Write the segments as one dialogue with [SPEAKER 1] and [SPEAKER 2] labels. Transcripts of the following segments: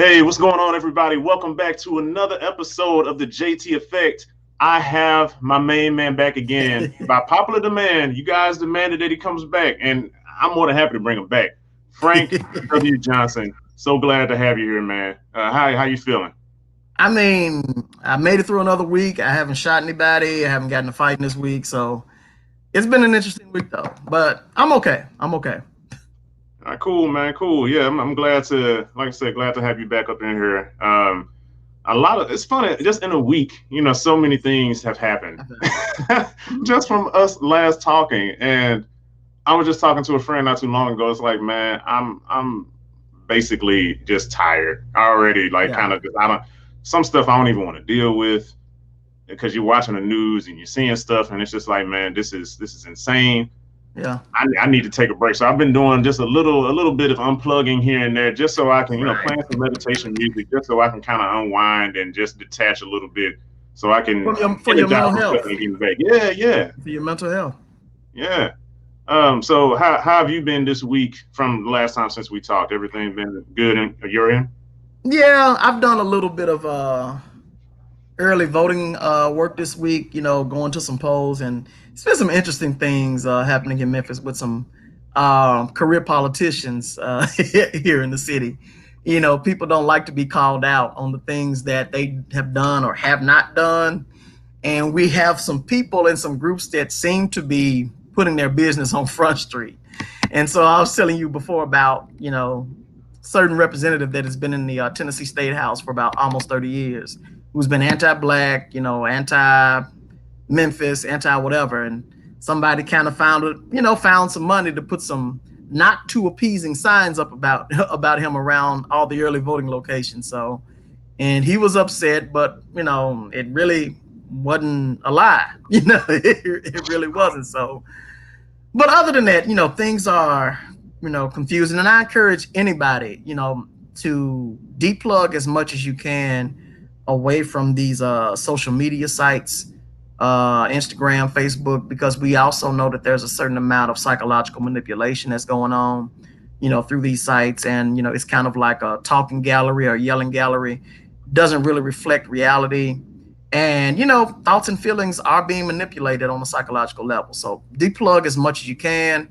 [SPEAKER 1] Hey, what's going on, everybody? Welcome back to another episode of the JT Effect. I have my main man back again. By popular demand, you guys demanded that he comes back, and I'm more than happy to bring him back. Frank W. Johnson, so glad to have you here, man. How you feeling?
[SPEAKER 2] I mean, I made it through another week. I haven't shot anybody. I haven't gotten a fight in this week, so it's been an interesting week though. But I'm okay. I'm okay.
[SPEAKER 1] All right, cool, man. Cool. Yeah, I'm glad to, like I said, glad to have you back up in here. A lot of it's funny, just in a week, so many things have happened just from us last talking. And I was just talking to a friend not too long ago. It's like, man, I'm basically just tired. I already like
[SPEAKER 2] Yeah,
[SPEAKER 1] kind of just I don't some stuff I don't even want to deal with because you're watching the news and you're seeing stuff and it's just like, man, this is insane.
[SPEAKER 2] yeah.
[SPEAKER 1] I need to take a break. So I've been doing just a little bit of unplugging here and there just so I can,
[SPEAKER 2] Right.
[SPEAKER 1] playing some meditation music just so I can kind of unwind and just detach a little bit so I can
[SPEAKER 2] For your
[SPEAKER 1] energize
[SPEAKER 2] mental
[SPEAKER 1] myself
[SPEAKER 2] health.
[SPEAKER 1] and get back. Yeah, yeah,
[SPEAKER 2] For your mental health.
[SPEAKER 1] yeah. So how have you been this week from the last time since we talked? Everything been good in your end?
[SPEAKER 2] Yeah, I've done a little bit of early voting work this week. Going to some polls, and it's been some interesting things happening in Memphis with some career politicians here in the city. People don't like to be called out on the things that they have done or have not done. And we have some people and some groups that seem to be putting their business on Front Street. And so I was telling you before about, certain representative that has been in the Tennessee State House for about almost 30 years, who's been anti-black, anti-Memphis, anti-whatever. And somebody kind of found some money to put some not too appeasing signs up about about him around all the early voting locations. So, and he was upset, but it really wasn't a lie. It really wasn't. So, but other than that, things are confusing, and I encourage anybody to deplug as much as you can away from these social media sites, Instagram, Facebook, because we also know that there's a certain amount of psychological manipulation that's going on through these sites. And it's kind of like a talking gallery or yelling gallery, doesn't really reflect reality. And thoughts and feelings are being manipulated on a psychological level. So deplug as much as you can,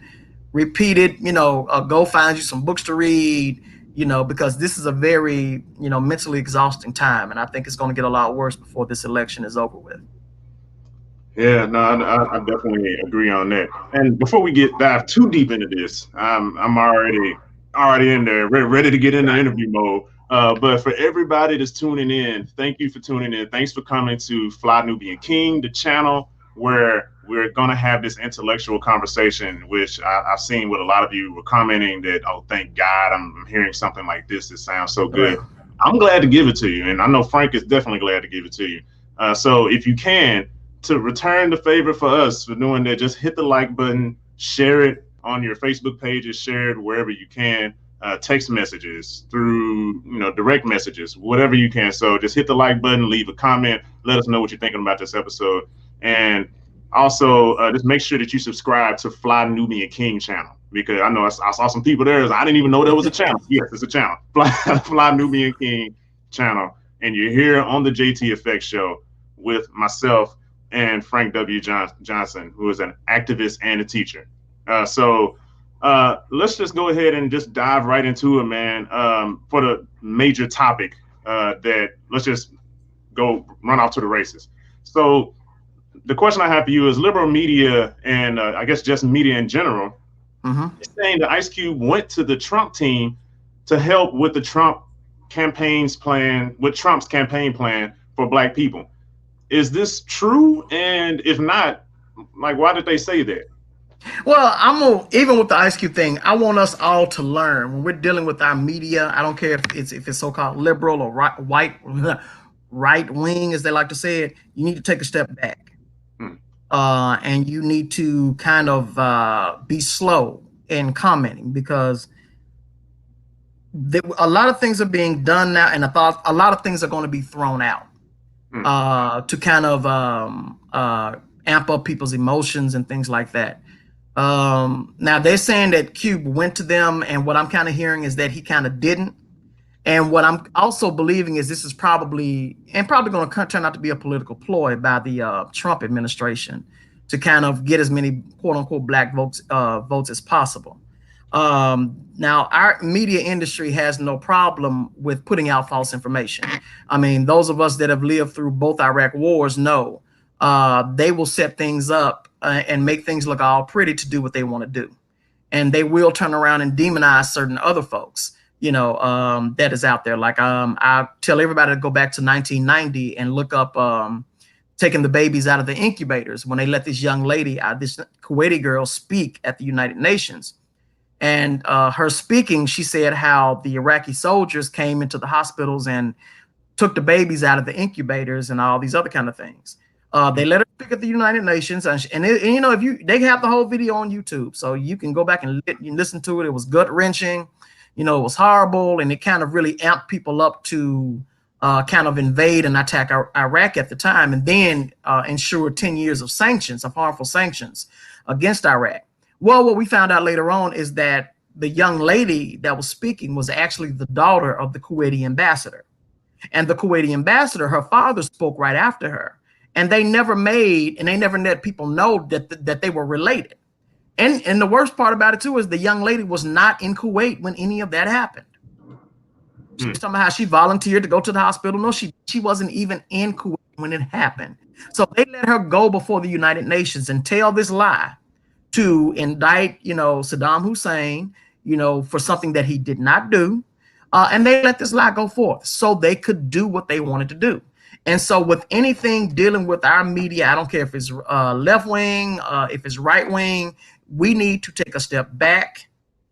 [SPEAKER 2] repeat it. Go find you some books to read, because this is a very mentally exhausting time, and I think it's going to get a lot worse before this election is over with.
[SPEAKER 1] Yeah, no, I definitely agree on that. And before we get dive too deep into this, I'm already in there, ready to get into
[SPEAKER 2] Right.
[SPEAKER 1] interview mode. But for everybody that's tuning in, thank you for tuning in. Thanks for coming to Fly Nubian King, the channel where we're gonna have this intellectual conversation, which I've seen what a lot of you were commenting that, oh, thank God, I'm hearing something like this. It sounds so
[SPEAKER 2] Right.
[SPEAKER 1] good. I'm glad to give it to you, and I know Frank is definitely glad to give it to you. So if you can to return the favor for us for doing that, just hit the like button, share it on your Facebook pages, share it wherever you can, text messages, through direct messages, whatever you can. So just hit the like button, leave a comment, let us know what you're thinking about this episode, and also just make sure that you subscribe to Fly Nubian King channel because I know I saw some people there. I didn't even know there was a channel. Yes, it's a channel, Fly Nubian King channel, and you're here on the JT Effect Show with myself and Frank W. Johnson, who is an activist and a teacher. So let's just go ahead and just dive right into it, man. For the major topic that let's just go run off to the races. So the question I have for you is liberal media and I guess just media in general
[SPEAKER 2] Mm-hmm.
[SPEAKER 1] is saying that Ice Cube went to the Trump team to help with the Trump's campaign plan for black people. Is this true? And if not, like, why did they say that?
[SPEAKER 2] Well, even with the Ice Cube thing, I want us all to learn when we're dealing with our media. I don't care if it's so-called liberal or white right wing, as they like to say it. You need to take a step back,
[SPEAKER 1] Hmm.
[SPEAKER 2] and you need to kind of be slow in commenting, because a lot of things are being done now, and I thought a lot of things are going to be thrown out
[SPEAKER 1] Hmm.
[SPEAKER 2] to kind of amp up people's emotions and things like that. Now they're saying that Cube went to them, and what I'm kind of hearing is that he kind of didn't. And what I'm also believing is this is probably going to turn out to be a political ploy by the Trump administration to kind of get as many quote unquote black votes as possible. Now, our media industry has no problem with putting out false information. I mean, those of us that have lived through both Iraq wars know they will set things up and make things look all pretty to do what they want to do. And they will turn around and demonize certain other folks, that is out there. Like I tell everybody to go back to 1990 and look up taking the babies out of the incubators when they let this young lady, this Kuwaiti girl, speak at the United Nations. And her speaking, she said how the Iraqi soldiers came into the hospitals and took the babies out of the incubators and all these other kind of things. They let her speak at the United Nations, and if they have the whole video on YouTube, so you can go back and listen to it. It was gut wrenching, it was horrible, and it kind of really amped people up to kind of invade and attack Iraq at the time, and then ensure 10 years of sanctions, of harmful sanctions against Iraq. Well, what we found out later on is that the young lady that was speaking was actually the daughter of the Kuwaiti ambassador, and the Kuwaiti ambassador, her father, spoke right after her. And they never let people know that they were related. And the worst part about it too is the young lady was not in Kuwait when any of that happened. She's talking about how she volunteered to go to the hospital. No, she wasn't even in Kuwait when it happened. So they let her go before the United Nations and tell this lie to indict, Saddam Hussein, for something that he did not do. And they let this lie go forth so they could do what they wanted to do. And so with anything dealing with our media, I don't care if it's left wing, if it's right wing, we need to take a step back,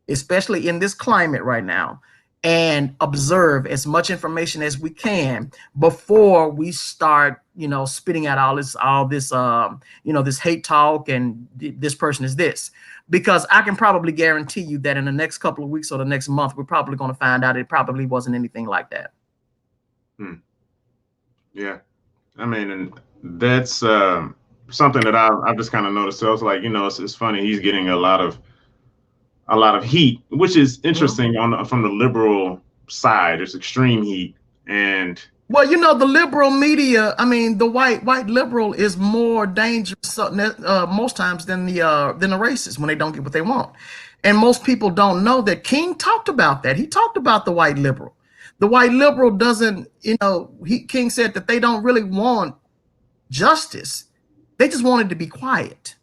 [SPEAKER 2] especially in this climate right now, and observe as much information as we can before we start, spitting out all this, this hate talk and this person is this. Because I can probably guarantee you that in the next couple of weeks or the next month, we're probably going to find out it probably wasn't anything like that.
[SPEAKER 1] Yeah, I mean, and that's something that I've just kind of noticed. So I was like, it's funny. He's getting a lot of heat, which is interesting from the liberal side. It's extreme heat, and
[SPEAKER 2] well, the liberal media. I mean, the white liberal is more dangerous most times than the racist when they don't get what they want. And most people don't know that King talked about that. He talked about the white liberal. The white liberal doesn't, King said that they don't really want justice. They just want it to be quiet.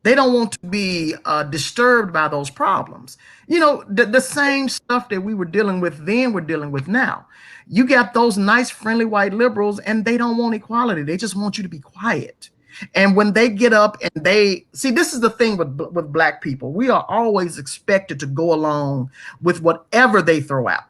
[SPEAKER 2] They don't want to be disturbed by those problems. The same stuff that we were dealing with then, we're dealing with now. You got those nice, friendly white liberals, and they don't want equality. They just want you to be quiet. And when they get up and this is the thing with black people. We are always expected to go along with whatever they throw out.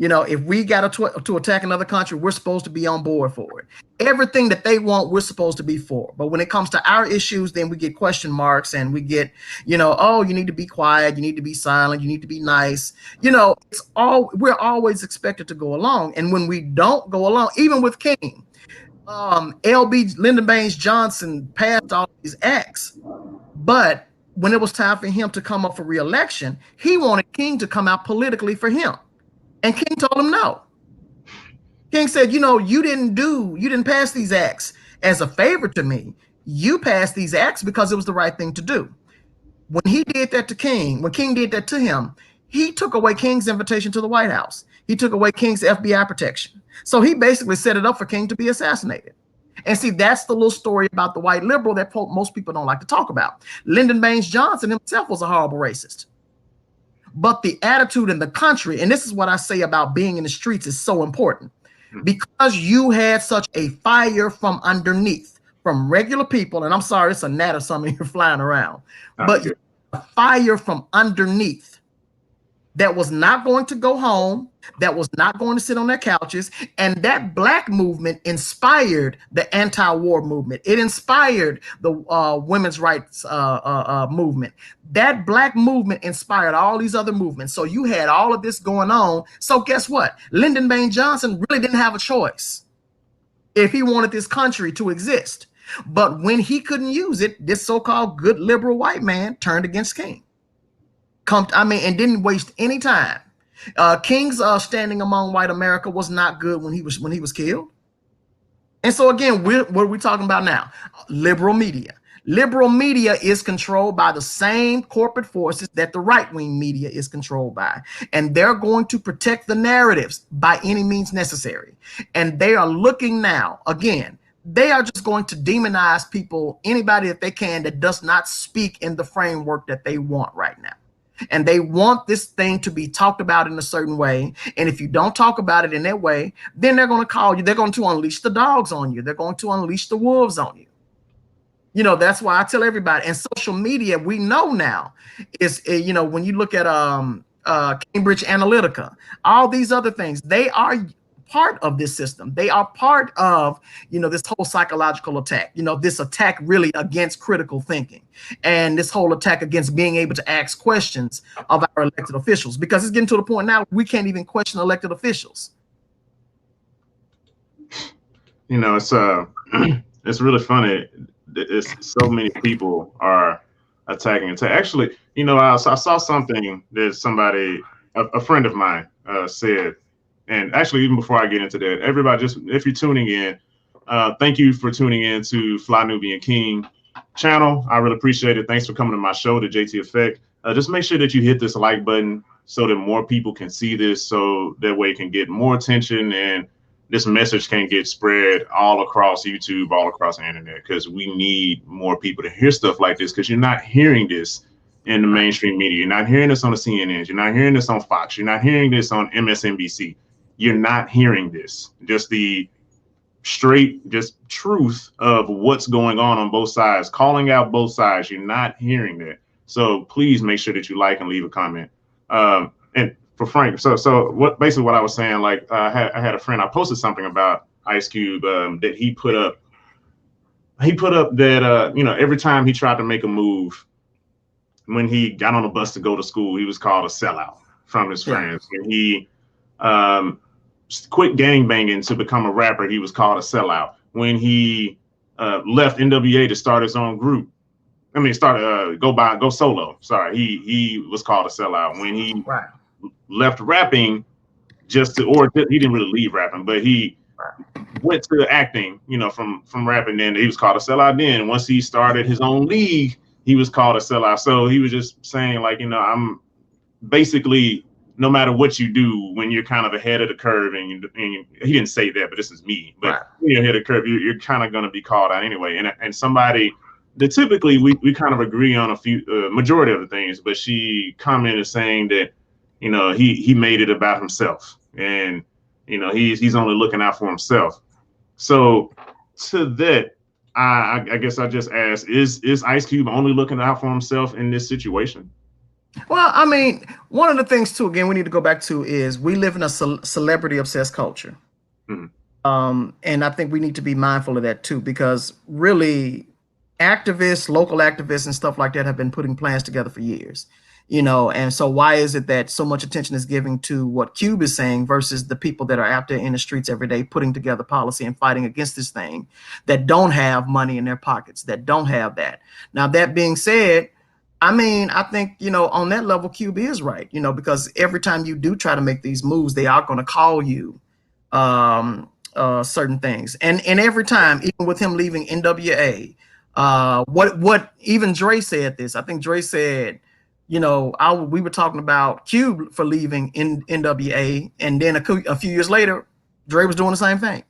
[SPEAKER 2] If we got to attack another country, we're supposed to be on board for it. Everything that they want, we're supposed to be for. But when it comes to our issues, then we get question marks and we get, oh, you need to be quiet. You need to be silent. You need to be nice. We're always expected to go along. And when we don't go along, even with King, LB Lyndon Baines Johnson passed all these acts. But when it was time for him to come up for re-election, he wanted King to come out politically for him. And King told him no. King said, you didn't pass these acts as a favor to me. You passed these acts because it was the right thing to do. When he did that to King, when King did that to him, he took away King's invitation to the White House. He took away King's FBI protection. So he basically set it up for King to be assassinated. And see, that's the little story about the white liberal that most people don't like to talk about. Lyndon Baines Johnson himself was a horrible racist. But the attitude in the country, and this is what I say about being in the streets, is so important. Because you had such a fire from underneath, from regular people, and I'm sorry, it's a gnat or something you're flying around, but a fire from underneath that was not going to go home, that was not going to sit on their couches. And that black movement inspired the anti-war movement. It inspired the women's rights movement. That black movement inspired all these other movements. So you had all of this going on. So guess what? Lyndon Baines Johnson really didn't have a choice if he wanted this country to exist. But when he couldn't use it, this so-called good liberal white man turned against King. And didn't waste any time. King's standing among white America was not good when he was killed. And so again, what are we talking about now? Liberal media. Liberal media is controlled by the same corporate forces that the right-wing media is controlled by. And they're going to protect the narratives by any means necessary. And they are looking now, again, they are just going to demonize people, anybody that they can that does not speak in the framework that they want right now. And they want this thing to be talked about in a certain way. And if you don't talk about it in that way, then they're going to call you. They're going to unleash the dogs on you. They're going to unleash the wolves on you. You know, that's why I tell everybody. And social media, we know now, is, you know, when you look at Cambridge Analytica, all these other things, they are part of this system. They are part of, you know, this whole psychological attack, you know, this attack really against critical thinking, and this whole attack against being able to ask questions of our elected officials, because it's getting to the point now we can't even question elected officials.
[SPEAKER 1] You know, it's really funny. It's so many people are attacking it. Actually, you know, I saw something that somebody, a friend of mine, said. And actually, even before I get into that, everybody, just if you're tuning in, thank you for tuning in to Fly Nubian King channel. I really appreciate it. Thanks for coming to my show, The JT Effect. Just make sure that you hit this like button so that more people can see this, so that way it can get more attention and this message can get spread all across YouTube, all across the internet, because we need more people to hear stuff like this, because you're not hearing this in the mainstream media. You're not hearing this on the CNN. You're not hearing this on Fox. You're not hearing this on MSNBC. You're not hearing this. Just the straight, just truth of what's going on both sides, calling out both sides. You're not hearing that. So please make sure that you like and leave a comment. And for Frank, so what basically what I was saying, like I had a friend, I posted something about Ice Cube that he put up. He put up that you know, every time he tried to make a move, when he got on a bus to go to school, he was called a sellout from his friends. When he quit gangbanging to become a rapper, he was called a sellout. When he left NWA to start his own group, I mean, go solo. Sorry, he was called a sellout. When he left rapping, he didn't really leave rapping, but he went to acting, you know, from rapping. Then he was called a sellout. Then once he started his own league, he was called a sellout. So he was just saying, like, you know, I'm basically, no matter what you do, when you're kind of ahead of the curve, and he didn't say that, but this is me, but when you're ahead of the curve, you're kind of going to be called out anyway. And somebody that typically we kind of agree on a few, majority of the things, but she commented saying that, you know, he made it about himself, and, you know, he's only looking out for himself. So to that, I guess I just asked, is Ice Cube only looking out for himself in this situation?
[SPEAKER 2] Well, I mean, one of the things too, again, we need to go back to is we live in a celebrity obsessed culture. Mm-hmm. And I think we need to be mindful of that too, because really activists, local activists and stuff like that have been putting plans together for years, you know. And so why is it that so much attention is given to what Cube is saying versus the people that are out there in the streets every day putting together policy and fighting against this thing, that don't have money in their pockets, that don't have that? Now, that being said, I mean, I think, you know, on that level, Cube is right, you know, because every time you do try to make these moves, they are going to call you certain things. And every time, even with him leaving NWA, what even Dre said this. I think Dre said, you know, we were talking about Cube for leaving NWA, and then a few years later, Dre was doing the same thing.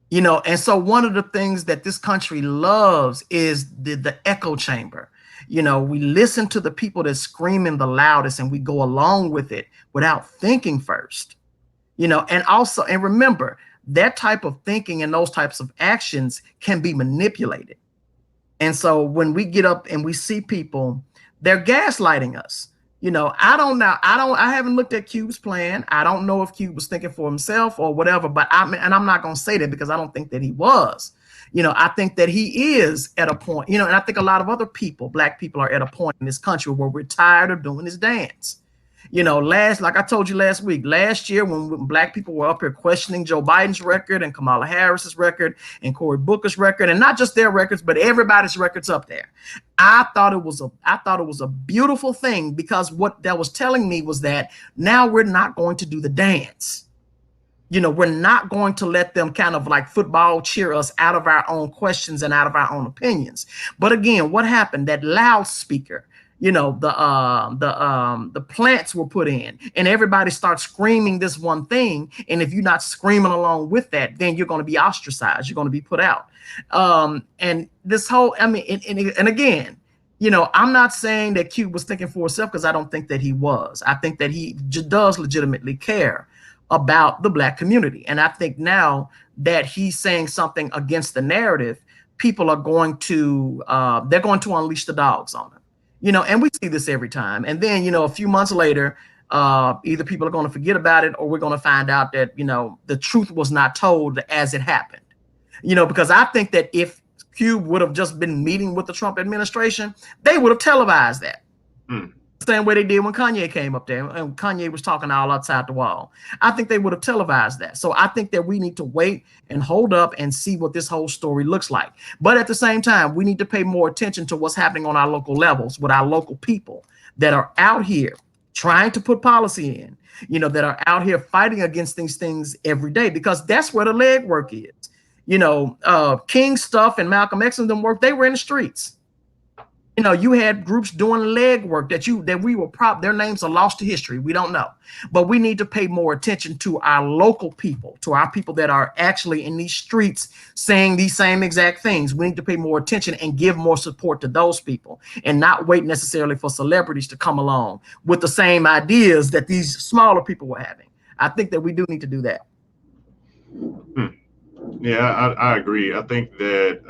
[SPEAKER 2] You know, and so one of the things that this country loves is the echo chamber. You know, we listen to the people that screaming the loudest and we go along with it without thinking first, you know. And also, and remember, that type of thinking and those types of actions can be manipulated. And so when we get up and we see people, they're gaslighting us. You know, I haven't looked at Cube's plan. I don't know if Cube was thinking for himself or whatever, but I'm not going to say that because I don't think that he was. You know, I think that he is at a point, you know, and I think a lot of other people, Black people, are at a point in this country where we're tired of doing this dance. Like I told you last week, last year when black people were up here questioning Joe Biden's record and Kamala Harris's record and Cory Booker's record, and not just their records, but everybody's records up there. I thought it was a beautiful thing, because what that was telling me was that now we're not going to do the dance. We're not going to let them kind of like football cheer us out of our own questions and out of our own opinions. But again, what happened? That loudspeaker, the plants were put in, and everybody starts screaming this one thing. And if you're not screaming along with that, then you're going to be ostracized. You're going to be put out. And this whole, and again, I'm not saying that Cube was thinking for himself, because I don't think that he was. I think that he does legitimately care about the black community. And I think now that he's saying something against the narrative, people are going to, they're going to unleash the dogs on him. And we see this every time. And then, a few months later, either people are going to forget about it, or we're going to find out that, the truth was not told as it happened. Because I think that if Cube would have just been meeting with the Trump administration, they would have televised that. Same way they did when Kanye came up there and Kanye was talking all outside the wall. I think they would have televised that. So I think that we need to wait and hold up and see what this whole story looks like. But at the same time, we need to pay more attention to what's happening on our local levels with our local people that are out here trying to put policy in, that are out here fighting against these things every day, because that's where the legwork is. King Stuff and Malcolm X and them work, they were in the streets. You had groups doing legwork their names are lost to history. We don't know, but we need to pay more attention to our local people, to our people that are actually in these streets saying these same exact things. We need to pay more attention and give more support to those people, and not wait necessarily for celebrities to come along with the same ideas that these smaller people were having. I think that we do need to do that.
[SPEAKER 1] Yeah, I agree. I think that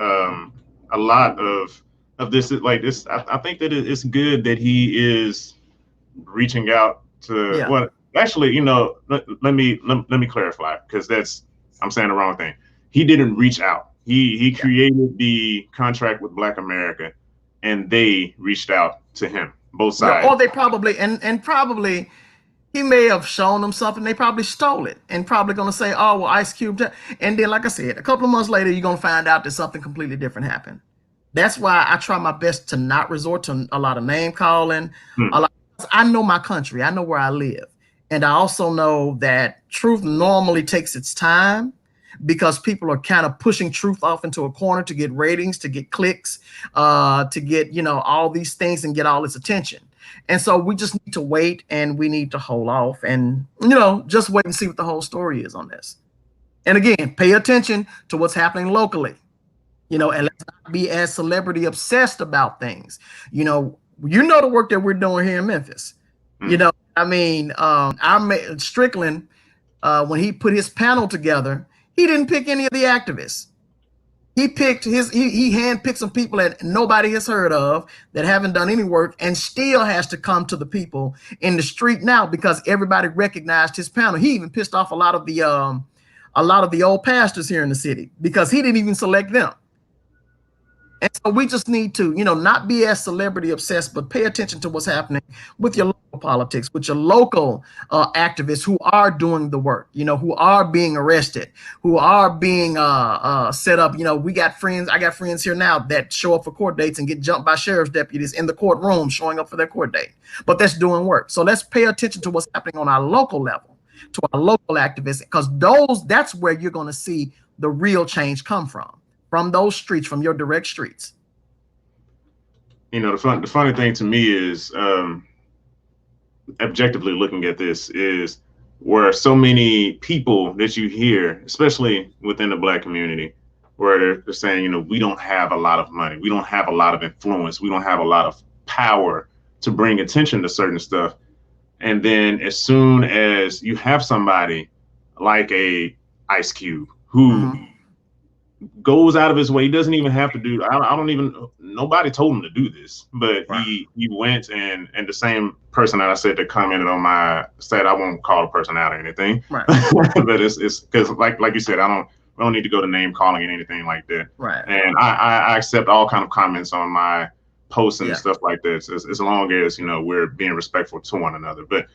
[SPEAKER 1] a lot of this is like this. I think that it's good that he is reaching out to. Yeah. Well, actually, let me clarify, because I'm saying the wrong thing. He didn't reach out. He created the contract with Black America, and they reached out to him. Both sides.
[SPEAKER 2] Yeah, or they probably and probably he may have shown them something. They probably stole it and probably going to say, "Oh, well, Ice Cube." And then, like I said, a couple of months later, you're going to find out that something completely different happened. That's why I try my best to not resort to a lot of name calling. I know my country. I know where I live. And I also know that truth normally takes its time, because people are kind of pushing truth off into a corner to get ratings, to get clicks, to get, all these things and get all this attention. And so we just need to wait, and we need to hold off and, just wait and see what the whole story is on this. And again, pay attention to what's happening locally. And let's not be as celebrity obsessed about things. The work that we're doing here in Memphis. Strickland, when he put his panel together, he didn't pick any of the activists. He handpicked some people that nobody has heard of, that haven't done any work, and still has to come to the people in the street now because everybody recognized his panel. He even pissed off a lot of the old pastors here in the city because he didn't even select them. And so we just need to, not be as celebrity obsessed, but pay attention to what's happening with your local politics, with your local activists who are doing the work, who are being arrested, who are being set up. I got friends here now that show up for court dates and get jumped by sheriff's deputies in the courtroom showing up for their court date. But that's doing work. So let's pay attention to what's happening on our local level, to our local activists, because that's where you're going to see the real change come from those streets, from your direct streets.
[SPEAKER 1] The funny thing to me is, objectively looking at this, is where so many people that you hear, especially within the Black community, where they're saying, we don't have a lot of money, we don't have a lot of influence, we don't have a lot of power to bring attention to certain stuff. And then as soon as you have somebody like a Ice Cube who goes out of his way, he doesn't even have to do, nobody told him to do this, but he went and the same person that I said that commented on my site, I won't call the person out or anything, but it's because like you said, we don't need to go to name calling and anything like that.
[SPEAKER 2] Right.
[SPEAKER 1] And I accept all kind of comments on my posts and stuff like this, as long as, you know, we're being respectful to one another. But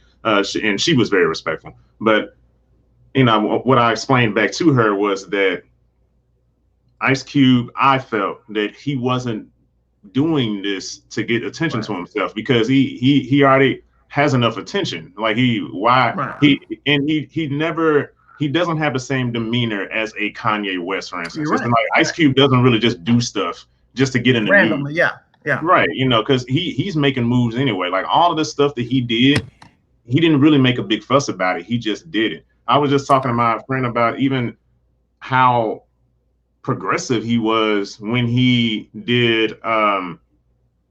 [SPEAKER 1] she was very respectful. But, you know, what I explained back to her was that Ice Cube, I felt that he wasn't doing this to get attention to himself, because he already has enough attention. Like he doesn't have the same demeanor as a Kanye West, for instance. Like Ice Cube doesn't really just do stuff just to get in the news. Right, you know, because he's making moves anyway. Like all of the stuff that he did, he didn't really make a big fuss about it. He just did it. I was just talking to my friend about even how progressive he was when he did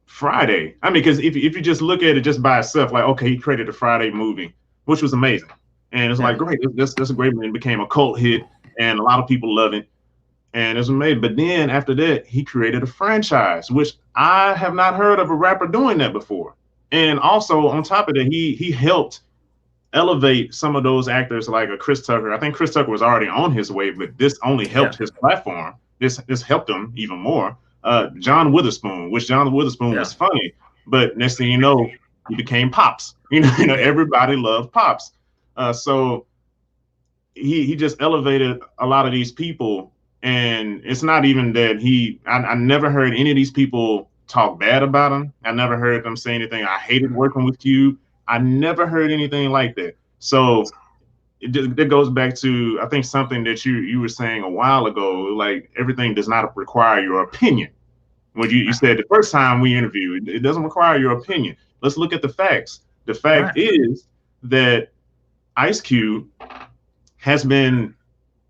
[SPEAKER 1] Friday. I mean, because if you just look at it just by itself, like, okay, he created the Friday movie, which was amazing. And it's like, great, that's a great movie. It became a cult hit, and a lot of people love it. And it's amazing. But then after that, he created a franchise, which I have not heard of a rapper doing that before. And also on top of that, he helped elevate some of those actors like a Chris Tucker. I think Chris Tucker was already on his way, but this only helped his platform. This helped him even more. John Witherspoon, which John Witherspoon was funny, but next thing you know, he became Pops. You know, everybody loved Pops. So he just elevated a lot of these people. And it's not even that I never heard any of these people talk bad about him. I never heard them say anything. I hated working with Cube. I never heard anything like that. So that goes back to, I think, something that you were saying a while ago, like everything does not require your opinion. When you said the first time we interviewed, it doesn't require your opinion. Let's look at the facts. The fact is that Ice Cube has been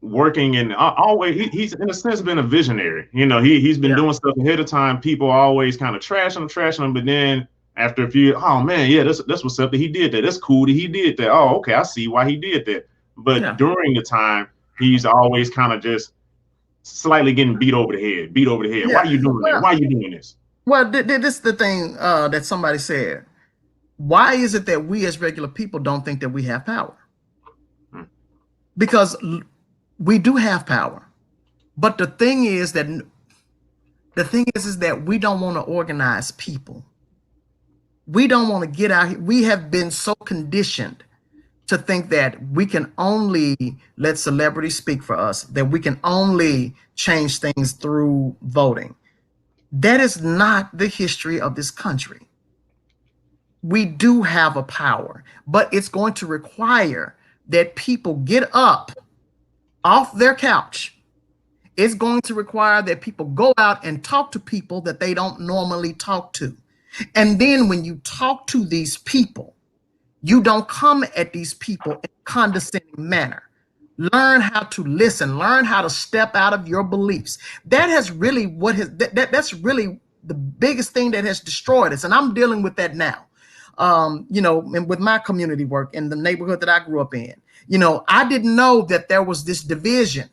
[SPEAKER 1] working and always, he's in a sense been a visionary. You know, he's been doing stuff ahead of time. People always kind of trashing him, but then after a few, oh man, yeah, that's what's up that he did that. That's cool that he did that. Oh, okay, I see why he did that. But during the time, he's always kind of just slightly getting beat over the head. Why are you doing that? Why are you doing this?
[SPEAKER 2] Well, this is the thing that somebody said. Why is it that we as regular people don't think that we have power? Because we do have power. But the thing is that we don't want to organize people. We don't want to get out here. We have been so conditioned to think that we can only let celebrities speak for us, that we can only change things through voting. That is not the history of this country. We do have a power, but it's going to require that people get up off their couch. It's going to require that people go out and talk to people that they don't normally talk to. And then when you talk to these people, you don't come at these people in a condescending manner. Learn how to listen, learn how to step out of your beliefs. That has really that's really the biggest thing that has destroyed us. And I'm dealing with that now. You know, and with my community work in the neighborhood that I grew up in, you know, I didn't know that there was this division,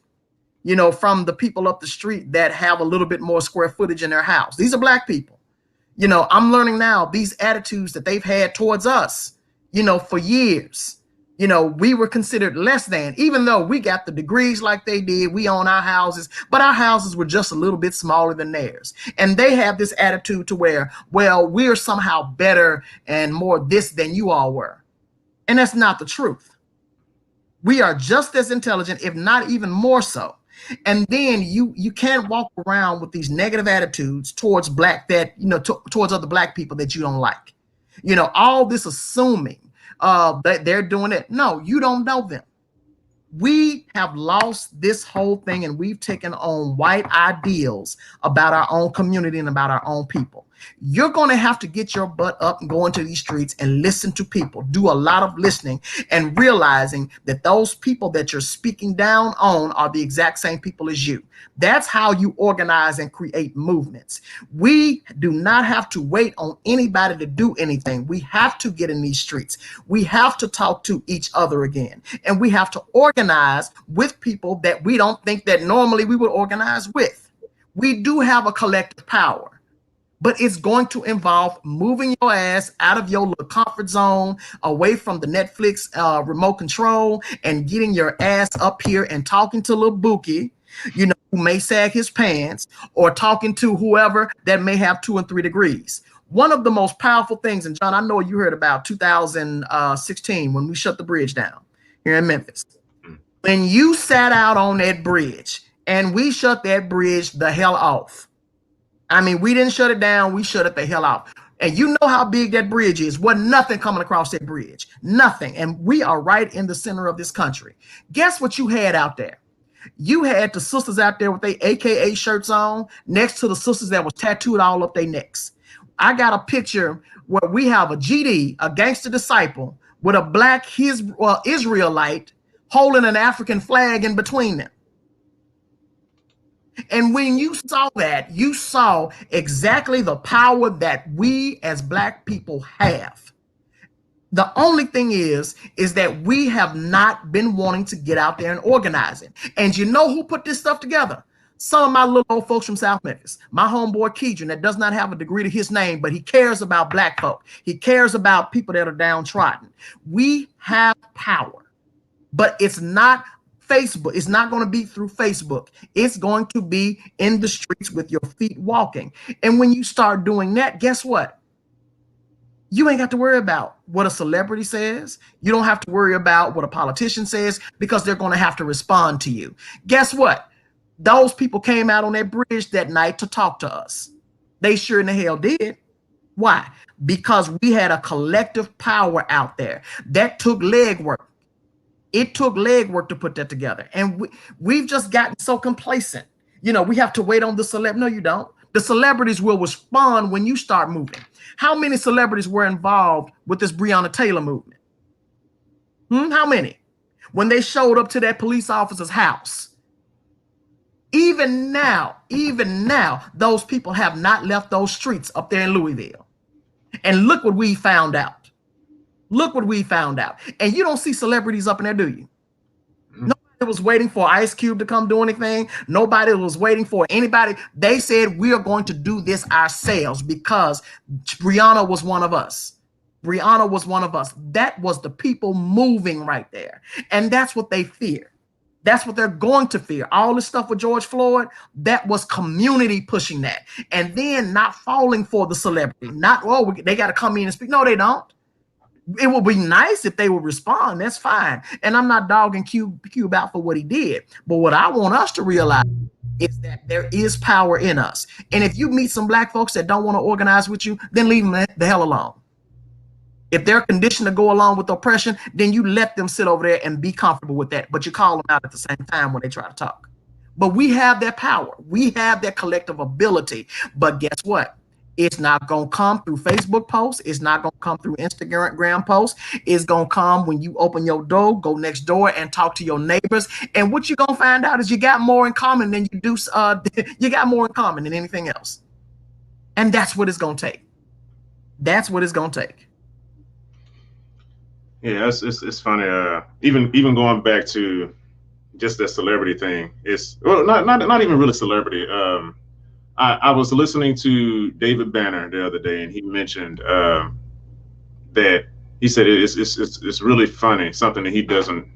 [SPEAKER 2] you know, from the people up the street that have a little bit more square footage in their house. These are Black people. You know, I'm learning now these attitudes that they've had towards us, you know, for years. You know, we were considered less than, even though we got the degrees like they did. We own our houses, but our houses were just a little bit smaller than theirs. And they have this attitude to where, well, we're somehow better and more this than you all were. And that's not the truth. We are just as intelligent, if not even more so. And then you can't walk around with these negative attitudes towards towards other Black people that you don't like. You know, all this assuming that they're doing it. No, you don't know them. We have lost this whole thing, and we've taken on white ideals about our own community and about our own people. You're going to have to get your butt up and go into these streets and listen to people, do a lot of listening and realizing that those people that you're speaking down on are the exact same people as you. That's how you organize and create movements. We do not have to wait on anybody to do anything. We have to get in these streets. We have to talk to each other again. And we have to organize with people that we don't think that normally we would organize with. We do have a collective power. But it's going to involve moving your ass out of your little comfort zone, away from the Netflix remote control, and getting your ass up here and talking to Lil Bookie you know, who may sag his pants, or talking to whoever that may have 2 and 3 degrees. One of the most powerful things, and John, I know you heard about 2016 when we shut the bridge down here in Memphis. When you sat out on that bridge and we shut that bridge the hell off. I mean, we didn't shut it down, we shut it the hell off. And you know how big that bridge is. Wasn't nothing coming across that bridge. Nothing. And we are right in the center of this country. Guess what you had out there? You had the sisters out there with their AKA shirts on next to the sisters that was tattooed all up their necks. I got a picture where we have a GD, a gangster disciple, with a black Israelite holding an African flag in between them. And when you saw that, you saw exactly the power that we as Black people have. The only thing is that we have not been wanting to get out there and organize it. And you know who put this stuff together? Some of my little old folks from South Memphis. My homeboy Keedron, that does not have a degree to his name, but he cares about Black folk. He cares about people that are downtrodden. We have power, but it's not Facebook. It's not going to be through Facebook. It's going to be in the streets with your feet walking. And when you start doing that, guess what? You ain't got to worry about what a celebrity says. You don't have to worry about what a politician says, because they're going to have to respond to you. Guess what? Those people came out on that bridge that night to talk to us. They sure in the hell did. Why? Because we had a collective power out there that took legwork. It took legwork to put that together. And we've just gotten so complacent. You know, we have to wait on the celeb. No, you don't. The celebrities will respond when you start moving. How many celebrities were involved with this Breonna Taylor movement? How many? When they showed up to that police officer's house. Even now, those people have not left those streets up there in Louisville. And look what we found out. Look what we found out. And you don't see celebrities up in there, do you? Nobody was waiting for Ice Cube to come do anything. Nobody was waiting for anybody. They said, we are going to do this ourselves, because Breonna was one of us. Breonna was one of us. That was the people moving right there. And that's what they fear. That's what they're going to fear. All this stuff with George Floyd, that was community pushing that. And then not falling for the celebrity. Not, oh, they got to come in and speak. No, they don't. It would be nice if they would respond. That's fine. And I'm not dogging Cube out for what he did. But what I want us to realize is that there is power in us. And if you meet some Black folks that don't want to organize with you, then leave them the hell alone. If they're conditioned to go along with oppression, then you let them sit over there and be comfortable with that. But you call them out at the same time when they try to talk. But we have that power. We have that collective ability. But guess what? It's not going to come through Facebook posts. It's not going to come through Instagram posts. It's going to come when you open your door, go next door and talk to your neighbors. And what you're going to find out is you got more in common than you do. You got more in common than anything else. And that's what it's going to take. That's what it's going to take.
[SPEAKER 1] Yeah, it's funny. Even going back to just that celebrity thing, it's well, not even really celebrity. I was listening to David Banner the other day, and he mentioned that he said it's really funny, something that he doesn't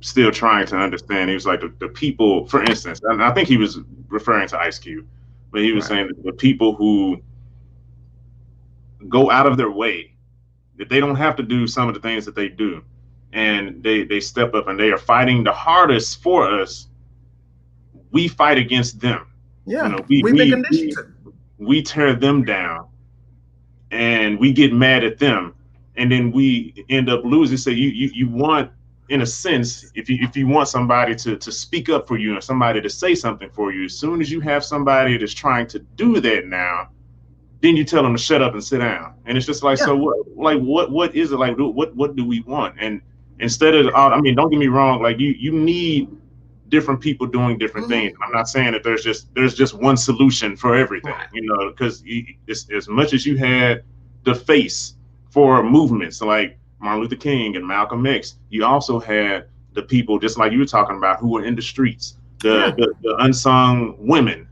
[SPEAKER 1] still trying to understand. He was like the people, for instance, and I think he was referring to Ice Cube, but he was saying that the people who go out of their way, that they don't have to do some of the things that they do, and they step up and they are fighting the hardest for us. We fight against them.
[SPEAKER 2] Yeah,
[SPEAKER 1] you know, we tear them down, and we get mad at them, and then we end up losing. So you want, in a sense, if you want somebody to speak up for you and somebody to say something for you, as soon as you have somebody that's trying to do that now, then you tell them to shut up and sit down. And it's just like, so what is it like? What do we want? And instead of, I mean, don't get me wrong, like you need different people doing different things. I'm not saying that there's just one solution for everything, you know, because as much as you had the face for movements like Martin Luther King and Malcolm X, you also had the people, just like you were talking about, who were in the streets, the unsung women,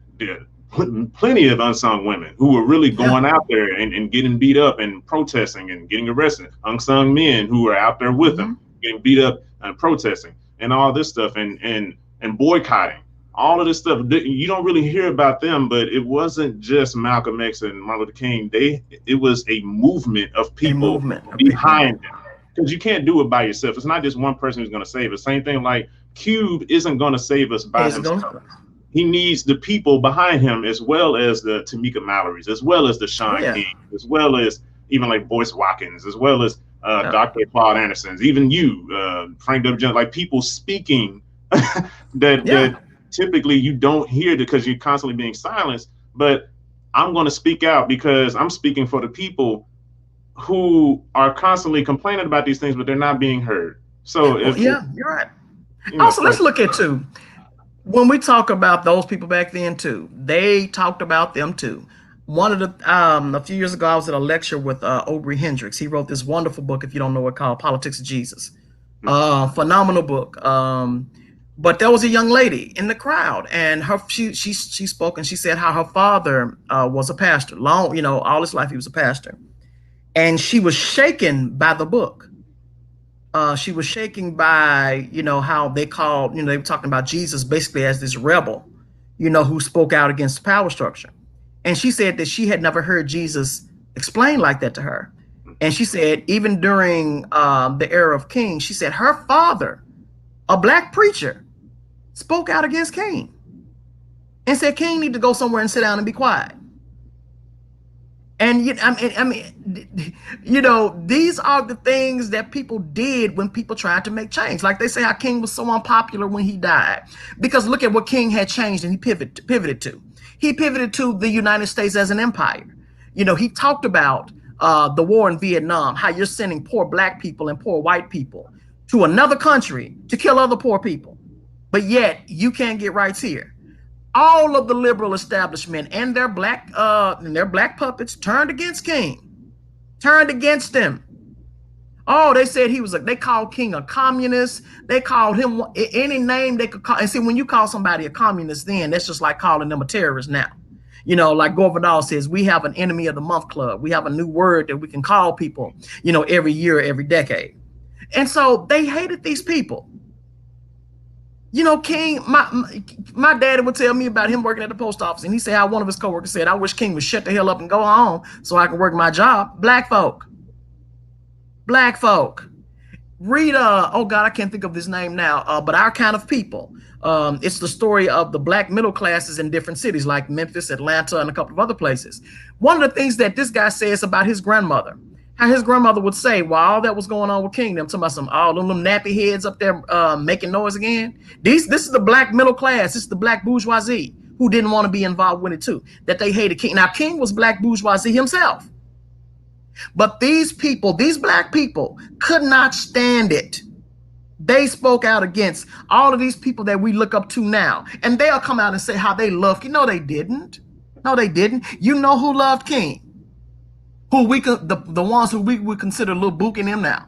[SPEAKER 1] plenty of unsung women who were really going out there and getting beat up and protesting and getting arrested, unsung men who were out there with them, getting beat up and protesting and all this stuff and boycotting all of this stuff. You don't really hear about them, but it wasn't just Malcolm X and Martin Luther King. It was a movement of
[SPEAKER 2] A
[SPEAKER 1] people
[SPEAKER 2] movement of people.
[SPEAKER 1] behind them, because you can't do it by yourself. It's not just one person who's going to save us. Same thing like Cube isn't going to save us by himself. He needs the people behind him, as well as the Tamika Mallory's, as well as the Sean King, as well as even like Boyce Watkins, as well as Dr. Claude Anderson's, even you, Frank W. Jones, like people speaking that typically you don't hear because you're constantly being silenced. But I'm going to speak out because I'm speaking for the people who are constantly complaining about these things, but they're not being heard. So
[SPEAKER 2] you're right. Also, let's look at too. When we talk about those people back then too, they talked about them too. One of the a few years ago, I was at a lecture with Aubrey Hendricks. He wrote this wonderful book, if you don't know it, called Politics of Jesus. Phenomenal book. But there was a young lady in the crowd, and she spoke, and she said how her father was a pastor. All his life he was a pastor, and she was shaken by the book. She was shaken by, how they called, they were talking about Jesus basically as this rebel, who spoke out against the power structure. And she said that she had never heard Jesus explain like that to her. And she said, even during the era of King, she said her father, a black preacher, spoke out against King and said King need to go somewhere and sit down and be quiet. And these are the things that people did when people tried to make change. Like they say how King was so unpopular when he died, because look at what King had changed and he pivoted to. He pivoted to the United States as an empire. He talked about the war in Vietnam, how you're sending poor black people and poor white people to another country to kill other poor people. But yet you can't get rights here. All of the liberal establishment and their black puppets turned against King, turned against him. Oh, they said they called King a communist. They called him any name they could call. And see, when you call somebody a communist, then that's just like calling them a terrorist now. Like Gore Vidal says, we have an enemy of the month club. We have a new word that we can call people, every year, every decade. And so they hated these people. King, my daddy would tell me about him working at the post office, and he said how one of his coworkers said, I wish King would shut the hell up and go home so I can work my job. Black folk. Read, oh God, I can't think of this name now, but Our Kind of People. It's the story of the black middle classes in different cities like Memphis, Atlanta, and a couple of other places. One of the things that this guy says about his grandmother, how his grandmother would say while all that was going on with King, them talking about all them nappy heads up there making noise again. This is the black middle class. This is the black bourgeoisie who didn't want to be involved with it too, that they hated King. Now, King was black bourgeoisie himself. But these people, these black people, could not stand it. They spoke out against all of these people that we look up to now. And they'll come out and say how they love King. No, they didn't. No, they didn't. You know who loved King? The ones who we would consider Lil Book and them now.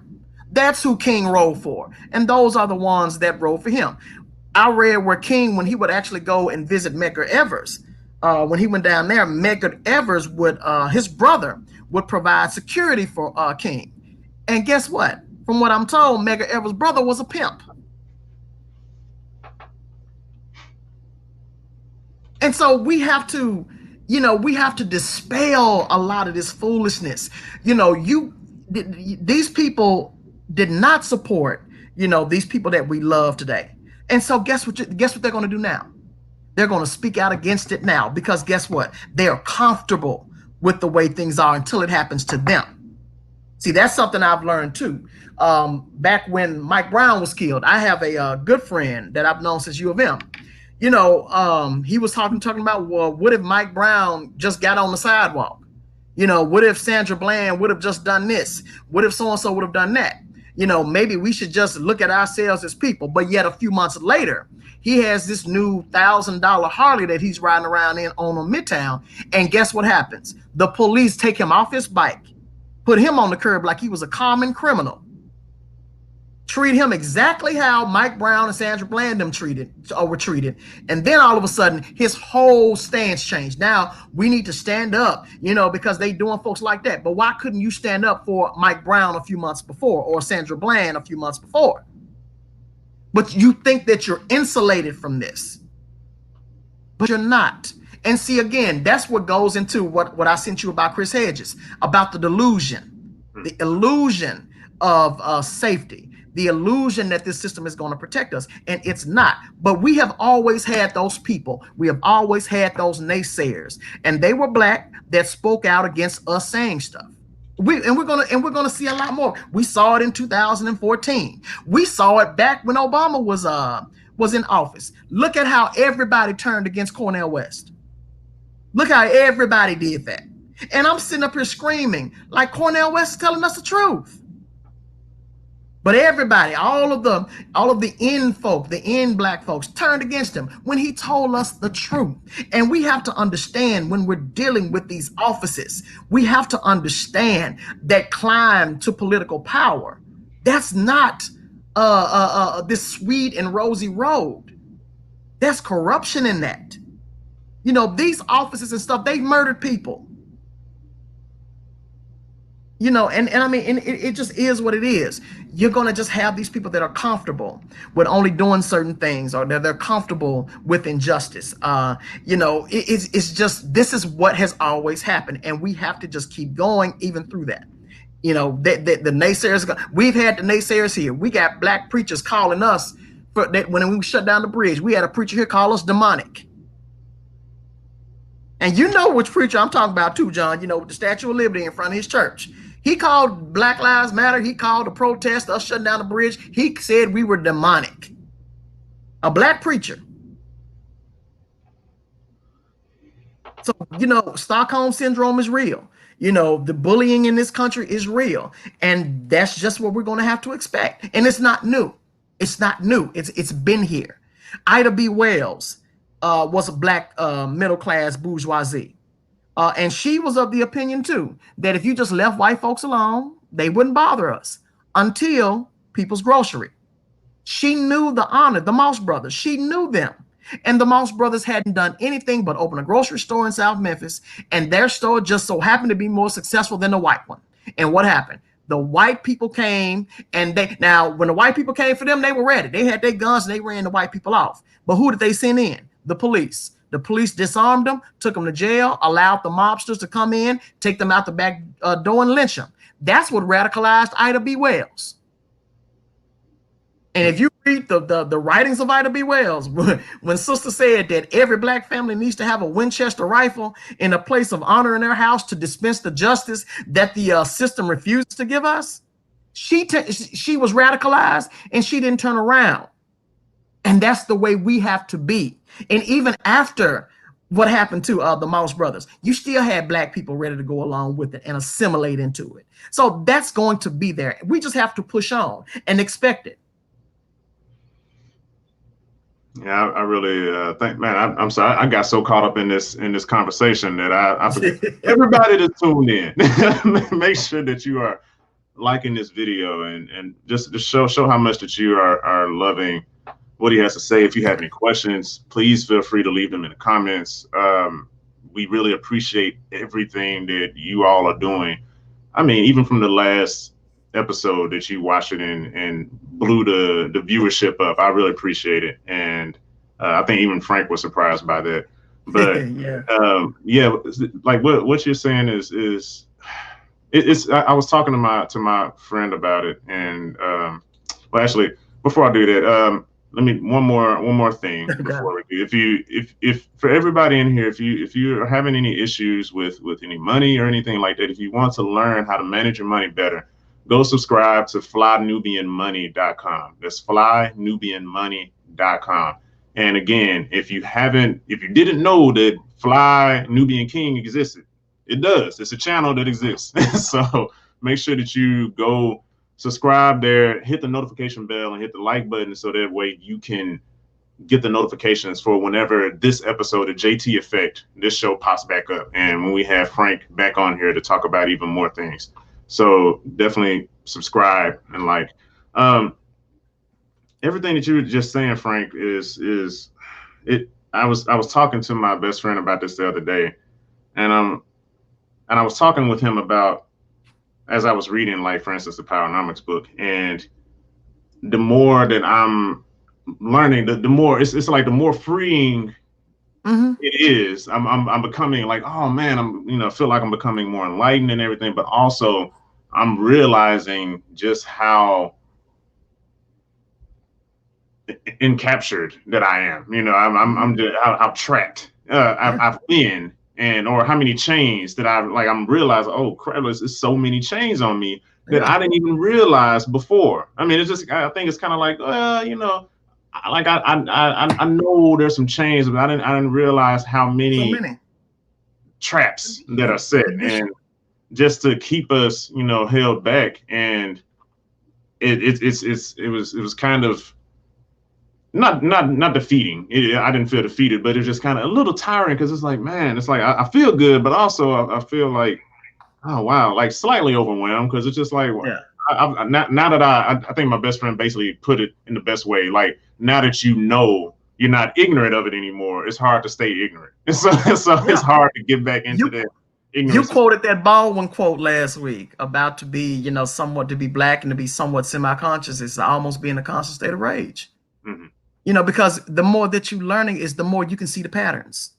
[SPEAKER 2] That's who King rode for. And those are the ones that rode for him. I read where King, when he would actually go and visit Medgar Evers, when he went down there, Medgar Evers would, his brother, would provide security for King. And guess what? From what I'm told, Medgar Evers' brother was a pimp. And so we have to dispel a lot of this foolishness. These people did not support, these people that we love today. And so guess what they're going to do now? They're going to speak out against it now, because guess what? They are comfortable with the way things are until it happens to them. See, that's something I've learned too. Back when Mike Brown was killed, I have a good friend that I've known since U of M. He was talking about, well, what if Mike Brown just got on the sidewalk? What if Sandra Bland would have just done this? What if so-and-so would have done that? Maybe we should just look at ourselves as people. But yet a few months later, he has this new $1,000 Harley that he's riding around on Midtown. And guess what happens? The police take him off his bike, put him on the curb like he was a common criminal, treat him exactly how Mike Brown and Sandra Bland were treated. And then all of a sudden, his whole stance changed. Now we need to stand up, because they doing folks like that. But why couldn't you stand up for Mike Brown a few months before, or Sandra Bland a few months before? But you think that you're insulated from this. but you're not. And see, again, that's what goes into what I sent you about Chris Hedges, about the delusion, the illusion of safety, the illusion that this system is going to protect us, and it's not. But we have always had those people. We have always had those naysayers, and they were black that spoke out against us saying stuff. We're gonna see a lot more. We saw it in 2014. We saw it back when Obama was in office. Look at how everybody turned against Cornel West. Look how everybody did that. And I'm sitting up here screaming like Cornel West is telling us the truth. But everybody, all of the in folk, the in black folks turned against him when he told us the truth. And we have to understand when we're dealing with these offices, we have to understand that climb to political power, that's not this sweet and rosy road. There's corruption in that. You know, these offices and stuff, they murdered people. You know, and I mean, and it just is what it is. You're going to just have these people that are comfortable with only doing certain things, or they're comfortable with injustice. You know, it's just, this is what has always happened. And we have to just keep going even through that. You know, the naysayers, we've had the naysayers here. We got black preachers calling us for that. When we shut down the bridge, we had a preacher here call us demonic. And you know which preacher I'm talking about too, John, you know, with the Statue of Liberty in front of his church. He called Black Lives Matter. He called the protest, us shutting down the bridge. He said we were demonic. A black preacher. So, you know, Stockholm Syndrome is real. You know, the bullying in this country is real. And that's just what we're going to have to expect. And it's not new. It's not new. It's been here. Ida B. Wells was a black middle-class bourgeoisie. And she was of the opinion, too, that if you just left white folks alone, they wouldn't bother us until People's Grocery. She knew the honor, the Moss brothers. She knew them. And the Moss brothers hadn't done anything but open a grocery store in South Memphis. And their store just so happened to be more successful than the white one. And what happened? The white people came, and now when the white people came for them, they were ready. They had their guns and they ran the white people off. But who did they send in? The police. The police disarmed them, took them to jail, allowed the mobsters to come in, take them out the back door and lynch them. That's what radicalized Ida B. Wells. And if you read the writings of Ida B. Wells, when sister said that every black family needs to have a Winchester rifle in a place of honor in their house to dispense the justice that the system refuses to give us, she was radicalized and she didn't turn around. And that's the way we have to be. And even after what happened to the Moss brothers, you still had black people ready to go along with it and assimilate into it. So that's going to be there. We just have to push on and expect it.
[SPEAKER 1] Yeah, I really think, man, I'm sorry. I got so caught up in this conversation that I forget. Everybody that's tuned in, make sure that you are liking this video and just to show how much that you are loving what he has to say. If you have any questions, please feel free to leave them in the comments. We really appreciate everything that you all are doing. I mean, even from the last episode that you watched it and blew the viewership up, I really appreciate it. And I think even Frank was surprised by that. But yeah, like what you're saying is I was talking to my friend about it, and well, actually, before I do that, let me one more thing before we do. If for everybody in here, if you are having any issues with any money or anything like that, if you want to learn how to manage your money better, go subscribe to flynubianmoney.com. That's flynubianmoney.com. And again, if you didn't know that Fly Nubian King existed, it does. It's a channel that exists. So make sure that you go subscribe there, hit the notification bell, and hit the like button so that way you can get the notifications for whenever this episode of JT Effect, this show pops back up, and when we have Frank back on here to talk about even more things. So definitely subscribe and like. Everything that you were just saying, Frank, is it. I was talking to my best friend about this the other day, and I was talking with him about, as I was reading, like, for instance, the Powernomics book, and the more that I'm learning, the more it's like the more freeing It is. I'm becoming like, oh man, feel like I'm becoming more enlightened and everything, but also I'm realizing just how encaptured that I am. I'm just how trapped I've been, and or how many chains that I'm realizing. Oh crap, there's so many chains on me that I didn't even realize before. I mean, it's just I think it's kind of like, I know there's some chains, but I didn't realize how many traps that are set, and just to keep us, held back. And it was kind of not defeating. I didn't feel defeated, but it's just kind of a little tiring, because it's like, man, it's like I feel good, but also I feel like, oh wow, like slightly overwhelmed, because it's just like, now that I think my best friend basically put it in the best way. Like, now that you're not ignorant of it anymore, it's hard to stay ignorant. So it's hard to get back into that ignorance.
[SPEAKER 2] You quoted that Baldwin quote last week about to be, somewhat to be black and to be somewhat semi-conscious is almost being a constant state of rage. Because the more that you're learning is the more you can see the patterns.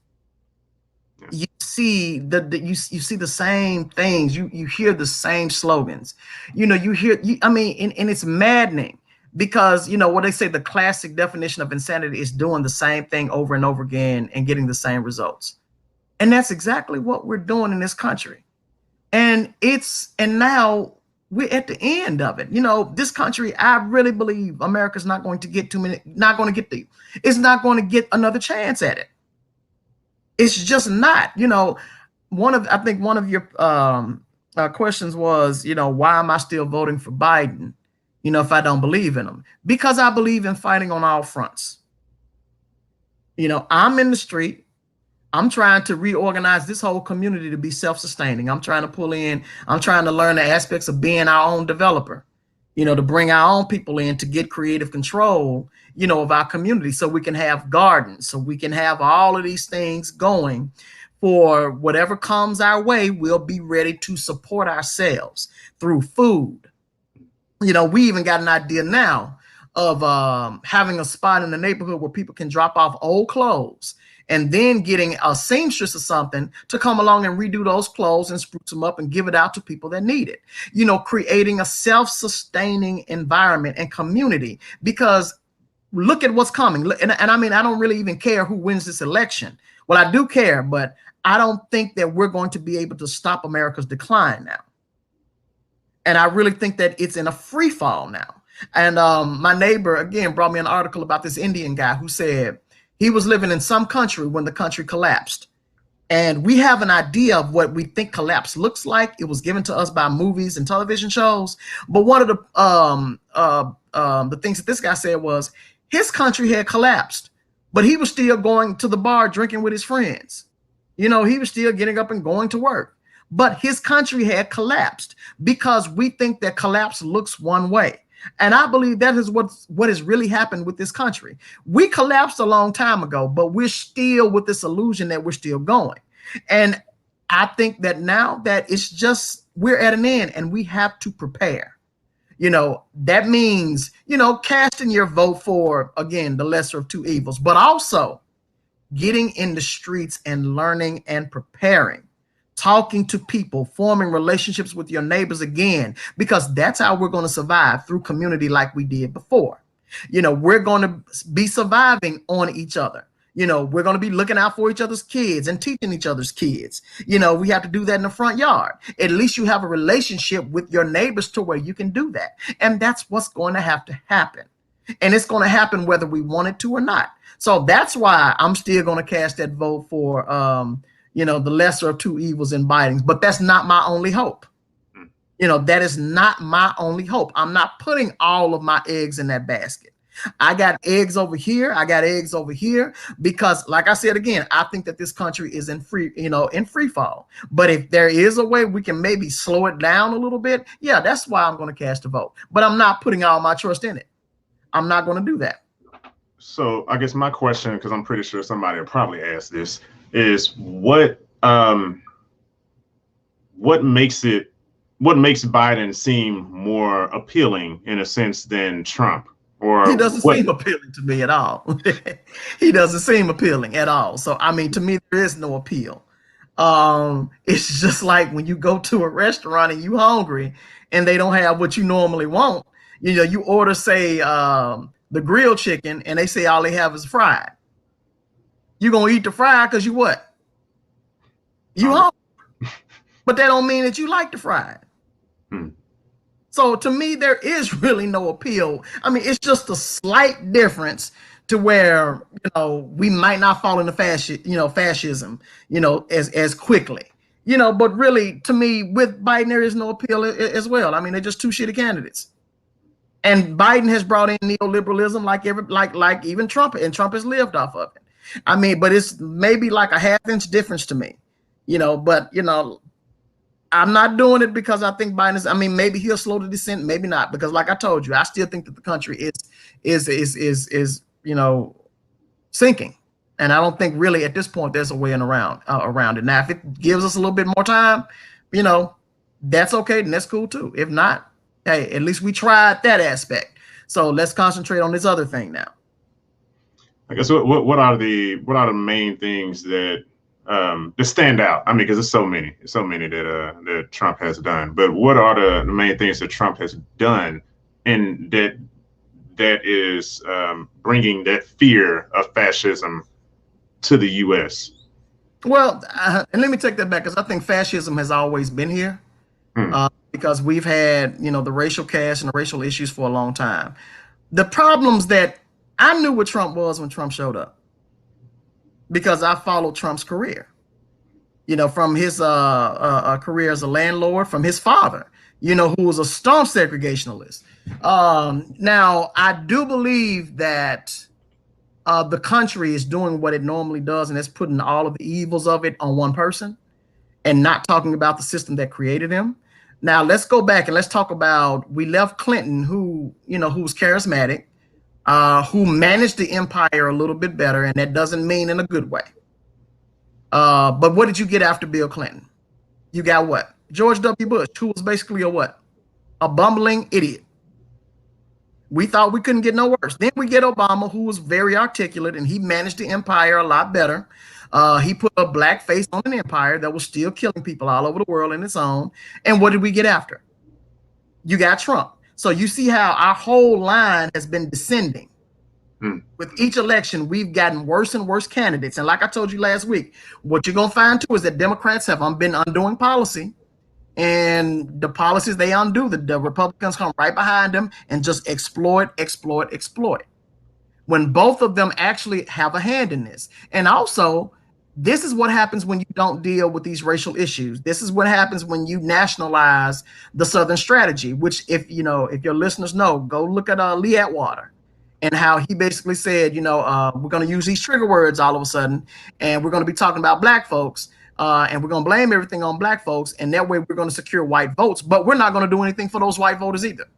[SPEAKER 2] You see you see the same things. You hear the same slogans. And it's maddening, because what they say, the classic definition of insanity is doing the same thing over and over again and getting the same results. And that's exactly what we're doing in this country. And now we're at the end of it. This country, I really believe America's not going to get it's not going to get another chance at it. It's just not. I think one of your questions was, why am I still voting for Biden? If I don't believe in him? Because I believe in fighting on all fronts. I'm in the street. I'm trying to reorganize this whole community to be self-sustaining. I'm trying to learn the aspects of being our own developer, to bring our own people in to get creative control, of our community, so we can have gardens, so we can have all of these things going for whatever comes our way. We'll be ready to support ourselves through food. We even got an idea now of having a spot in the neighborhood where people can drop off old clothes, and then getting a seamstress or something to come along and redo those clothes and spruce them up and give it out to people that need it. Creating a self-sustaining environment and community, because look at what's coming. And I mean, I don't really even care who wins this election. Well, I do care, but I don't think that we're going to be able to stop America's decline now. And I really think that it's in a free fall now. And my neighbor, again, brought me an article about this Indian guy who said he was living in some country when the country collapsed. And we have an idea of what we think collapse looks like. It was given to us by movies and television shows. But one of the things that this guy said was his country had collapsed, but he was still going to the bar, drinking with his friends. He was still getting up and going to work. But his country had collapsed because we think that collapse looks one way. And I believe that is what has really happened with this country. We collapsed a long time ago, but we're still with this illusion that we're still going. And I think that now that it's just, we're at an end and we have to prepare. That means, casting your vote for, again, the lesser of two evils, but also getting in the streets and learning and preparing. Talking to people, forming relationships with your neighbors again, because that's how we're going to survive, through community like we did before. We're going to be surviving on each other. We're going to be looking out for each other's kids and teaching each other's kids. We have to do that in the front yard. At least you have a relationship with your neighbors to where you can do that. And that's what's going to have to happen. And it's going to happen whether we want it to or not. So that's why I'm still going to cast that vote for the lesser of two evils in Biden. But that's not my only hope. That is not my only hope. I'm not putting all of my eggs in that basket. I got eggs over here. I got eggs over here, because like I said, again, I think that this country is in free fall. But if there is a way we can maybe slow it down a little bit, yeah, that's why I'm going to cast a vote. But I'm not putting all my trust in it. I'm not going to do that.
[SPEAKER 1] So I guess my question, because I'm pretty sure somebody will probably ask this, is what makes Biden seem more appealing in a sense than Trump? or
[SPEAKER 2] He doesn't
[SPEAKER 1] what?
[SPEAKER 2] seem appealing to me at all. He doesn't seem appealing at all. So I mean, to me, there is no appeal. It's just like when you go to a restaurant and you hungry and they don't have what you normally want. You know, you order, say, the grilled chicken, and they say all they have is fried. You gonna eat the fried because you what? You hungry. But that don't mean that you like the fried.
[SPEAKER 1] Hmm.
[SPEAKER 2] So to me, there is really no appeal. I mean, it's just a slight difference to where, you know, we might not fall into fascism, you know, as quickly, you know. But really, to me, with Biden, there is no appeal as well. I mean, they're just two shitty candidates. And Biden has brought in neoliberalism like even Trump, and Trump has lived off of it. I mean, but it's maybe like a half-inch difference to me, you know. But you know, I'm not doing it because I think Biden is. I mean, maybe he'll slow the descent, maybe not. Because, like I told you, I still think that the country is you know, sinking, and I don't think really at this point there's a way around it. Now, if it gives us a little bit more time, you know, that's okay, and that's cool too. If not, hey, at least we tried that aspect. So let's concentrate on this other thing now.
[SPEAKER 1] I guess what are the main things that stand out? I mean, because there's so many that Trump has done. But what are the main things that Trump has done, and that is bringing that fear of fascism to the U.S.?
[SPEAKER 2] Well, and let me take that back, because I think fascism has always been here. Because we've had, you know, the racial caste and the racial issues for a long time. The problems that I knew what Trump was when Trump showed up, because I followed Trump's career, you know, from his career as a landlord, from his father, you know, who was a staunch segregationalist. Now, I do believe that the country is doing what it normally does, and it's putting all of the evils of it on one person and not talking about the system that created him. Now, let's go back and let's talk about, we left Clinton, who, you know, who was charismatic, who managed the empire a little bit better, and that doesn't mean in a good way. But what did you get after Bill Clinton? You got what? George W. Bush, who was basically a what? A bumbling idiot. We thought we couldn't get no worse. Then we get Obama, who was very articulate, and he managed the empire a lot better. He put a black face on an empire that was still killing people all over the world in its own. And what did we get after? You got Trump. So you see how our whole line has been descending. With each election, we've gotten worse and worse candidates. And like I told you last week, what you're going to find too is that Democrats have been undoing policy. And the policies they undo, the Republicans come right behind them and just exploit. When both of them actually have a hand in this. And also, this is what happens when you don't deal with these racial issues. This is what happens when you nationalize the Southern strategy, which, if you know, if your listeners know, go look at Lee Atwater and how he basically said, you know, we're going to use these trigger words all of a sudden, and we're going to be talking about black folks, and we're going to blame everything on black folks, and that way we're going to secure white votes, but we're not going to do anything for those white voters either.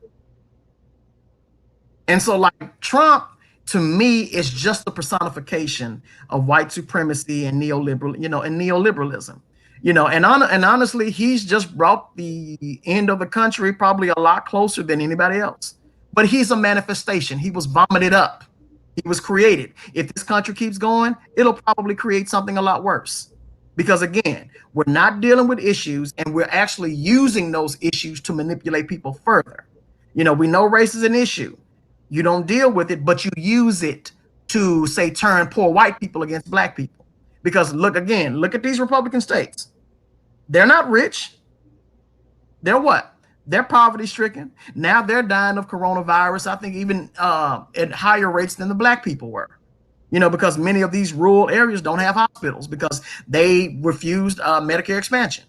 [SPEAKER 2] And so, like, Trump, to me, is just the personification of white supremacy and neoliberalism, you know, and honestly, he's just brought the end of the country probably a lot closer than anybody else. But he's a manifestation. He was vomited up. He was created. If this country keeps going, it'll probably create something a lot worse. Because again, we're not dealing with issues, and we're actually using those issues to manipulate people further. You know, we know race is an issue. You don't deal with it, but you use it to, say, turn poor white people against black people. Because look at these Republican states. They're not rich. They're what? They're poverty stricken. Now they're dying of coronavirus, I think even at higher rates than the black people were. You know, because many of these rural areas don't have hospitals because they refused Medicare expansion.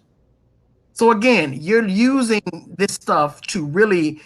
[SPEAKER 2] So again, you're using this stuff to really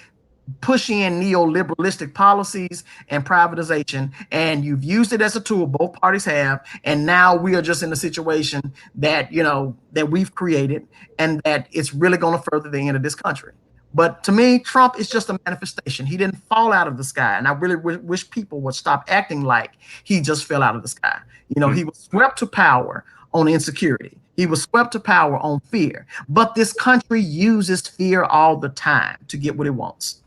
[SPEAKER 2] push in neoliberalistic policies and privatization, and you've used it as a tool. Both parties have, and now we are just in a situation that, you know, that we've created, and that it's really going to further the end of this country. But to me, Trump is just a manifestation. He didn't fall out of the sky, and I really wish people would stop acting like he just fell out of the sky. You know, he was swept to power on insecurity. He was swept to power on fear. But this country uses fear all the time to get what it wants.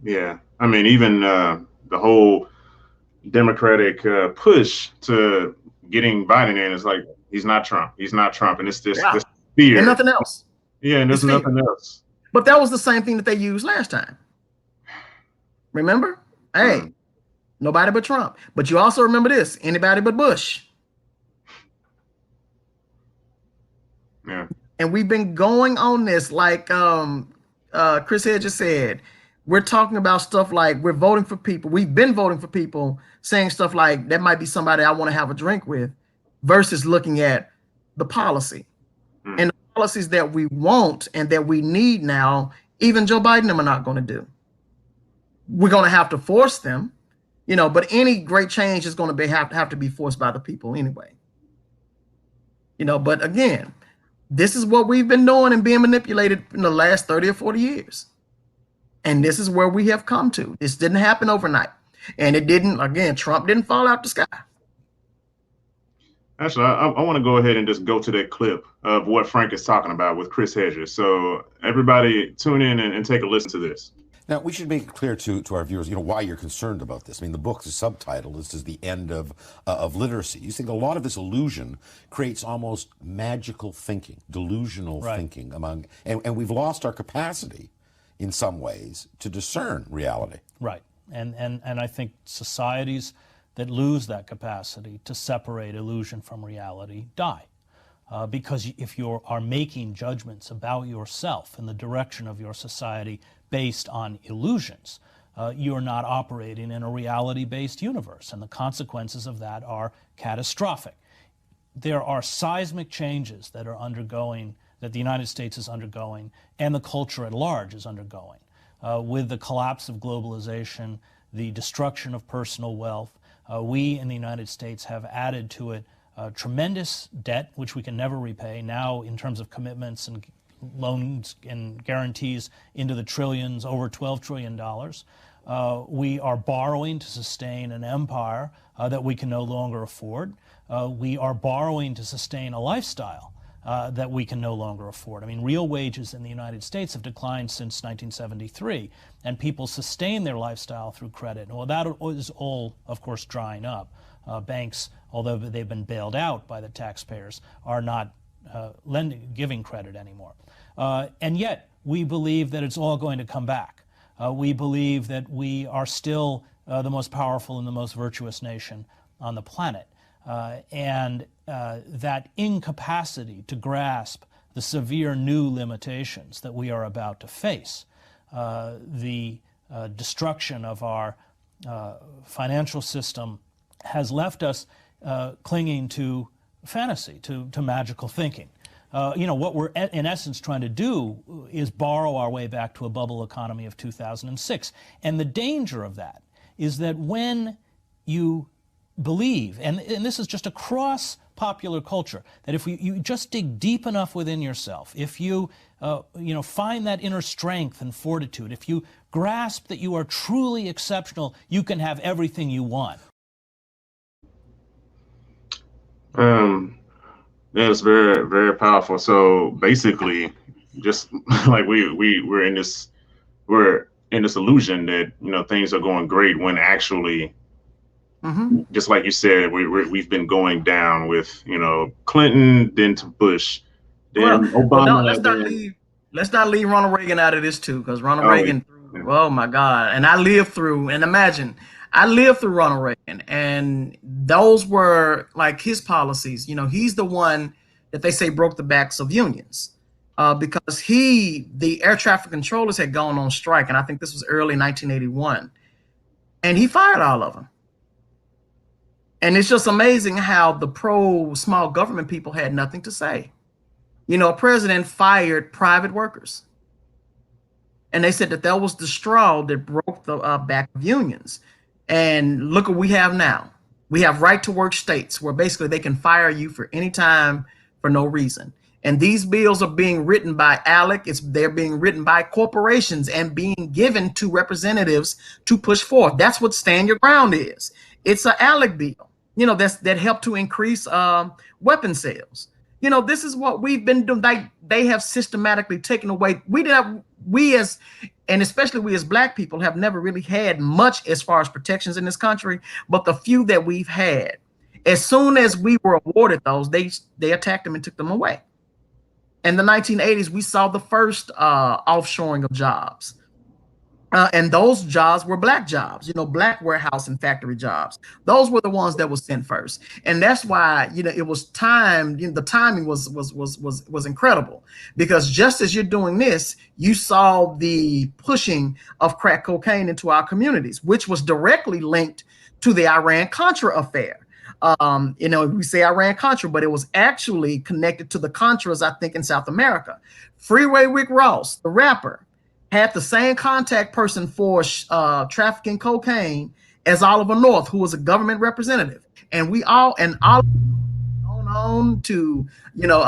[SPEAKER 1] Yeah, I mean, even the whole Democratic push to getting Biden in is like, he's not Trump. He's not Trump. And it's this
[SPEAKER 2] Yeah,
[SPEAKER 1] fear.
[SPEAKER 2] and nothing else.
[SPEAKER 1] Yeah, and there's
[SPEAKER 2] It's fear.
[SPEAKER 1] nothing else.
[SPEAKER 2] But that was the same thing that they used last time. Remember? Hey, nobody but Trump. But you also remember this: anybody but Bush.
[SPEAKER 1] Yeah.
[SPEAKER 2] And we've been going on this, like Chris Hedges said. We're talking about stuff like we're voting for people. We've been voting for people saying stuff like that might be somebody I want to have a drink with, versus looking at the policy and the policies that we want and that we need now. Even Joe Biden and them are not going to do. We're going to have to force them, but any great change is going to have to be forced by the people anyway. But again, this is what we've been doing and being manipulated in the last 30 or 40 years. And this is where we have come to. This didn't happen overnight. And it didn't, again, Trump didn't fall out the sky.
[SPEAKER 1] Actually, I want to go ahead and just go to that clip of what Frank is talking about with Chris Hedges. So everybody tune in and take a listen to this.
[SPEAKER 3] Now, we should make it clear to our viewers, why you're concerned about this. I mean, the book's subtitle, this is the end of literacy. You think a lot of this illusion creates almost magical thinking, delusional thinking and we've lost our capacity in some ways to discern reality.
[SPEAKER 4] Right. And I think societies that lose that capacity to separate illusion from reality die. Because if you are making judgments about yourself and the direction of your society based on illusions, you're not operating in a reality-based universe, and the consequences of that are catastrophic. There are seismic changes that that the United States is undergoing, and the culture at large is undergoing, with the collapse of globalization, the destruction of personal wealth. We in the United States have added to it tremendous debt, which we can never repay now in terms of commitments and loans and guarantees into the trillions, over $12 trillion. We are borrowing to sustain an empire that we can no longer afford. We are borrowing to sustain a lifestyle that we can no longer afford. I mean, real wages in the United States have declined since 1973, and people sustain their lifestyle through credit. Well, that is all, of course, drying up. Banks, although they've been bailed out by the taxpayers, are not giving credit anymore. And yet, we believe that it's all going to come back. We believe that we are still the most powerful and the most virtuous nation on the planet. And that incapacity to grasp the severe new limitations that we are about to face, the destruction of our financial system has left us clinging to fantasy, to magical thinking. What we're in essence trying to do is borrow our way back to a bubble economy of 2006. And the danger of that is that when you believe, and this is just across popular culture, that if you just dig deep enough within yourself, if you find that inner strength and fortitude, if you grasp that you are truly exceptional, you can have everything you want.
[SPEAKER 1] That's very, very powerful. So basically, just like we're in this illusion that things are going great when actually, just like you said, we've been going down with Clinton, then to Bush, then Obama.
[SPEAKER 2] Let's not leave Ronald Reagan out of this too, because Ronald Reagan. Oh my God! And I lived through, and imagine. I lived through Ronald Reagan, and those were like his policies. He's the one that they say broke the backs of unions because the air traffic controllers had gone on strike, and I think this was early 1981, and he fired all of them. And it's just amazing how the pro-small government people had nothing to say. A president fired private workers, and they said that was the straw that broke the back of unions. And look what we have now. We have right-to-work states where basically they can fire you for any time for no reason. And these bills are being written by ALEC. They're being written by corporations and being given to representatives to push forth. That's what Stand Your Ground is. It's an ALEC bill, that helped to increase weapon sales. This is what we've been doing. They have systematically taken away. and especially we as Black people have never really had much as far as protections in this country, but the few that we've had, as soon as we were awarded those, they attacked them and took them away. In the 1980s, we saw the first offshoring of jobs. And those jobs were Black jobs, Black warehouse and factory jobs. Those were the ones that were sent first. And that's why, it was timed, the timing was incredible, because just as you're doing this, you saw the pushing of crack cocaine into our communities, which was directly linked to the Iran-Contra affair. We say Iran-Contra, but it was actually connected to the Contras, I think, in South America. Freeway Rick Ross, the rapper, had the same contact person for trafficking cocaine as Oliver North, who was a government representative. And Oliver went on to,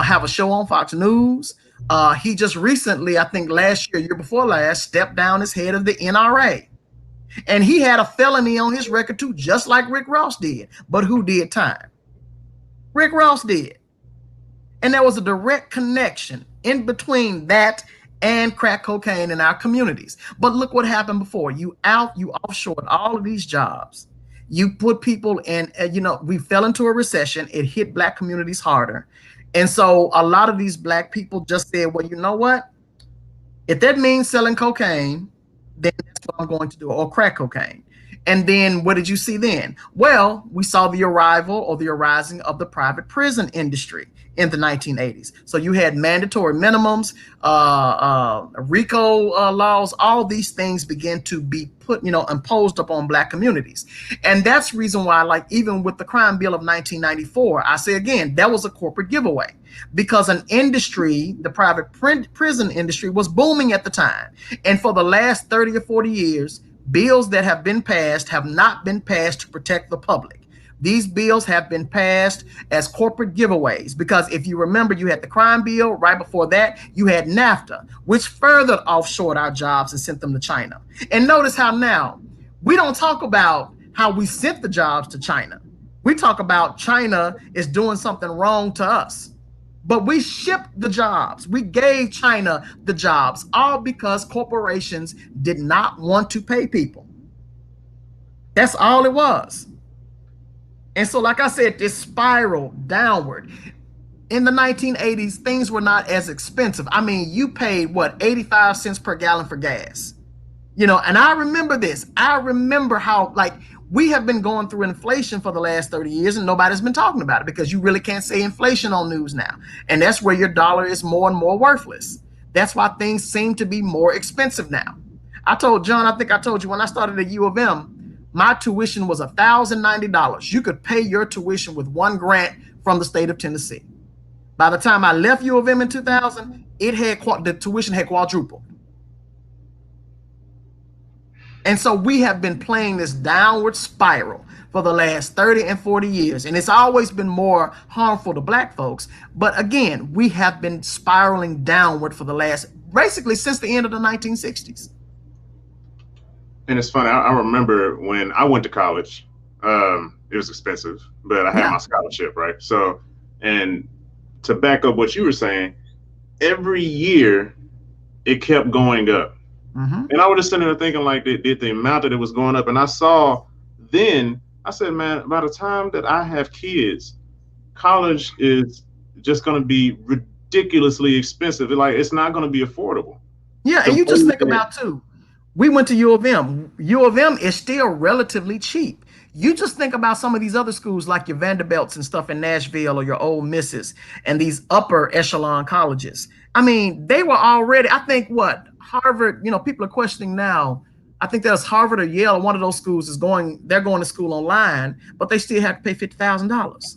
[SPEAKER 2] have a show on Fox News. He just recently, I think last year before last, stepped down as head of the NRA. And he had a felony on his record too, just like Rick Ross did. But who did time? Rick Ross did. And there was a direct connection in between that and crack cocaine in our communities. But look what happened before. You offshored all of these jobs. You put people in, we fell into a recession. It hit Black communities harder. And so a lot of these Black people just said, well, you know what? If that means selling cocaine, then that's what I'm going to do, or crack cocaine. And then what did you see then? Well, we saw the arrival or the arising of the private prison industry in the 1980s. So you had mandatory minimums, RICO laws, all these things began to be put, imposed upon Black communities. And that's the reason why, like, even with the crime bill of 1994, I say again, that was a corporate giveaway, because an industry, the private prison industry, was booming at the time. And for the last 30 or 40 years, bills that have been passed have not been passed to protect the public. These bills have been passed as corporate giveaways, because if you remember, you had the crime bill. Right before that, you had NAFTA, which further offshored our jobs and sent them to China. And notice how now we don't talk about how we sent the jobs to China. We talk about China is doing something wrong to us. But we shipped the jobs. We gave China the jobs, all because corporations did not want to pay people. That's all it was. And so, like I said, this spiraled downward. In the 1980s, things were not as expensive. I mean, you paid, 85 cents per gallon for gas. And I remember this. I remember how, we have been going through inflation for the last 30 years and nobody's been talking about it, because you really can't say inflation on news now. And that's where your dollar is more and more worthless. That's why things seem to be more expensive now. I told John, I think I told you, when I started at U of M, my tuition was $1,090. You could pay your tuition with one grant from the state of Tennessee. By the time I left U of M in 2000, the tuition had quadrupled. And so we have been playing this downward spiral for the last 30 and 40 years. And it's always been more harmful to Black folks. But again, we have been spiraling downward for the basically since the end of the 1960s.
[SPEAKER 1] And it's funny, I remember when I went to college, it was expensive, but I had my scholarship, right? So, and to back up what you were saying, every year it kept going up. Mm-hmm. And I was just sitting there thinking, the amount that it was going up. And I saw then, I said, man, by the time that I have kids, college is just going to be ridiculously expensive. It's not going to be affordable.
[SPEAKER 2] Yeah, and you just think about, too, we went to U of M. U of M is still relatively cheap. You just think about some of these other schools like your Vanderbilts and stuff in Nashville, or your Ole Misses and these upper echelon colleges. I mean, they were already, I think, Harvard, people are questioning now. I think there's Harvard or Yale, or one of those schools they're going to school online, but they still have to pay $50,000.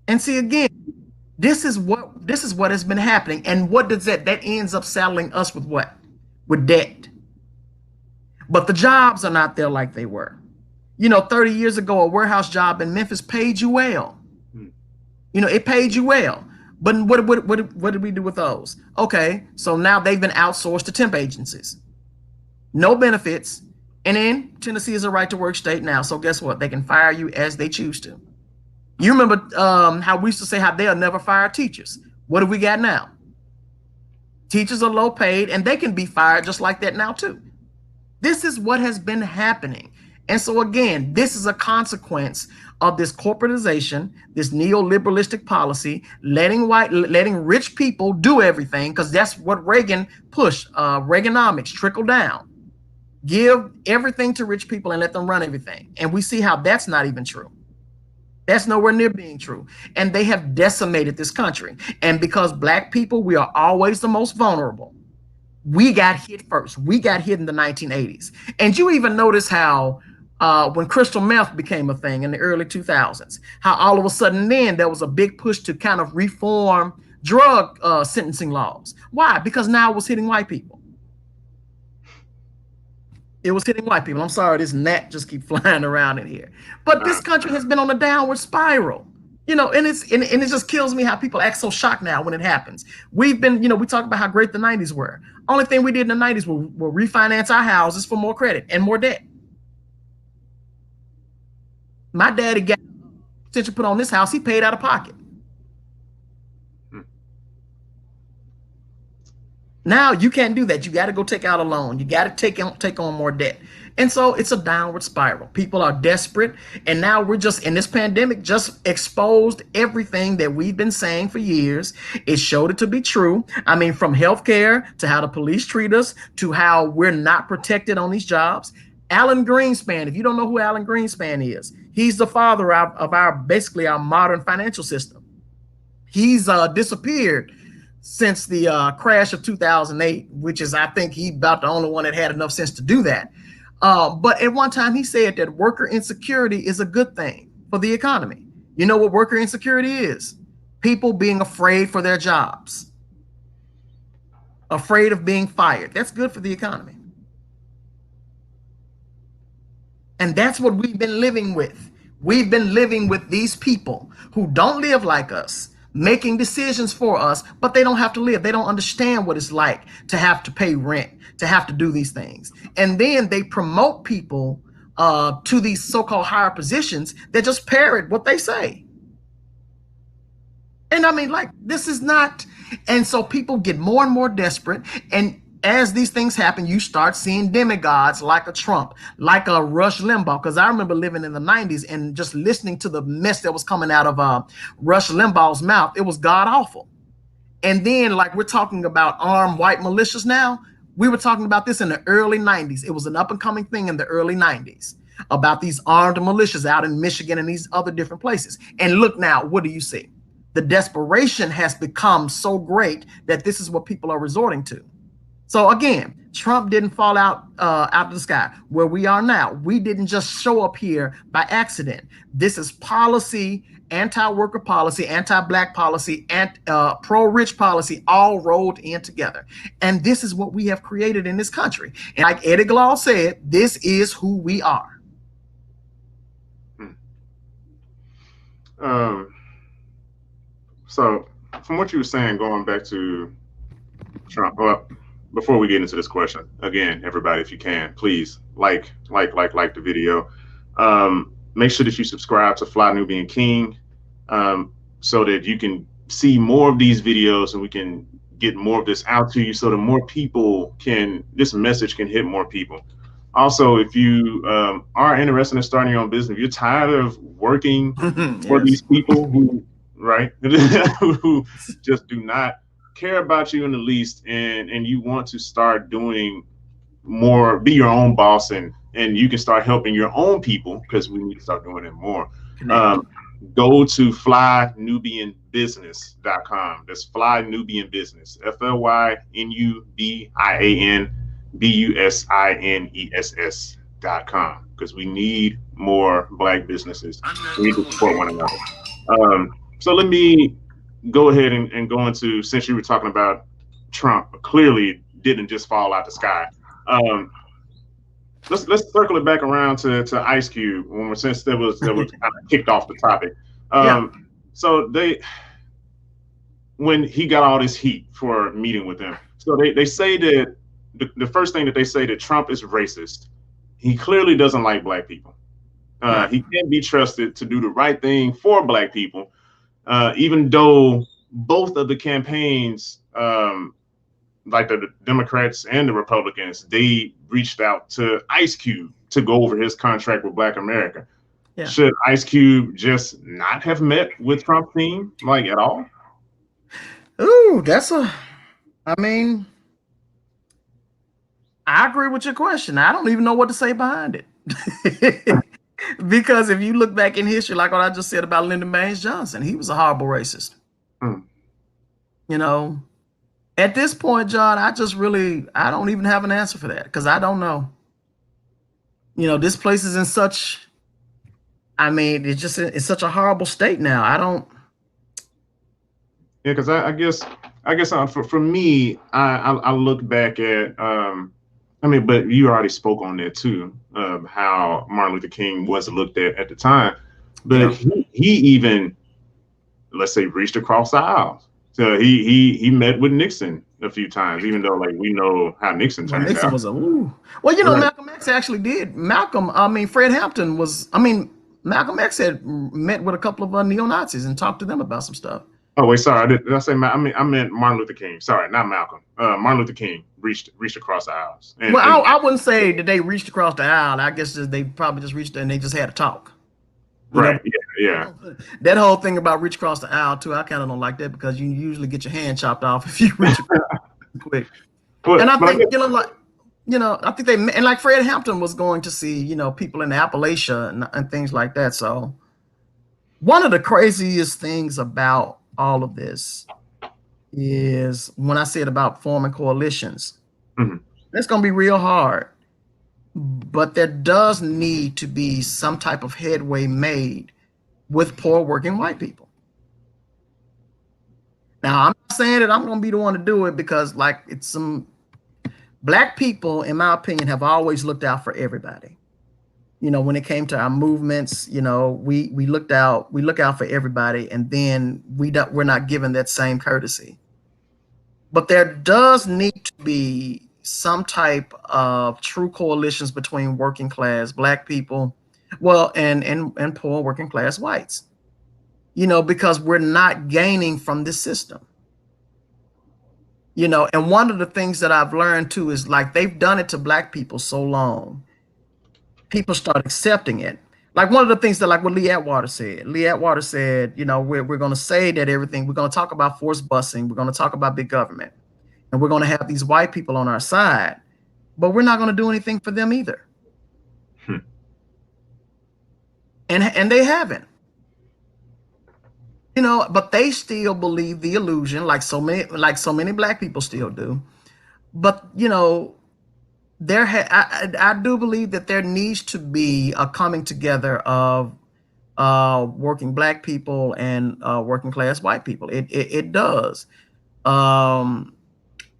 [SPEAKER 2] And see, again, this is what has been happening. And what does that ends up saddling us with what? With debt. But the jobs are not there like they were. 30 years ago, a warehouse job in Memphis paid you well. It paid you well. But what did we do with those? Okay, so now they've been outsourced to temp agencies. No benefits. And then Tennessee is a right to work state now. So guess what? They can fire you as they choose to. You remember how we used to say how they'll never fire teachers. What do we got now? Teachers are low paid, and they can be fired just like that now too. This is what has been happening. And so again, this is a consequence of this corporatization, this neoliberalistic policy, letting rich people do everything, because that's what Reagan pushed. Reaganomics, trickle down. Give everything to rich people and let them run everything. And we see how that's not even true. That's nowhere near being true. And they have decimated this country. And because Black people, we are always the most vulnerable. We got hit first. We got hit in the 1980s. And you even notice how when crystal meth became a thing in the early 2000s, how all of a sudden then there was a big push to kind of reform drug sentencing laws. Why? Because now it was hitting white people. It was hitting white people. I'm sorry, this gnat just keep flying around in here. But this country has been on a downward spiral. You know, and it just kills me how people act so shocked now when it happens. We've been, you know, we talk about how great the 90s were. Only thing we did in the 90s were refinance our houses for more credit and more debt. My daddy got extension put on this house, he paid out of pocket. Now you can't do that. You got to go take out a loan. You got to take on more debt. And so it's a downward spiral. People are desperate. And now we're just in this pandemic, just exposed everything that we've been saying for years. It showed it to be true. I mean, from healthcare to how the police treat us to how we're not protected on these jobs. Alan Greenspan, if you don't know who Alan Greenspan is, he's the father of our basically our modern financial system. He's disappeared since the crash of 2008, which is, I think, he about the only one that had enough sense to do that. But at one time he said that worker insecurity is a good thing for the economy. You know what worker insecurity is? People being afraid for their jobs, afraid of being fired. That's good for the economy. And that's what we've been living with. We've been living with these people who don't live like us, making decisions for us, but they don't have to live. They don't understand what it's like to have to pay rent, to have to do these things. And then they promote people to these so-called higher positions that just parrot what they say. And I mean, like, this is not, and so people get more and more desperate. And as these things happen, you start seeing demigods like a Trump, like a Rush Limbaugh. Because I remember living in the 90s and just listening to the mess that was coming out of Rush Limbaugh's mouth. It was god awful. And then, like, we're talking about armed white militias now. We were talking about this in the early 90s. It was an up and coming thing in the early 90s about these armed militias out in Michigan and these other different places. And look now, what do you see? The desperation has become so great that this is what people are resorting to. So again, Trump didn't fall out of the sky. Where we are now, we didn't just show up here by accident. This is policy, anti-worker policy, anti-black policy, and pro-rich policy, all rolled in together. And this is what we have created in this country. And like Eddie Glaude said, this is who we are.
[SPEAKER 1] So from what you were saying, going back to Trump, well, before we get into this question, again, everybody, if you can, please like the video. Make sure that you subscribe to Fly Nubian King so that you can see more of these videos and we can get more of this out to you so that more people can, this message can hit more people. Also, if you are interested in starting your own business, if you're tired of working for these people who, who just do not care about you in the least, and you want to start doing more, be your own boss, and you can start helping your own people, because we need to start doing it more. Go to flynubianbusiness.com. That's Fly Nubian Business, FLYNUBIANBUSINESS.com, because we need more Black businesses. We need to support one another. So let me go ahead and go into, since you were talking about Trump, clearly didn't just fall out the sky. Let's circle it back around to Ice Cube, since that was kind of kicked off the topic. So when he got all this heat for meeting with them, so they say that the first thing that they say, that Trump is racist. He clearly doesn't like Black people. He can't be trusted to do the right thing for Black people. Even though both of the campaigns like the Democrats and the Republicans, they reached out to Ice Cube to go over his contract with Black America.
[SPEAKER 2] Yeah.
[SPEAKER 1] Should Ice Cube just not have met with Trump's team, like, at all?
[SPEAKER 2] Ooh, I mean, I agree with your question. I don't even know what to say behind it. Because if you look back in history, like what I just said about Lyndon Baines Johnson, he was a horrible racist. You know, at this point, John, I don't even have an answer for that because I don't know. You know, this place is in such, I mean, it's such a horrible state now.
[SPEAKER 1] Yeah, because I guess for me, I look back at I mean, but you already spoke on that too, of how Martin Luther King was looked at the time. But he even, let's say, reached across the aisle. So he met with Nixon a few times, even though, like, we know how Nixon turned
[SPEAKER 2] Nixon
[SPEAKER 1] out.
[SPEAKER 2] was well, you know,
[SPEAKER 1] Right.
[SPEAKER 2] Malcolm X actually did. Fred Hampton Malcolm X had met with a couple of neo-Nazis and talked to them about some stuff.
[SPEAKER 1] Oh wait, sorry, did I say I meant Martin Luther King. Sorry, not Malcolm. Martin Luther King reached across the aisles. And,
[SPEAKER 2] Well, I wouldn't say that they reached across the aisle. I guess they probably just reached and they just had a talk.
[SPEAKER 1] right, yeah.
[SPEAKER 2] That whole thing about reach across the aisle too, I kind of don't like that because you usually get your hand chopped off if you reach across quick. And I think I think they, and like Fred Hampton was going to see people in Appalachia and things like that. So one of the craziest things about all of this is when I said about forming coalitions. It's going to be real hard, but there does need to be some type of headway made with poor working white people. Now, I'm not saying that I'm going to be the one to do it because, like, it's some Black people, in my opinion, have always looked out for everybody. When it came to our movements, we look out for everybody, and then we're not given that same courtesy. But there does need to be some type of true coalitions between working class Black people, and poor working class whites. Because we're not gaining from this system. And one of the things that I've learned too is, like, they've done it to Black people so long, people start accepting it. Like one of the things that, like what Lee Atwater said, we're going to say that everything, we're going to talk about forced busing, we're going to talk about big government, and we're going to have these white people on our side, but we're not going to do anything for them either. And they haven't. But they still believe the illusion, like so many Black people still do. But I do believe that there needs to be a coming together of working Black people and working class white people. It does. How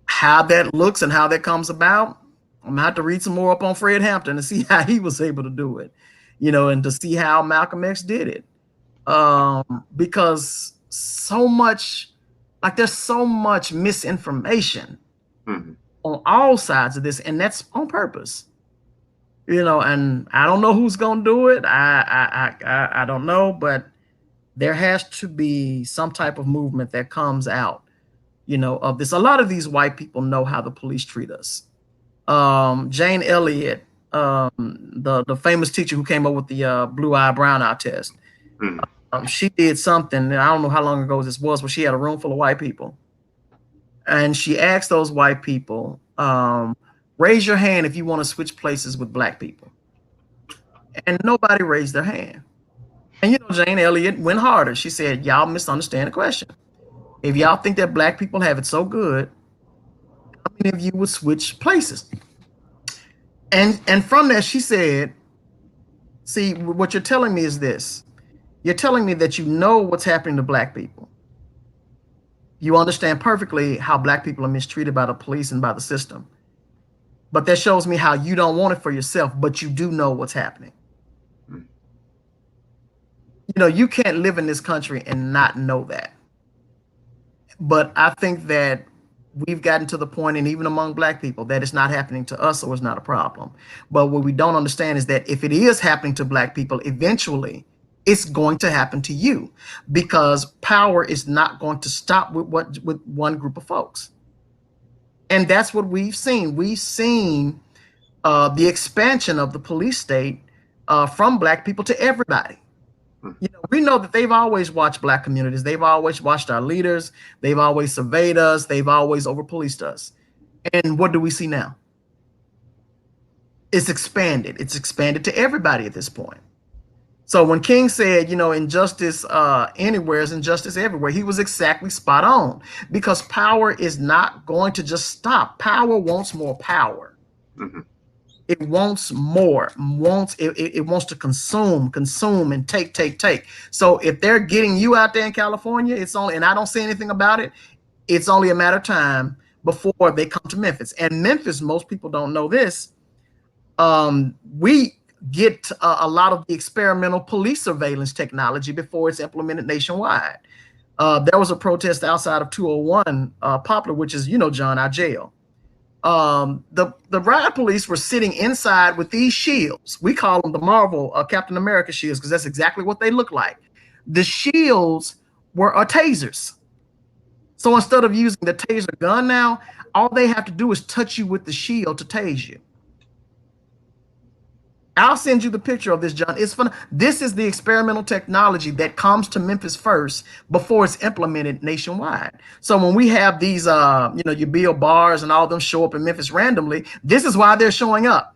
[SPEAKER 2] that looks and how that comes about, I'm gonna have to read some more up on Fred Hampton to see how he was able to do it, and to see how Malcolm X did it. Because there's so much misinformation on all sides of this, and that's on purpose. And I don't know who's gonna do it. I don't know, but there has to be some type of movement that comes out, of this. A lot of these white people know how the police treat us. Jane Elliott, the famous teacher who came up with the blue eye, brown eye test. She did something, I don't know how long ago this was, but she had a room full of white people. And she asked those white people, raise your hand if you want to switch places with Black people. And nobody raised their hand. And Jane Elliott went harder. She said, y'all misunderstand the question. If y'all think that Black people have it so good, how many of you would switch places? And from that, she said, see, what you're telling me is this. You're telling me that you know what's happening to Black people. You understand perfectly how Black people are mistreated by the police and by the system. But that shows me how you don't want it for yourself, but you do know what's happening. You can't live in this country and not know that. But I think that we've gotten to the point, and even among Black people, that it's not happening to us, so it's not a problem. But what we don't understand is that if it is happening to Black people, eventually it's going to happen to you, because power is not going to stop with one group of folks. And that's what we've seen. We've seen the expansion of the police state from Black people to everybody. You know, we know that they've always watched Black communities. They've always watched our leaders. They've always surveyed us. They've always over-policed us. And what do we see now? It's expanded. It's expanded to everybody at this point. So when King said, you know, injustice anywhere is injustice everywhere, he was exactly spot on, because power is not going to just stop. Power wants more power.
[SPEAKER 1] Mm-hmm.
[SPEAKER 2] It wants more, it wants to consume and take. So if they're getting you out there in California, it's only, and I don't say anything about it, it's only a matter of time before they come to Memphis. And Memphis, most people don't know this, we get a lot of the experimental police surveillance technology before it's implemented nationwide. There was a protest outside of 201 Poplar, which is, you know, John, our jail. The riot police were sitting inside with these shields. We call them the Marvel Captain America shields, because that's exactly what they look like. The shields were tasers. So instead of using the taser gun now, all they have to do is touch you with the shield to tase you. I'll send you the picture of this, John. It's fun. This is the experimental technology that comes to Memphis first before it's implemented nationwide. So when we have these, you know, your Bill Bars and all of them show up in Memphis randomly, this is why they're showing up.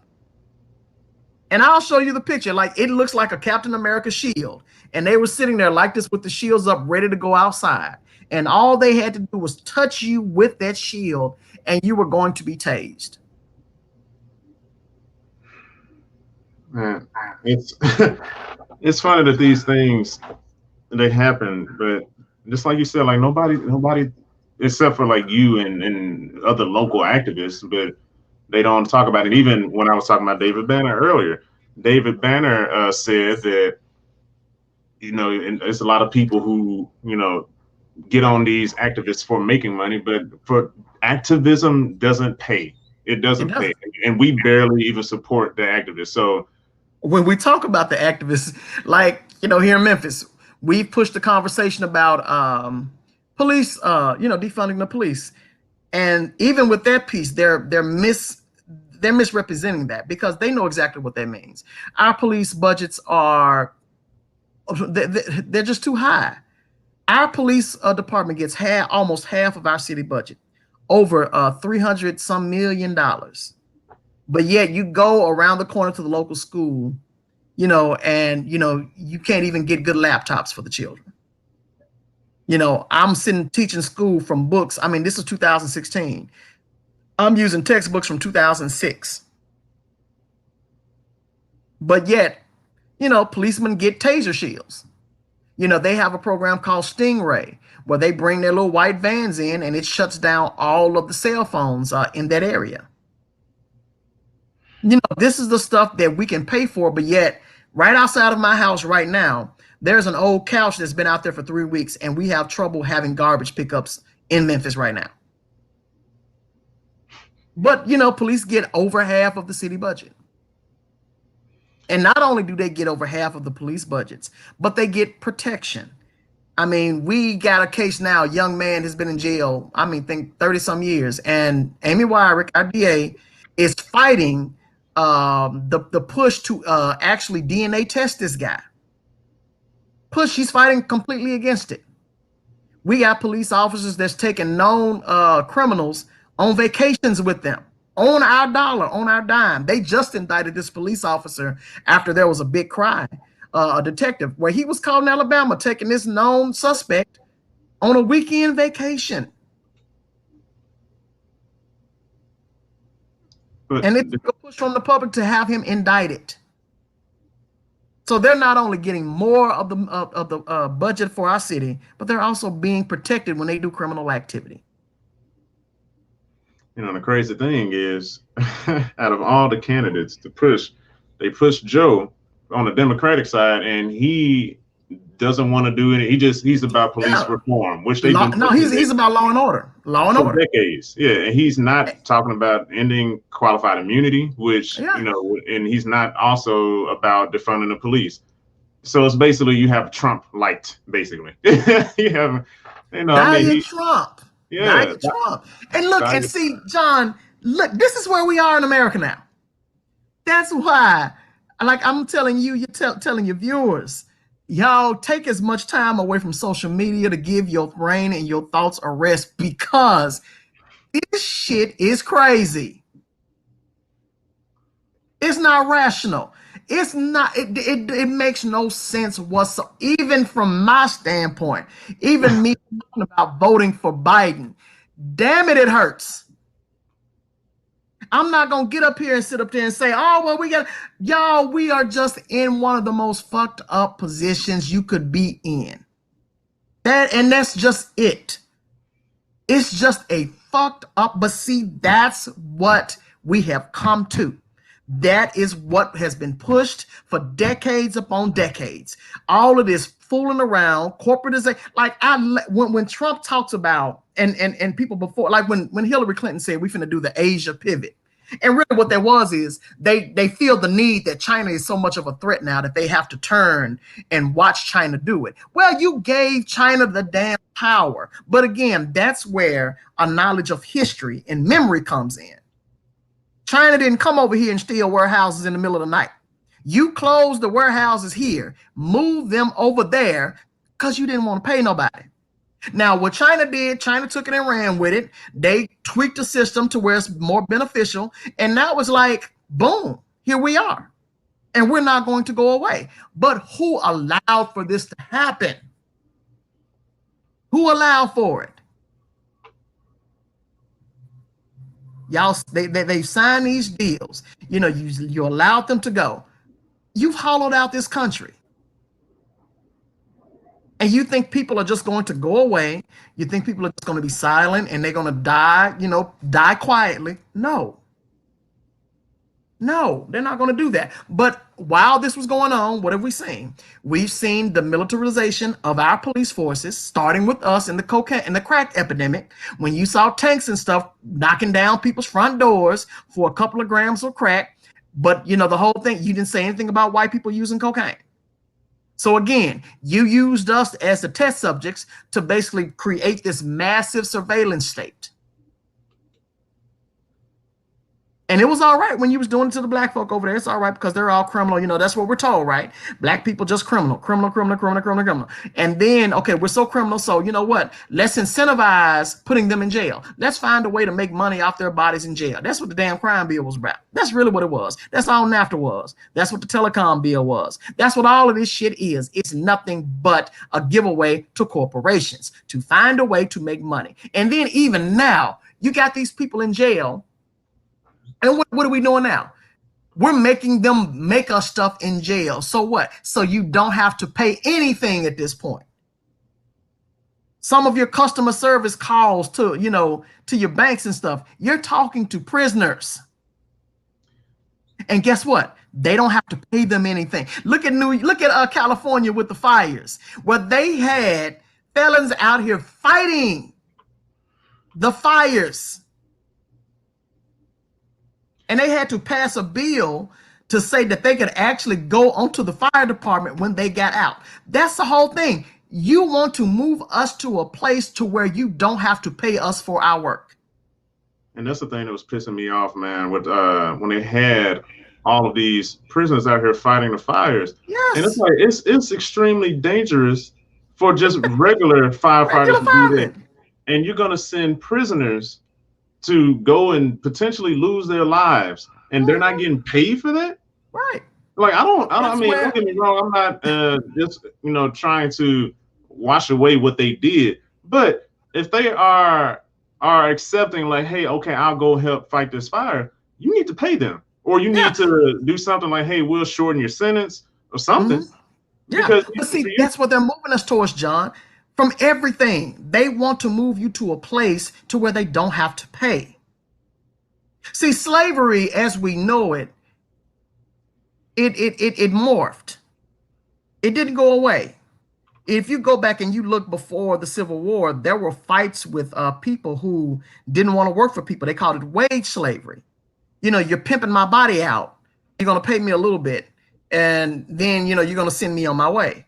[SPEAKER 2] And I'll show you the picture. Like, it looks like a Captain America shield. And they were sitting there like this with the shields up, ready to go outside. And all they had to do was touch you with that shield, and you were going to be tased.
[SPEAKER 1] Man, it's it's funny that these things, they happen, but just like you said, like nobody except for like you and other local activists, but they don't talk about it. Even when I was talking about David Banner earlier, David Banner said that, you know, and there's a lot of people who, you know, get on these activists for making money, but for activism doesn't pay. It doesn't pay, and we barely even support the activists. So
[SPEAKER 2] when we talk about the activists, like, you know, here in Memphis, we've pushed the conversation about police, you know, defunding the police. And even with that piece, they're misrepresenting that, because they know exactly what that means. Our police budgets are, they're just too high. Our police department gets almost half of our city budget, over $300 some million. But yet you go around the corner to the local school, you know, and, you know, you can't even get good laptops for the children. You know, I'm sitting teaching school from books. I mean, this is 2016. I'm using textbooks from 2006. But yet, you know, policemen get taser shields. You know, they have a program called Stingray, where they bring their little white vans in, and it shuts down all of the cell phones in that area. You know, this is the stuff that we can pay for, but yet right outside of my house right now, there's an old couch that's been out there for 3 weeks, and we have trouble having garbage pickups in Memphis right now. But, you know, police get over half of the city budget. And not only do they get over half of the police budgets, but they get protection. I mean, we got a case now, a young man has been in jail, I mean, think 30 some years, and Amy Wyrick, our DA, is fighting the push to actually DNA test this guy. She's fighting completely against it. We got police officers that's taking known criminals on vacations with them, on our dollar, on our dime. They just indicted this police officer after there was a big cry, a detective, where he was caught in Alabama taking this known suspect on a weekend vacation. And it's a push from the public to have him indicted. So they're not only getting more of the budget for our city, but they're also being protected when they do criminal activity.
[SPEAKER 1] You know, the crazy thing is, out of all the candidates to push, they pushed Joe on the Democratic side, and he doesn't want to do any. He's about police reform, which they've been.
[SPEAKER 2] No, he's about law and order. Law and order.
[SPEAKER 1] Decades, yeah, and he's not talking about ending qualified immunity, which you know, and he's not also about defunding the police. So it's basically you have Trump light, basically. You have, you know,
[SPEAKER 2] Diet Trump.
[SPEAKER 1] Yeah,
[SPEAKER 2] Trump. And look, and
[SPEAKER 1] Donald-
[SPEAKER 2] see, John, look, this is where we are in America now. That's why, like I'm telling you, telling your viewers, y'all take as much time away from social media to give your brain and your thoughts a rest, because this shit is crazy. It's not rational. It's not, it makes no sense whatsoever. Even from my standpoint, even me talking about voting for Biden, damn it, it hurts. I'm not gonna get up here and sit up there and say, oh, well, we are just in one of the most fucked up positions you could be in. And that's just it. It's just a fucked up, but see, that's what we have come to. That is what has been pushed for decades upon decades. All of this fooling around, corporatization. Like when Trump talks about and people before, like when Hillary Clinton said we finna do the Asia pivot, and really what that was is they feel the need that China is so much of a threat now that they have to turn and watch China do it. Well, you gave China the damn power, but again, that's where a knowledge of history and memory comes in. China didn't come over here and steal warehouses in the middle of the night. You closed the warehouses here, moved them over there because you didn't want to pay nobody. Now, what China did, China took it and ran with it. They tweaked the system to where it's more beneficial. And now it's like, boom, here we are. And we're not going to go away. But who allowed for this to happen? Who allowed for it? Y'all, they signed these deals. You know, you allowed them to go. You've hollowed out this country. And you think people are just going to go away. You think people are just going to be silent and they're going to die, die quietly. No, they're not going to do that. But while this was going on, what have we seen? We've seen the militarization of our police forces, starting with us in the cocaine and the crack epidemic. When you saw tanks and stuff knocking down people's front doors for a couple of grams of crack, but the whole thing, you didn't say anything about white people using cocaine. So again, you used us as the test subjects to basically create this massive surveillance state. And it was all right when you was doing it to the black folk over there. It's all right because they're all criminal. That's what we're told, right? Black people just criminal. And then, okay, we're so criminal. So you know what? Let's incentivize putting them in jail. Let's find a way to make money off their bodies in jail. That's what the damn crime bill was about. That's really what it was. That's all NAFTA was. That's what the telecom bill was. That's what all of this shit is. It's nothing but a giveaway to corporations to find a way to make money. And then even now, you got these people in jail. And what are we doing now? We're making them make us stuff in jail. So what? So you don't have to pay anything at this point. Some of your customer service calls to your banks and stuff, you're talking to prisoners. And guess what? They don't have to pay them anything. Look at California with the fires, where they had felons out here fighting the fires. And they had to pass a bill to say that they could actually go onto the fire department when they got out. That's the whole thing. You want to move us to a place to where you don't have to pay us for our work.
[SPEAKER 1] And that's the thing that was pissing me off, man, with when they had all of these prisoners out here fighting the fires.
[SPEAKER 2] Yes.
[SPEAKER 1] And it's like it's extremely dangerous for just regular firefighters to do that. And you're gonna send prisoners to go and potentially lose their lives, and they're not getting paid for that.
[SPEAKER 2] Right.
[SPEAKER 1] Like I mean, don't get me wrong. I'm not just trying to wash away what they did, but if they are accepting, like, hey, okay, I'll go help fight this fire, you need to pay them, or you need to do something like, hey, we'll shorten your sentence or something.
[SPEAKER 2] Mm-hmm. Yeah, but see, that's what they're moving us towards, John. From everything, they want to move you to a place to where they don't have to pay. See, slavery as we know it, it morphed. It didn't go away. If you go back and you look before the Civil War, there were fights with people who didn't want to work for people. They called it wage slavery. You're pimping my body out. You're going to pay me a little bit, and then, you're going to send me on my way.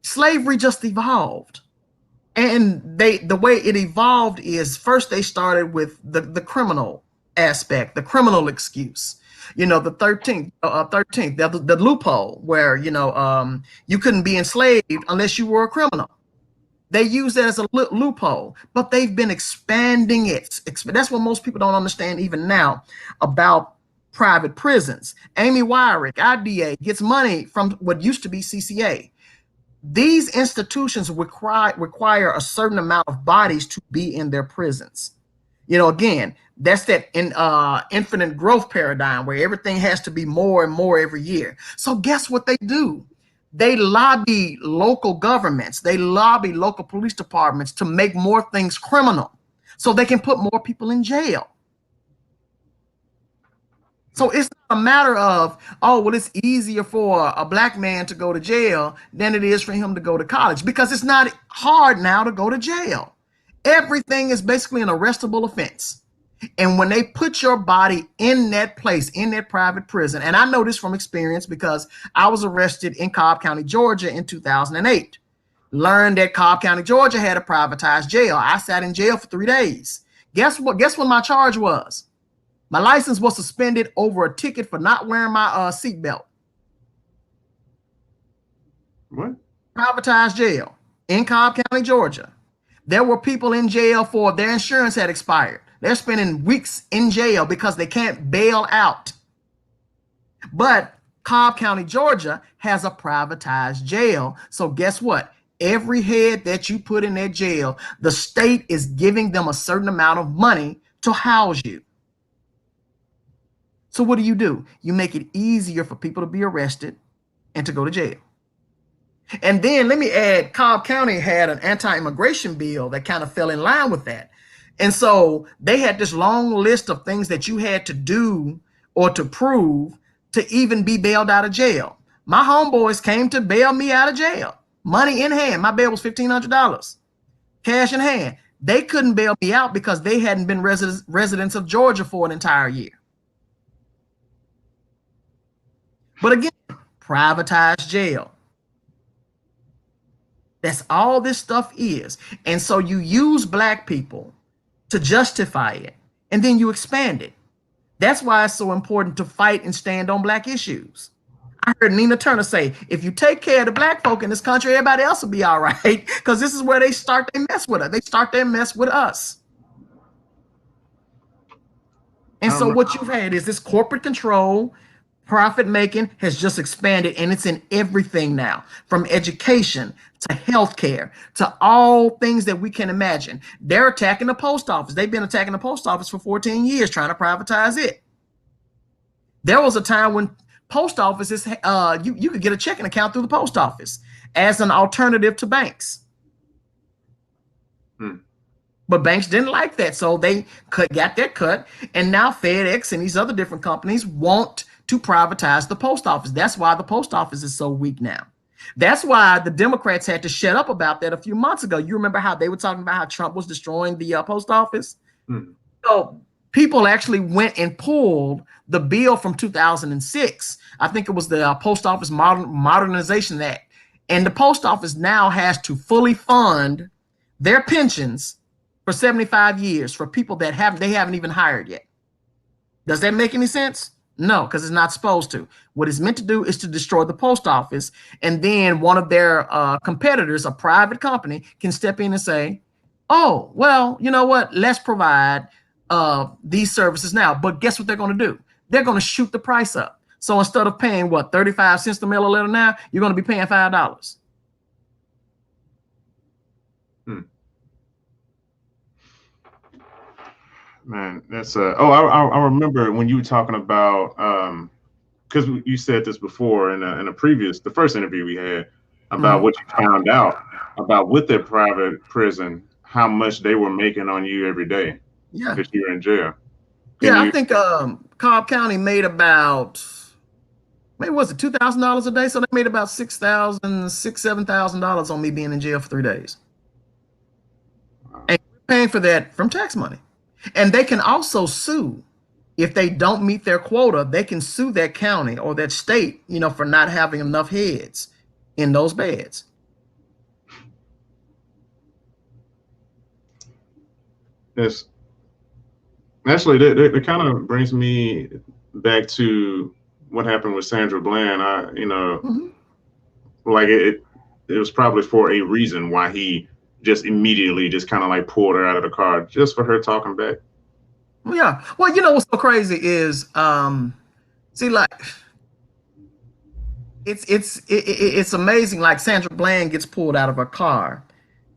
[SPEAKER 2] Slavery just evolved. And the way it evolved is first they started with the criminal aspect, the criminal excuse. You know, the 13th, the loophole where, you couldn't be enslaved unless you were a criminal. They use that as a loophole, but they've been expanding it. That's what most people don't understand even now about private prisons. Amy Wyrick, IDA, gets money from what used to be CCA. These institutions require a certain amount of bodies to be in their prisons. Again, that's that infinite growth paradigm where everything has to be more and more every year. So guess what they do? They lobby local governments. They lobby local police departments to make more things criminal so they can put more people in jail. So it's not a matter of, oh, well, it's easier for a black man to go to jail than it is for him to go to college, because it's not hard now to go to jail. Everything is basically an arrestable offense. And when they put your body in that place, in that private prison, and I know this from experience because I was arrested in Cobb County, Georgia in 2008. Learned that Cobb County, Georgia had a privatized jail. I sat in jail for 3 days. Guess what? Guess what my charge was? My license was suspended over a ticket for not wearing my seatbelt.
[SPEAKER 1] What?
[SPEAKER 2] Privatized jail in Cobb County, Georgia. There were people in jail for their insurance had expired. They're spending weeks in jail because they can't bail out. But Cobb County, Georgia has a privatized jail. So guess what? Every head that you put in that jail, the state is giving them a certain amount of money to house you. So what do? You make it easier for people to be arrested and to go to jail. And then let me add, Cobb County had an anti-immigration bill that kind of fell in line with that. And so they had this long list of things that you had to do or to prove to even be bailed out of jail. My homeboys came to bail me out of jail. Money in hand. My bail was $1,500. Cash in hand. They couldn't bail me out because they hadn't been residents of Georgia for an entire year. But again, privatized jail. That's all this stuff is. And so you use black people to justify it, and then you expand it. That's why it's so important to fight and stand on black issues. I heard Nina Turner say, if you take care of the black folk in this country, everybody else will be all right, because this is where they start their mess with us. They start their mess with us. And so what you've had is this corporate control, profit making has just expanded, and it's in everything now, from education to healthcare to all things that we can imagine. They're attacking the post office. They've been attacking the post office for 14 years, trying to privatize it. There was a time when post offices, you could get a checking account through the post office as an alternative to banks. But banks didn't like that, so they got their cut, and now FedEx and these other different companies want to privatize the post office. That's why the post office is so weak now. That's why the Democrats had to shut up about that a few months ago. You remember how they were talking about how Trump was destroying the post office? So people actually went and pulled the bill from 2006. I think it was the Post Office Modernization Act. And the post office now has to fully fund their pensions for 75 years for people that haven't even hired yet. Does that make any sense? No, because it's not supposed to. What it's meant to do is to destroy the post office, and then one of their competitors, a private company, can step in and say, oh, well, you know what? Let's provide these services now. But guess what they're going to do? They're going to shoot the price up. So instead of paying, 35 cents to mail a letter now, you're going to be paying $5.
[SPEAKER 1] Man, that's I remember when you were talking about because you said this before in the first interview we had about what you found out about with their private prison, how much they were making on you every day.
[SPEAKER 2] Yeah,
[SPEAKER 1] that you were in jail.
[SPEAKER 2] I think Cobb County made about, maybe was it $2,000 a day? So they made about $7,000 on me being in jail for 3 days. Wow. And paying for that from tax money. And they can also sue if they don't meet their quota. They can sue that county or that state, for not having enough heads in those beds.
[SPEAKER 1] Yes. Actually, that kind of brings me back to what happened with Sandra Bland.
[SPEAKER 2] Mhm.
[SPEAKER 1] Like it was probably for a reason why he just immediately just kind of like pulled her out of the car just for her talking back.
[SPEAKER 2] Yeah. Well, you know what's so crazy is, see, like it's amazing. Like Sandra Bland gets pulled out of her car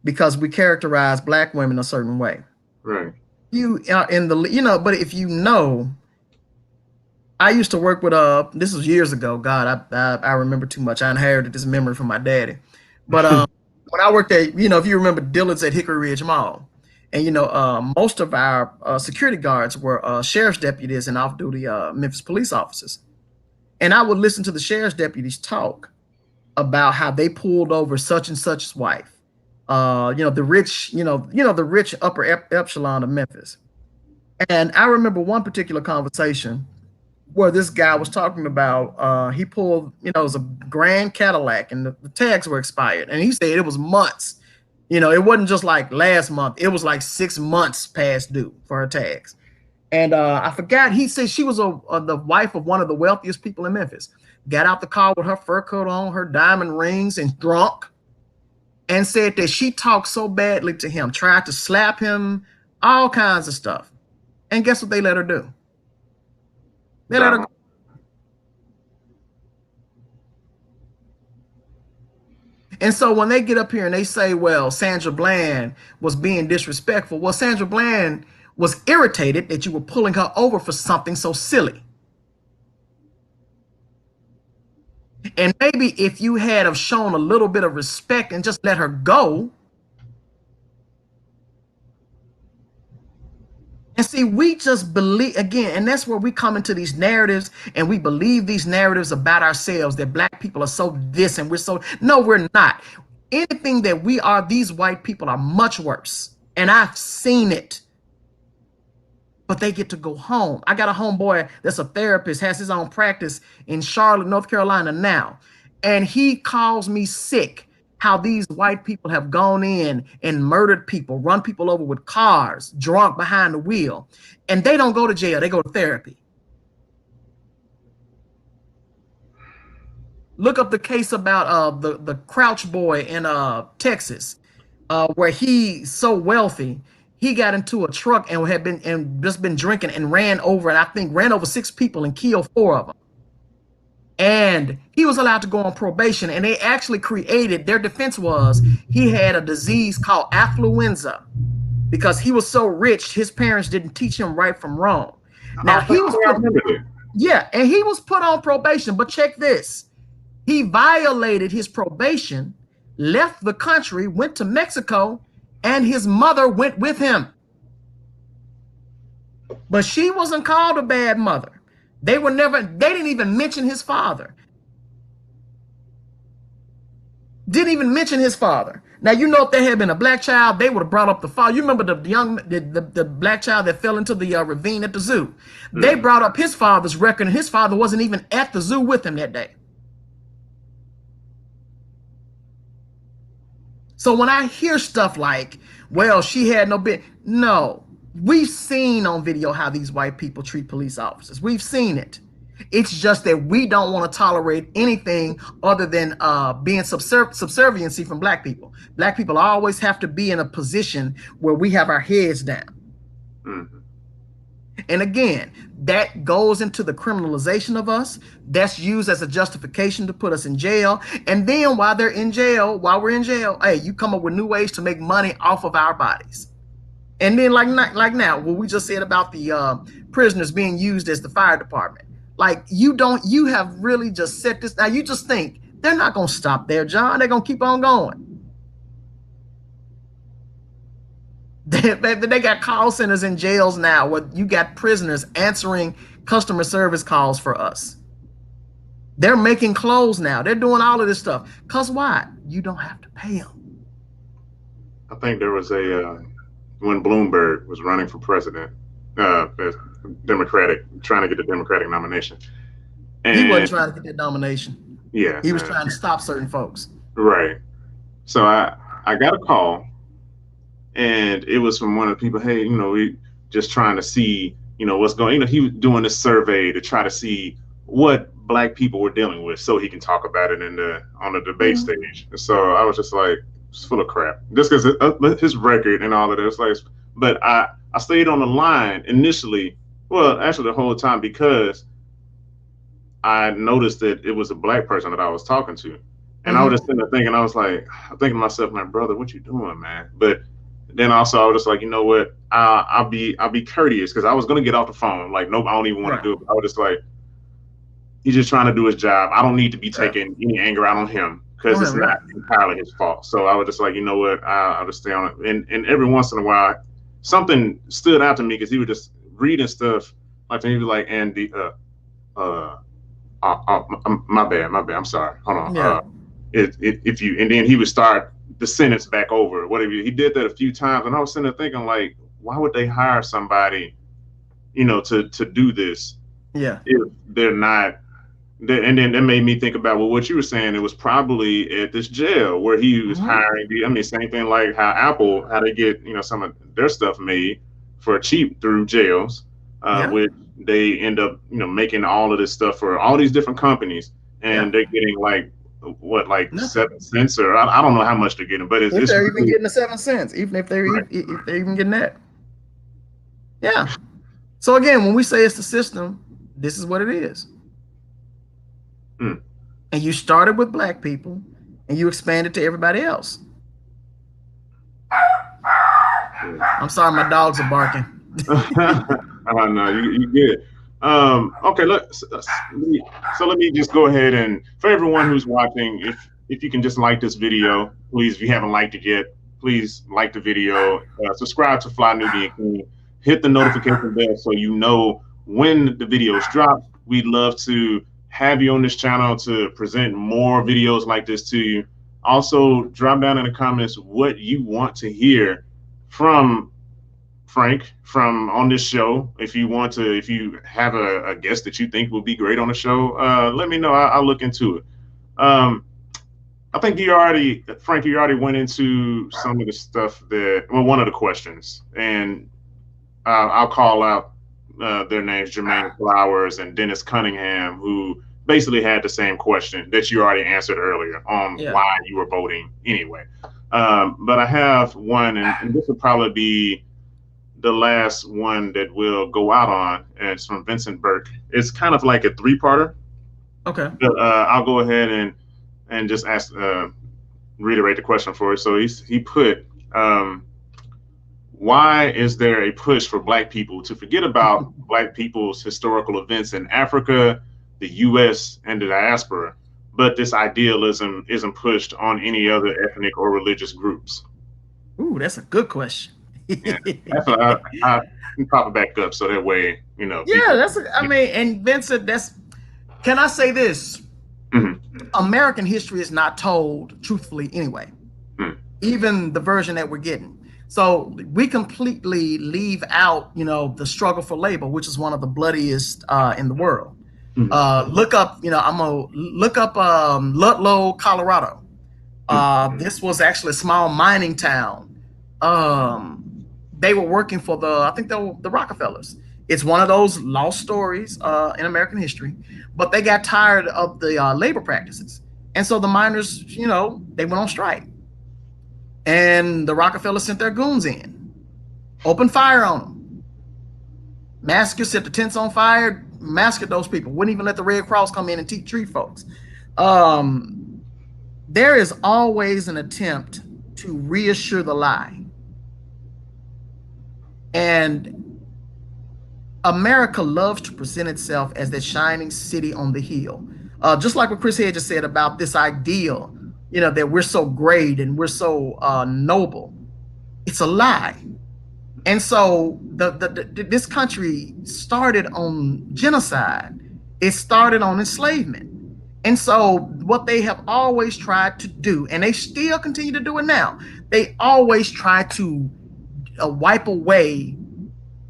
[SPEAKER 2] because we characterize black women a certain way.
[SPEAKER 1] Right.
[SPEAKER 2] You are in the, but if you know, I used to work with this was years ago. God, I remember too much. I inherited this memory from my daddy. But when I worked at, if you remember Dillard's at Hickory Ridge Mall, and most of our security guards were sheriff's deputies and off-duty Memphis police officers. And I would listen to the sheriff's deputies talk about how they pulled over such and such's wife. The rich, the rich upper echelon of Memphis. And I remember one particular conversation where this guy was talking about he pulled, it was a grand Cadillac and the tags were expired. And he said it was months. It wasn't just like last month, it was like 6 months past due for her tags. And I forgot, he said she was the wife of one of the wealthiest people in Memphis. Got out the car with her fur coat on, her diamond rings, and drunk, and said that she talked so badly to him, tried to slap him, all kinds of stuff. And guess what they let her do? They let her go. And so when they get up here and they say, well, Sandra Bland was being disrespectful, well, Sandra Bland was irritated that you were pulling her over for something so silly. And maybe if you had have shown a little bit of respect and just let her go. And see, we just believe, again, and that's where we come into these narratives and we believe these narratives about ourselves, that black people are so this and we're so, no, we're not. Anything that we are, these white people are much worse. And I've seen it. But they get to go home. I got a homeboy that's a therapist, has his own practice in Charlotte, North Carolina now. And he calls me sick how these white people have gone in and murdered people, run people over with cars, drunk behind the wheel. And they don't go to jail, they go to therapy. Look up the case about the Crouch boy in Texas, where he's so wealthy. He got into a truck and had just been drinking and ran over 6 people and killed 4 of them. And he was allowed to go on probation, and they actually their defense was he had a disease called affluenza because he was so rich, his parents didn't teach him right from wrong. Now he was and he was put on probation, but check this. He violated his probation, left the country, went to Mexico, and his mother went with him. But she wasn't called a bad mother. They didn't even mention his father. Didn't even mention his father. Now, if there had been a black child, they would have brought up the father. You remember the black child that fell into the ravine at the zoo? Mm-hmm. They brought up his father's record, and his father wasn't even at the zoo with him that day. So when I hear stuff like, well, she had no bit, no, we've seen on video how these white people treat police officers. We've seen it. It's just that we don't want to tolerate anything other than being subserviency from black people. Black people always have to be in a position where we have our heads down. Mm-hmm. And again, that goes into the criminalization of us. That's used as a justification to put us in jail. And then while we're in jail, hey, you come up with new ways to make money off of our bodies. And then like now, what we just said about the prisoners being used as the fire department. Like you have really just set this. Now you just think they're not going to stop there, John. They're going to keep on going. They got call centers in jails now where you got prisoners answering customer service calls for us. They're making clothes now. They're doing all of this stuff. Because why? You don't have to pay them.
[SPEAKER 1] I think there was when Bloomberg was running for president, Democratic, trying to get the Democratic nomination.
[SPEAKER 2] And he wasn't trying to get that nomination.
[SPEAKER 1] Yeah.
[SPEAKER 2] He was trying to stop certain folks.
[SPEAKER 1] Right. So I got a call. and it was from one of the people. Hey, we just trying to see, what's going. He was doing this survey to try to see what Black people were dealing with, so he can talk about it on the debate stage. And so I was just like, it's full of crap. Just because his record and all of this, like, but I stayed on the line initially. Well, actually, the whole time, because I noticed that it was a Black person that I was talking to. And I was just sitting there thinking, I'm thinking to myself, my brother, what you doing, man? But then also I was just like, you know what? I'll be courteous, because I was gonna get off the phone. Like, nope, I don't even want to do it. I was just like, he's just trying to do his job. I don't need to be taking any anger out on him, because it's not entirely his fault. So I was just like, you know what? I'll just stay on it. And every once in a while, something stood out to me, because he was just reading stuff. Like, he was like, and the my bad. I'm sorry. Hold on.
[SPEAKER 2] Yeah.
[SPEAKER 1] If you, and then he would start the sentence back over. Whatever. He did that a few times, and I was sitting there thinking, like, why would they hire somebody, to do this?
[SPEAKER 2] Yeah.
[SPEAKER 1] If they're not. And then that made me think about, well, what you were saying. It was probably at this jail where he was hiring. I mean, same thing like how Apple, how they get some of their stuff made for cheap through jails, which they end up making all of this stuff for all these different companies, and they're getting like 7 cents, or I don't know how much they're getting, but
[SPEAKER 2] if they're even getting the 7 cents, even if they're even getting that. Yeah. So again, when we say it's the system, this is what it is. And you started with Black people, and you expanded to everybody else. I'm sorry, my dogs are barking.
[SPEAKER 1] Oh no, you good. Okay, so let me just go ahead, and for everyone who's watching, if you can just like this video, please. If you haven't liked it yet, please like the video. Subscribe to Fly Nubian King. Hit the notification bell so you know when the videos drop. We'd love to have you on this channel to present more videos like this to you. Also, drop down in the comments what you want to hear from Frank on this show. If you have a guest that you think would be great on the show, let me know. I'll look into it. I think Frank, you already went into some of the stuff one of the questions, and I'll call out their names, Jermaine Flowers and Dennis Cunningham, who basically had the same question that you already answered earlier on why you were voting anyway. But I have one, and this will probably be the last one that we'll go out on, and it's from Vincent Burke. It's kind of like a 3-parter.
[SPEAKER 2] Okay.
[SPEAKER 1] But, I'll go ahead and just reiterate the question for you. So he put, why is there a push for Black people to forget about Black people's historical events in Africa, the U.S., and the diaspora, but this idealism isn't pushed on any other ethnic or religious groups?
[SPEAKER 2] Ooh, that's a good question.
[SPEAKER 1] That's what I can pop it back up so that way,
[SPEAKER 2] Yeah, people, and Vincent, can I say this? American history is not told truthfully anyway, even the version that we're getting. So we completely leave out, the struggle for labor, which is one of the bloodiest in the world. Look up, I'm gonna look up Ludlow, Colorado. This was actually a small mining town. They were working for the Rockefellers. It's one of those lost stories in American history, but they got tired of the labor practices. And so the miners, they went on strike. And the Rockefellers sent their goons in, opened fire on them, massacred, set the tents on fire, massacred those people, wouldn't even let the Red Cross come in and treat folks. There is always an attempt to reassure the lie. And America loves to present itself as that shining city on the hill. Just like what Chris Hedges said about this ideal, that we're so great and we're so noble. It's a lie. And so this country started on genocide. It started on enslavement. And so what they have always tried to do, and they still continue to do it now, they always try to wipe away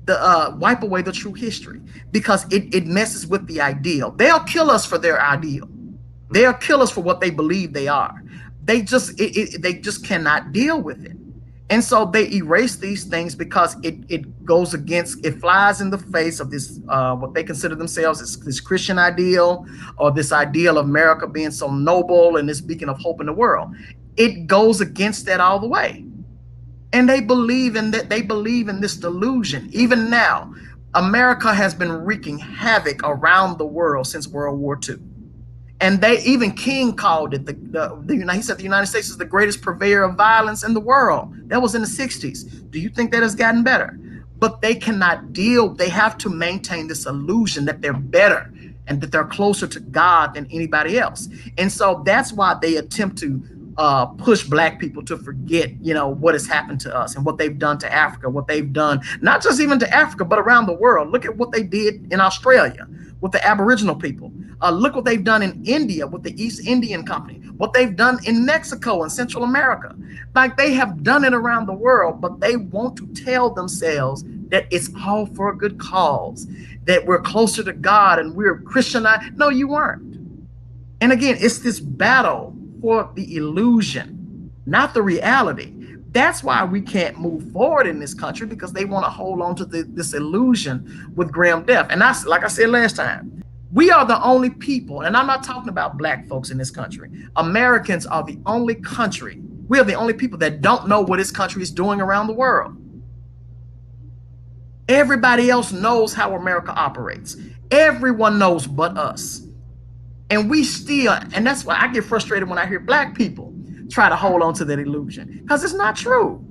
[SPEAKER 2] the true history, because it messes with the ideal. They'll kill us for their ideal. They'll kill us for what they believe they are. They just cannot deal with it. And so they erase these things because it goes against, it flies in the face of this, what they consider themselves as this Christian ideal, or this ideal of America being so noble and this beacon of hope in the world. It goes against that all the way. And they believe in that. They believe in this delusion. Even now, America has been wreaking havoc around the world since World War II. And they, even King called it he said the United States is the greatest purveyor of violence in the world. That was in the 60s. Do you think that has gotten better? But they cannot deal. They have to maintain this illusion that they're better and that they're closer to God than anybody else. And so that's why they attempt to push Black people to forget, what has happened to us and what they've done to Africa, what they've done, not just even to Africa, but around the world. Look at what they did in Australia with the Aboriginal people. Look what they've done in India with the East Indian Company, what they've done in Mexico and Central America. Like, they have done it around the world, but they want to tell themselves that it's all for a good cause, that we're closer to God and we're Christianized. No, you weren't. And again, it's this battle for the illusion, not the reality. That's why we can't move forward in this country, because they want to hold on to this illusion with grim death. And that's, like I said last time, we are the only people, and I'm not talking about Black folks in this country. Americans are the only country. We are the only people that don't know what this country is doing around the world. Everybody else knows how America operates. Everyone knows but us. And we still, and that's why I get frustrated when I hear Black people try to hold on to that illusion, because it's not true.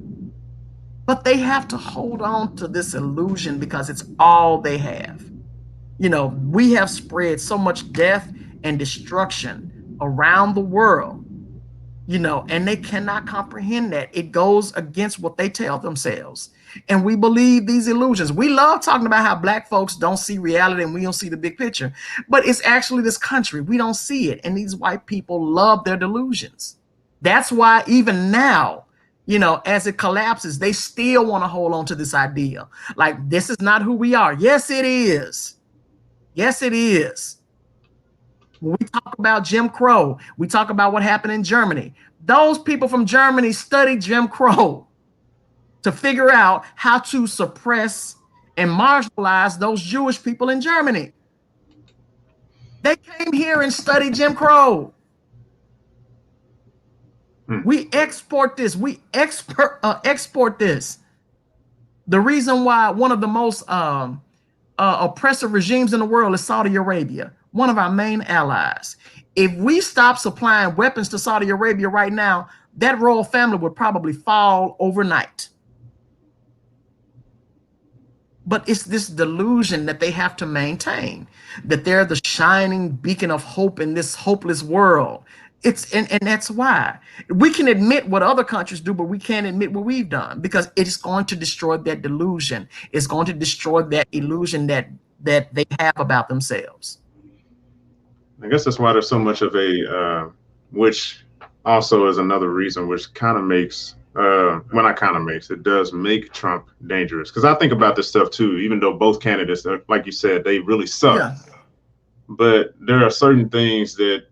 [SPEAKER 2] But they have to hold on to this illusion because it's all they have. We have spread so much death and destruction around the world, and they cannot comprehend that. It goes against what they tell themselves. And we believe these illusions. We love talking about how Black folks don't see reality and we don't see the big picture, but it's actually this country. We don't see it. And these white people love their delusions. That's why even now, as it collapses, they still want to hold on to this idea. Like, this is not who we are. Yes, it is. Yes, it is. When we talk about Jim Crow, we talk about what happened in Germany. Those people from Germany studied Jim Crow to figure out how to suppress and marginalize those Jewish people in Germany. They came here and studied Jim Crow. We export this. We export this. The reason why one of the most oppressive regimes in the world is Saudi Arabia, one of our main allies. If we stop supplying weapons to Saudi Arabia right now, that royal family would probably fall overnight. But it's this delusion that they have to maintain, that they're the shining beacon of hope in this hopeless world. And that's why we can admit what other countries do, but we can't admit what we've done, because it's going to destroy that delusion. It's going to destroy that illusion that they have about themselves.
[SPEAKER 1] I guess that's why there's so much of which also is another reason, which kind of makes, it does make Trump dangerous. Because I think about this stuff too, even though both candidates, like you said, they really suck. Yeah. But there are certain things that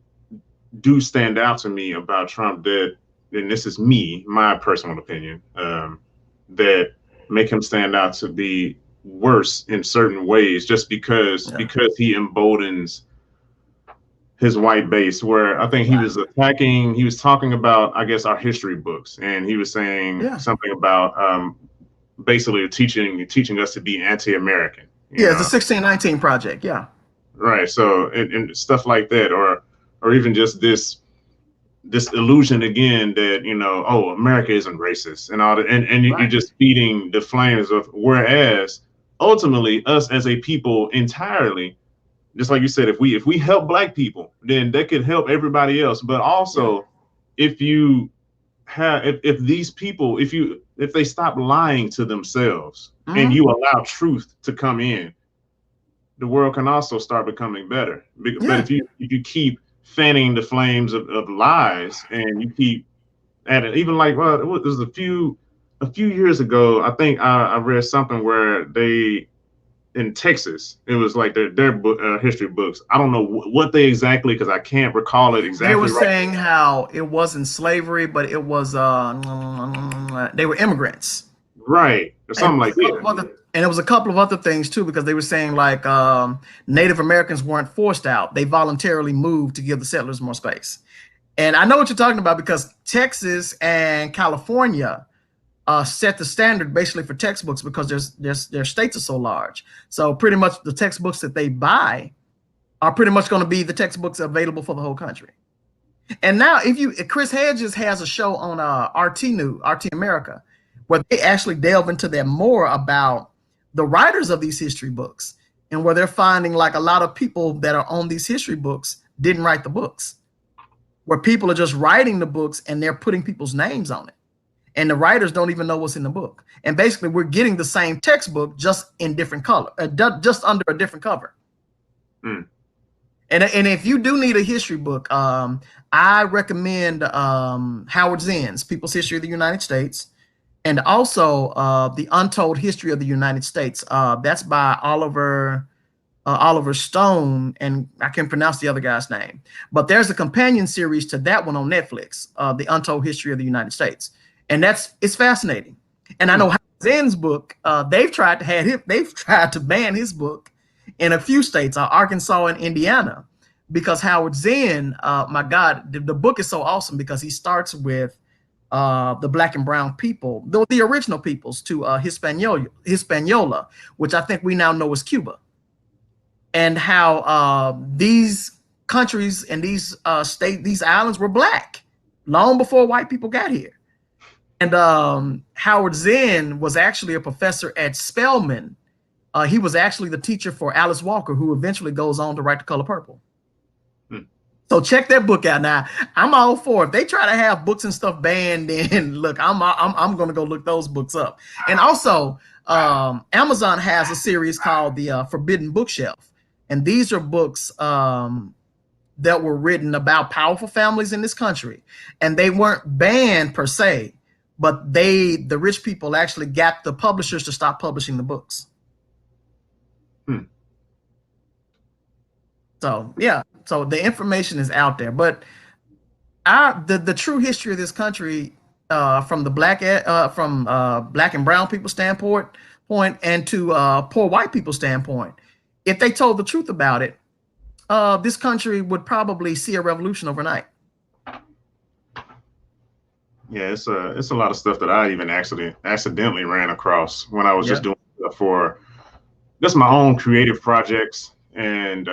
[SPEAKER 1] do stand out to me about Trump that, and this is my personal opinion, that make him stand out to be worse in certain ways, just because he emboldens his white base, where I think he was talking about, I guess, our history books, and he was saying something about basically teaching us to be anti-American.
[SPEAKER 2] Yeah, it's the 1619 Project. Yeah.
[SPEAKER 1] Right. So and stuff like that, or even just this illusion again that, America isn't racist and all that, and you're just feeding the flames of, whereas ultimately us as a people entirely, just like you said, if we help Black people, then that could help everybody else. But also, if these people, if they stop lying to themselves and you allow truth to come in, the world can also start becoming better. But if you keep fanning the flames of lies, and you keep at it, even like, well, it was a few years ago, I think I read something where they in Texas. It was like their book, history books. I don't know what they exactly, because I can't recall it exactly.
[SPEAKER 2] They were
[SPEAKER 1] right
[SPEAKER 2] saying how it wasn't slavery, but it was they were immigrants.
[SPEAKER 1] Right, or something like that.
[SPEAKER 2] And it was a couple of other things too, because they were saying like Native Americans weren't forced out; they voluntarily moved to give the settlers more space. And I know what you're talking about, because Texas and California set the standard basically for textbooks, because their states are so large. So pretty much the textbooks that they buy are pretty much going to be the textbooks available for the whole country. And now, Chris Hedges has a show on RT America, where they actually delve into that more about the writers of these history books, and where they're finding like a lot of people that are on these history books didn't write the books, where people are just writing the books and they're putting people's names on it. And the writers don't even know what's in the book. And basically we're getting the same textbook, just in different color, just under a different cover.
[SPEAKER 1] Mm.
[SPEAKER 2] And if you do need a history book, I recommend Howard Zinn's People's History of the United States, and also The Untold History of the United States. That's by Oliver Stone, and I can't pronounce the other guy's name. But there's a companion series to that one on Netflix, The Untold History of the United States. And it's fascinating. And I know Howard Zinn's book, they've tried to ban his book in a few states, Arkansas and Indiana, because Howard Zinn, my God, the book is so awesome, because he starts with the Black and brown people, the original peoples, to Hispaniola, which I think we now know is Cuba, and how these countries and these these islands were Black long before white people got here. And Howard Zinn was actually a professor at Spelman. He was actually the teacher for Alice Walker, who eventually goes on to write The Color Purple. So check that book out. Now, I'm all for it. If they try to have books and stuff banned, then look, I'm going to go look those books up. And also, Amazon has a series called the Forbidden Bookshelf, and these are books that were written about powerful families in this country, and they weren't banned per se, but the rich people actually got the publishers to stop publishing the books. So yeah, so the information is out there, but the true history of this country, from the black and brown people standpoint, and to poor white people standpoint, if they told the truth about it, this country would probably see a revolution overnight.
[SPEAKER 1] Yeah, it's a lot of stuff that I even accidentally ran across when I was just doing stuff for just my own creative projects. And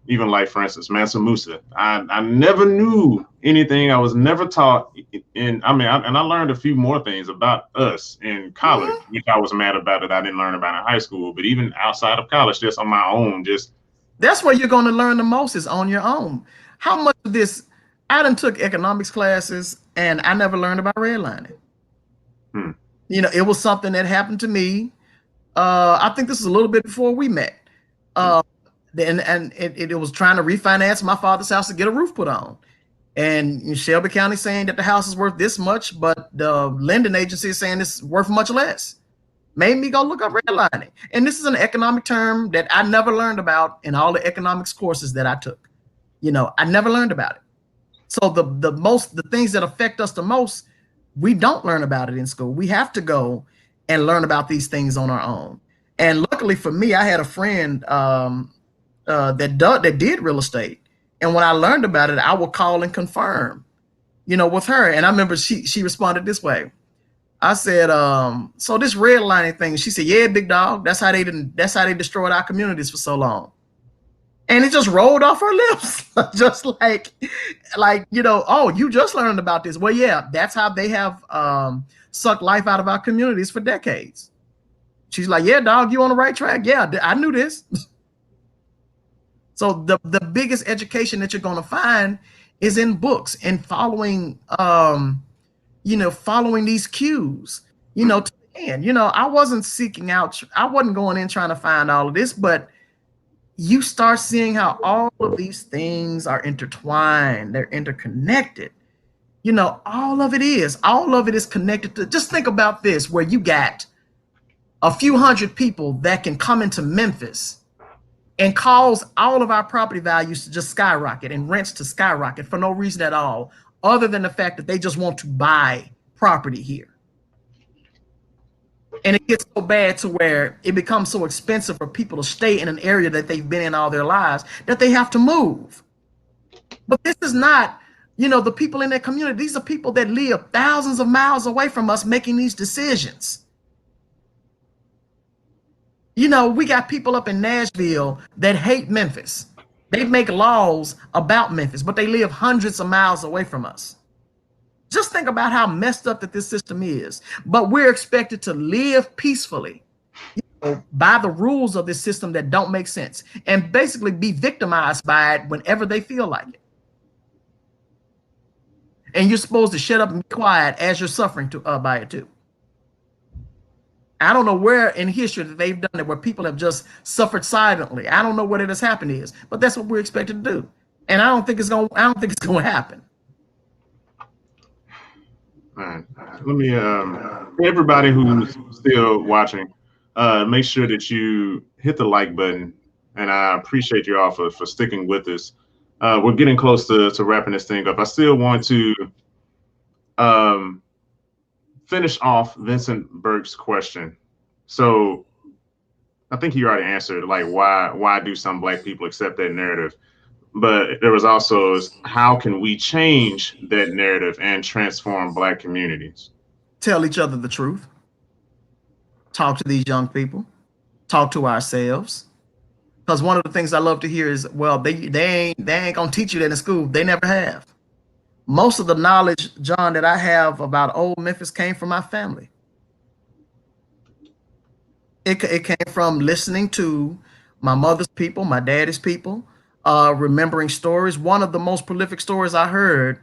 [SPEAKER 1] even like, for instance, Mansa Musa, I never knew anything. I was never taught. And I learned a few more things about us in college, which I was mad about that I didn't learn about in high school. But even outside of college, just on my own,
[SPEAKER 2] that's where you're going to learn the most, is on your own. How much of this, I done took economics classes and I never learned about redlining. You know, it was something that happened to me. I think this is a little bit before we met. And it was trying to refinance my father's house to get a roof put on. And Shelby County saying that the house is worth this much, but the lending agency is saying it's worth much less. Made me go look up redlining. And this is an economic term that I never learned about in all the economics courses that I took. You know, I never learned about it. So the things that affect us the most, we don't learn about it in school. We have to go and learn about these things on our own. And luckily for me, I had a friend that did real estate. And when I learned about it, I would call and confirm, you know, with her. And I remember she responded this way. I said, so this redlining thing, she said, yeah, big dog, that's how they destroyed our communities for so long. And it just rolled off her lips, just like, you know, oh, you just learned about this. Well, yeah, that's how they have sucked life out of our communities for decades. She's like, yeah, dog, you on the right track. Yeah, I knew this. So the biggest education that you're going to find is in books and following, following these cues, you know, to the end. You know, I wasn't going in trying to find all of this, but you start seeing how all of these things are intertwined. They're interconnected. You know, all of it is connected to, just think about this, where you got a few hundred people that can come into Memphis and cause all of our property values to just skyrocket and rents to skyrocket for no reason at all, other than the fact that they just want to buy property here. And it gets so bad to where it becomes so expensive for people to stay in an area that they've been in all their lives that they have to move. But this is not, you know, the people in that community. These are people that live thousands of miles away from us making these decisions. You know, we got people up in Nashville that hate Memphis. They make laws about Memphis, but they live hundreds of miles away from us. Just think about how messed up that this system is. But we're expected to live peacefully, you know, by the rules of this system that don't make sense, and basically be victimized by it whenever they feel like it. And you're supposed to shut up and be quiet as you're suffering by it too. I don't know where in history that they've done it where people have just suffered silently. I don't know what it has happened is, but that's what we're expected to do. And I don't think it's going to happen.
[SPEAKER 1] All right. Let me everybody who's still watching, make sure that you hit the like button, and I appreciate you all for sticking with us. We're getting close to wrapping this thing up. I still want to finish off Vincent Burke's question. So I think he already answered, like, why do some Black people accept that narrative? But there was also, how can we change that narrative and transform Black communities?
[SPEAKER 2] Tell each other the truth. Talk to these young people. Talk to ourselves. Because one of the things I love to hear is, well, they ain't gonna teach you that in school. They never have. Most of the knowledge, John, that I have about old Memphis came from my family. It came from listening to my mother's people, my daddy's people, remembering stories. One of the most prolific stories I heard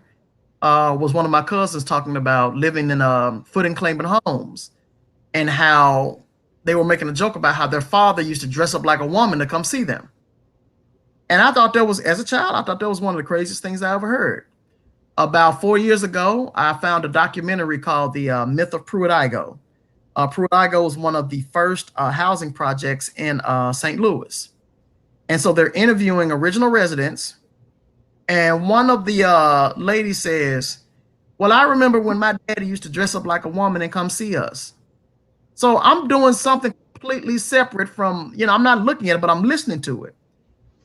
[SPEAKER 2] was one of my cousins talking about living in footing claiming homes, and how they were making a joke about how their father used to dress up like a woman to come see them. And I thought that was, as a child, I thought that was one of the craziest things I ever heard. About 4 years ago, I found a documentary called The Myth of Pruitt-Igoe. Pruitt-Igoe was one of the first housing projects in St. Louis. And so they're interviewing original residents. And one of the ladies says, well, I remember when my daddy used to dress up like a woman and come see us. So I'm doing something completely separate from, you know, I'm not looking at it, but I'm listening to it.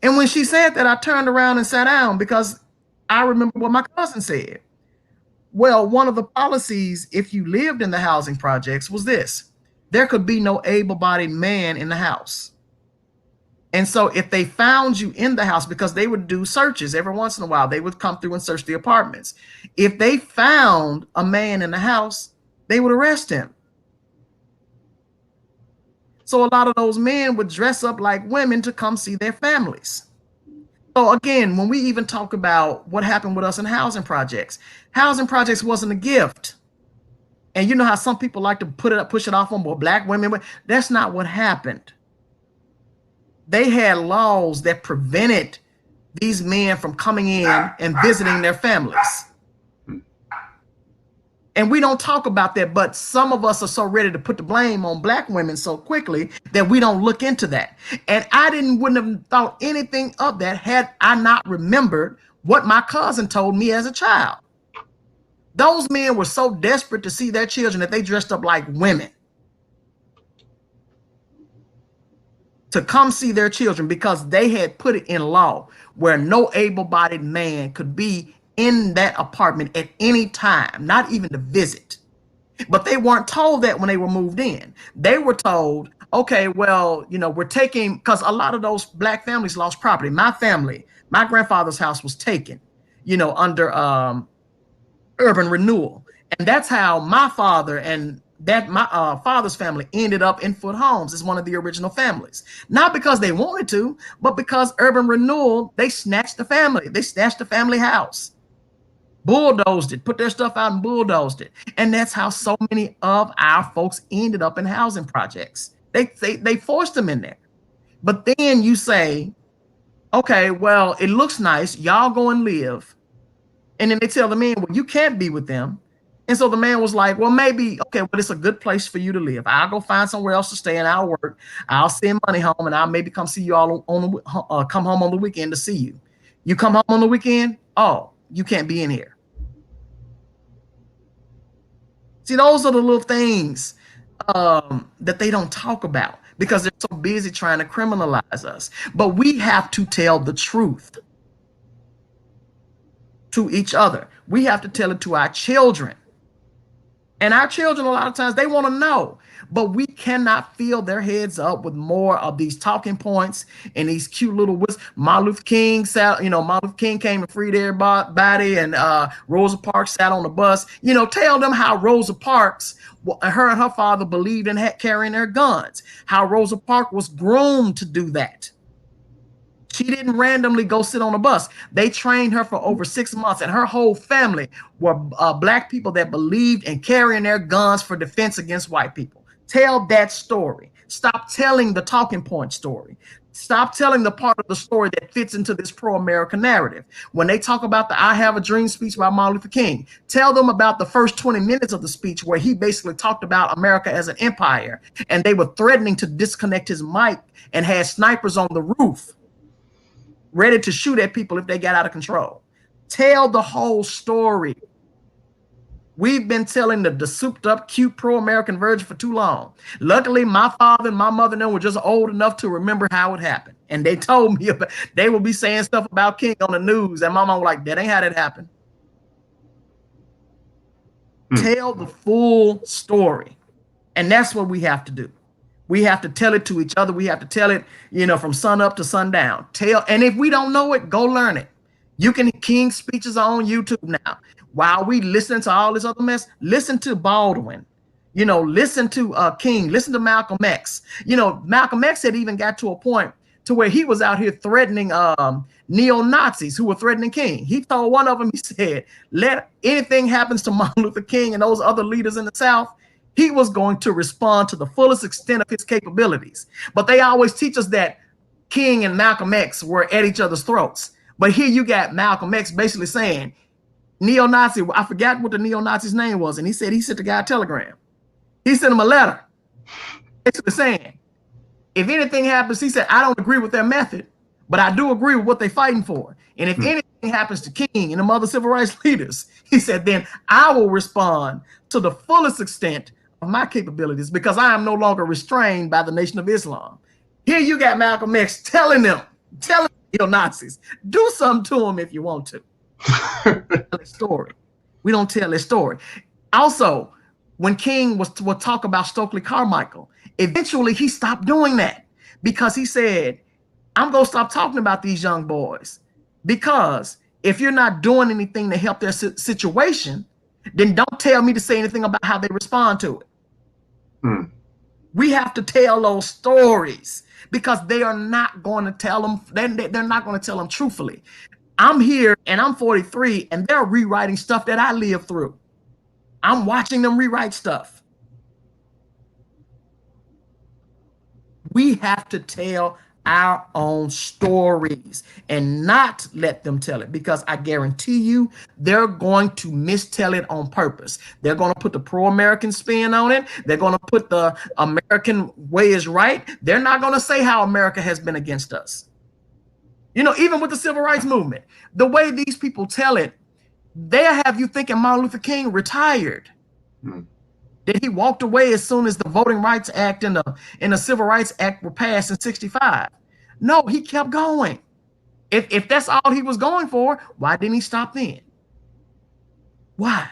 [SPEAKER 2] And when she said that, I turned around and sat down because I remember what my cousin said. Well, one of the policies, if you lived in the housing projects, was this: there could be no able-bodied man in the house. And so if they found you in the house, because they would do searches every once in a while, they would come through and search the apartments. If they found a man in the house, they would arrest him. So a lot of those men would dress up like women to come see their families. So again, when we even talk about what happened with us in housing projects wasn't a gift. And you know how some people like to push it off on Black women, but that's not what happened. They had laws that prevented these men from coming in and visiting their families. And we don't talk about that, but some of us are so ready to put the blame on Black women so quickly that we don't look into that. And I wouldn't have thought anything of that had I not remembered what my cousin told me as a child. Those men were so desperate to see their children that they dressed up like women to come see their children, because they had put it in law where no able-bodied man could be in that apartment at any time, not even to visit. But they weren't told that when they were moved in. They were told, okay, well, you know, we're taking, because a lot of those Black families lost property. My family, my grandfather's house was taken, you know, under urban renewal. And that's how my father and my father's family ended up in Foot Homes as one of the original families. Not because they wanted to, but because urban renewal, they snatched the family. They snatched the family house. Bulldozed it, put their stuff out and bulldozed it. And that's how so many of our folks ended up in housing projects. They forced them in there. But then you say, okay, well, it looks nice. Y'all go and live. And then they tell the men, well, you can't be with them And so the man was like, well, maybe, okay, but it's a good place for you to live. I'll go find somewhere else to stay and I'll work. I'll send money home and I'll maybe come see you all come home on the weekend to see you. You come home on the weekend? Oh, you can't be in here. See, those are the little things that they don't talk about because they're so busy trying to criminalize us. But we have to tell the truth to each other. We have to tell it to our children. And our children, a lot of times, they want to know, but we cannot fill their heads up with more of these talking points and these cute little Martin Luther King sat, Martin Luther King came and freed everybody, and Rosa Parks sat on the bus. Tell them how Rosa Parks, her and her father believed in carrying their guns, how Rosa Parks was groomed to do that. She didn't randomly go sit on a bus. They trained her for over 6 months, and her whole family were Black people that believed in carrying their guns for defense against white people. Tell that story. Stop telling the talking point story. Stop telling the part of the story that fits into this pro-America narrative. When they talk about the I Have a Dream speech by Martin Luther King, tell them about the first 20 minutes of the speech where he basically talked about America as an empire, and they were threatening to disconnect his mic and had snipers on the roof ready to shoot at people if they got out of control. Tell the whole story. We've been telling the souped up, cute pro-American version for too long. Luckily, my father and my mother and them were just old enough to remember how it happened. And they told me they would be saying stuff about King on the news. And my mom was like, that ain't how that happened. Tell the full story. And that's what we have to do. We have to tell it to each other. We have to tell it, from sun up to sundown. And if we don't know it, go learn it. King's speeches are on YouTube now. While we listen to all this other mess, listen to Baldwin. Listen to King. Listen to Malcolm X. Malcolm X had even got to a point to where he was out here threatening neo-Nazis who were threatening King. He told one of them, he said, let anything happens to Martin Luther King and those other leaders in the South, he was going to respond to the fullest extent of his capabilities. But they always teach us that King and Malcolm X were at each other's throats. But here you got Malcolm X basically saying, neo-Nazi, I forgot what the neo-Nazi's name was, and he said he sent the guy a telegram. He sent him a letter, basically saying, if anything happens, he said, I don't agree with their method, but I do agree with what they're fighting for. And if anything happens to King and the other civil rights leaders, he said, then I will respond to the fullest extent of my capabilities because I am no longer restrained by the Nation of Islam. Here you got Malcolm X telling neo-Nazis, do something to them if you want to. Tell a story. We don't tell a story. Also, when King would talk about Stokely Carmichael, eventually he stopped doing that because he said, I'm going to stop talking about these young boys because if you're not doing anything to help their situation, then don't tell me to say anything about how they respond to it. We have to tell those stories because they are not going to tell them. They're not going to tell them truthfully. I'm here and I'm 43 and they're rewriting stuff that I lived through. I'm watching them rewrite stuff. We have to tell our own stories and not let them tell it because I guarantee you they're going to mistell it on purpose. They're going to put the pro-American spin on it. They're going to put the American way is right. They're not going to say how America has been against us. Even with the civil rights movement, the way these people tell it, they'll have you thinking Martin Luther King retired. That he walked away as soon as the Voting Rights Act and the Civil Rights Act were passed in '65. No, he kept going. If that's all he was going for, why didn't he stop then? Why?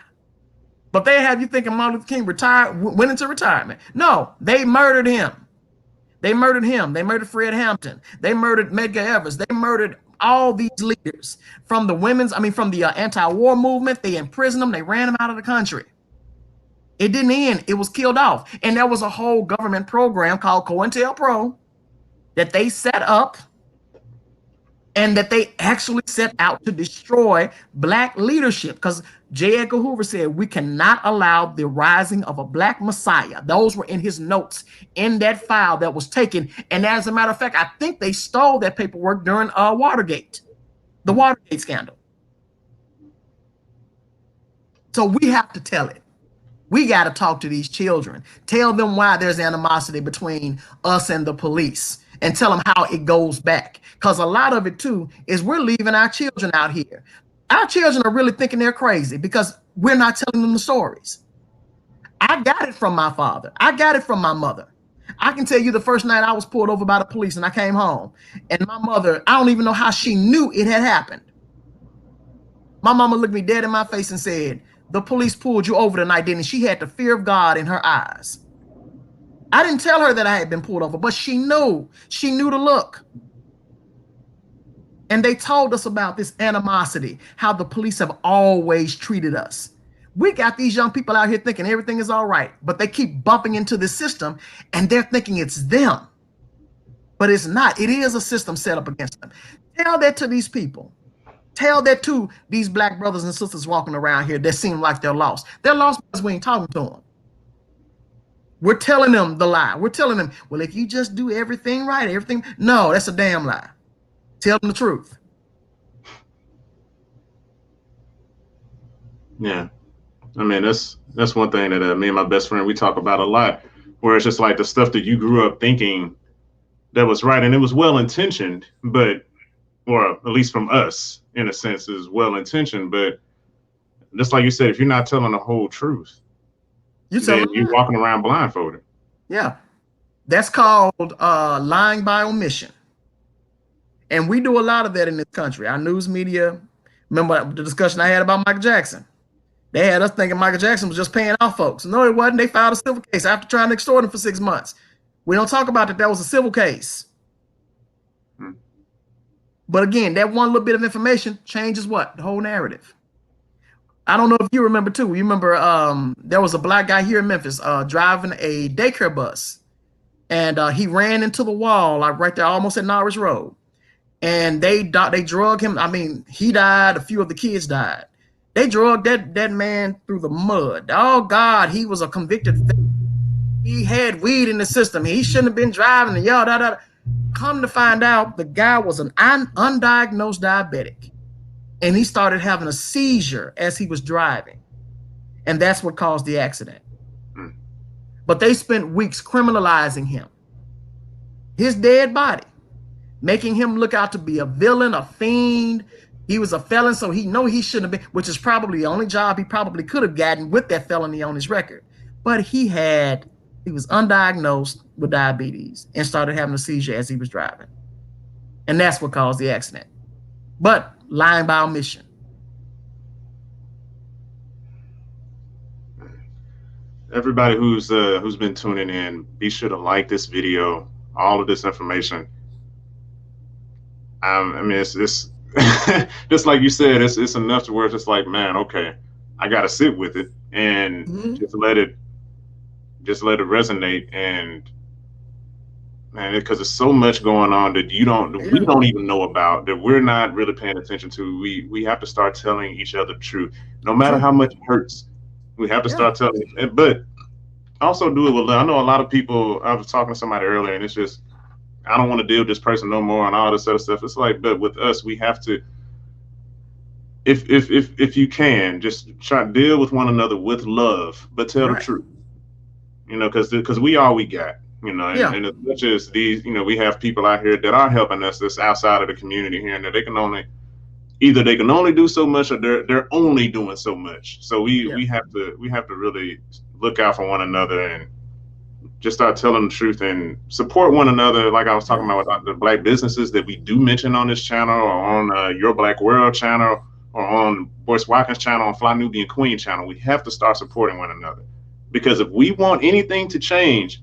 [SPEAKER 2] But they have you thinking Martin Luther King retired, went into retirement. No, they murdered him. They murdered him. They murdered Fred Hampton. They murdered Medgar Evers. They murdered all these leaders from the anti-war movement. They imprisoned them. They ran them out of the country. It didn't end. It was killed off. And there was a whole government program called COINTELPRO that they set up and that they actually set out to destroy Black leadership. Because J. Edgar Hoover said, we cannot allow the rising of a Black Messiah. Those were in his notes in that file that was taken. And as a matter of fact, I think they stole that paperwork during Watergate, the Watergate scandal. So we have to tell it. We got to talk to these children. Tell them why there's animosity between us and the police, and tell them how it goes back. Because a lot of it, too, is we're leaving our children out here. Our children are really thinking they're crazy because we're not telling them the stories. I got it from my father. I got it from my mother. I can tell you the first night I was pulled over by the police and I came home. And my mother, I don't even know how she knew it had happened. My mama looked me dead in my face and said, the police pulled you over tonight, didn't she? Had the fear of God in her eyes. I didn't tell her that I had been pulled over, but she knew. She knew the look. And they told us about this animosity, how the police have always treated us. We got these young people out here thinking everything is all right, but they keep bumping into the system and they're thinking it's them. But it's not. It is a system set up against them. Tell that to these people. Tell that to these black brothers and sisters walking around here that seem like they're lost. They're lost because we ain't talking to them. We're telling them the lie. We're telling them, well, if you just do everything right, everything. No, that's a damn lie. Tell them the truth.
[SPEAKER 1] Yeah. I mean, that's one thing that me and my best friend, we talk about a lot, where it's just like the stuff that you grew up thinking that was right. And it was well-intentioned, but, or at least from us, in a sense, is well-intentioned. But just like you said, if you're not telling the whole truth, then you're walking around blindfolded.
[SPEAKER 2] Yeah. That's called lying by omission. And we do a lot of that in this country. Our news media, remember the discussion I had about Michael Jackson? They had us thinking Michael Jackson was just paying off folks. No, it wasn't. They filed a civil case after trying to extort him for 6 months. We don't talk about that. That was a civil case. But again, that one little bit of information changes what? The whole narrative. I don't know if you remember too. You remember there was a black guy here in Memphis driving a daycare bus. And he ran into the wall, like right there, almost at Norris Road. And they drug him. I mean, he died. A few of the kids died. They drugged that man through the mud. Oh, God, he was a convicted felon. He had weed in the system. He shouldn't have been driving. And come to find out, the guy was an undiagnosed diabetic. And he started having a seizure as he was driving. And that's what caused the accident. But they spent weeks criminalizing him. His dead body. Making him look out to be a villain, a fiend. He was a felon, so he know he shouldn't have been, which is probably the only job he probably could have gotten with that felony on his record. But he was undiagnosed with diabetes and started having a seizure as he was driving. And that's what caused the accident. But lying by omission.
[SPEAKER 1] Everybody who's been tuning in, be sure to like this video, all of this information. I mean, it's just like you said, it's enough to where it's just like, man, okay, I got to sit with it and just let it resonate. And man, because there's so much going on that we don't even know about, that we're not really paying attention to. We have to start telling each other the truth, no matter how much it hurts. We have to start telling it, but also do it with love. I know a lot of people. I was talking to somebody earlier, and it's just, I don't want to deal with this person no more and all this other stuff. It's like, but with us, we have to, if you can, just try to deal with one another with love, but tell the truth. You know, because we all we got. You know, and as much as these, you know, we have people out here that are helping us that's outside of the community here, and that they can only do so much, or they're only doing so much. So we have to really look out for one another and just start telling the truth and support one another. Like I was talking about the black businesses that we do mention on this channel, or on Your Black World channel, or on Boyce Watkins channel, on Fly Nubian Queen channel. We have to start supporting one another, because if we want anything to change,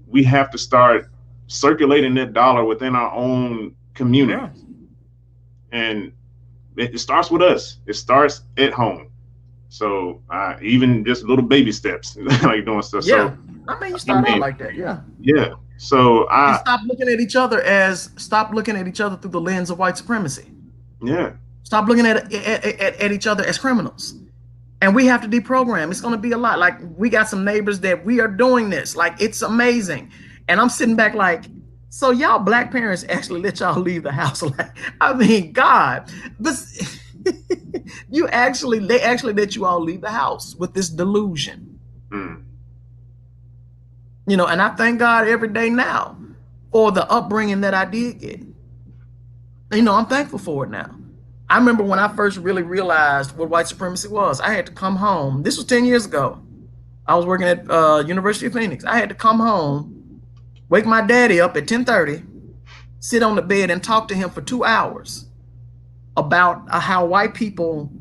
[SPEAKER 1] we have to start circulating that dollar within our own community. And it starts with us. It starts at home. So even just little baby steps, like doing stuff.
[SPEAKER 2] Yeah. So I mean, you start out like that. Yeah.
[SPEAKER 1] Yeah. So
[SPEAKER 2] stop looking at each other through the lens of white supremacy.
[SPEAKER 1] Yeah.
[SPEAKER 2] Stop looking at each other as criminals. And we have to deprogram. It's going to be a lot. Like, we got some neighbors that we are doing this. Like, it's amazing. And I'm sitting back like, so y'all black parents actually let y'all leave the house? Like, I mean, God, this, they actually let you all leave the house with this delusion.
[SPEAKER 1] Mm.
[SPEAKER 2] You know, and I thank God every day now for the upbringing that I did get. You know, I'm thankful for it now. I remember when I first really realized what white supremacy was. I had to come home. This was 10 years ago. I was working at University of Phoenix. I had to come home, wake my daddy up at 10:30, sit on the bed and talk to him for 2 hours about how white people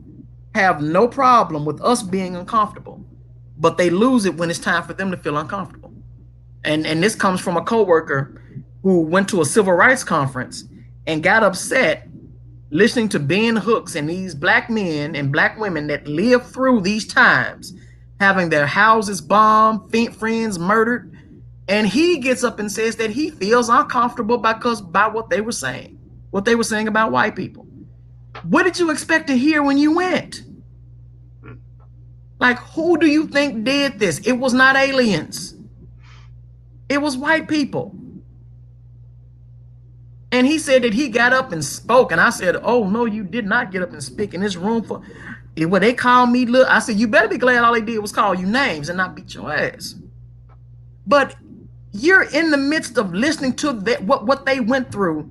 [SPEAKER 2] have no problem with us being uncomfortable, but they lose it when it's time for them to feel uncomfortable. And this comes from a coworker who went to a civil rights conference and got upset listening to Ben Hooks and these black men and black women that lived through these times, having their houses bombed, friends murdered, and he gets up and says that he feels uncomfortable by what they were saying about white people. What did you expect to hear when you went? Like, who do you think did this? It was not aliens. It was white people. And he said that he got up and spoke. And I said, oh, no, you did not get up and speak in this room for when they called me. Look, I said, you better be glad all they did was call you names and not beat your ass. But you're in the midst of listening to what they went through,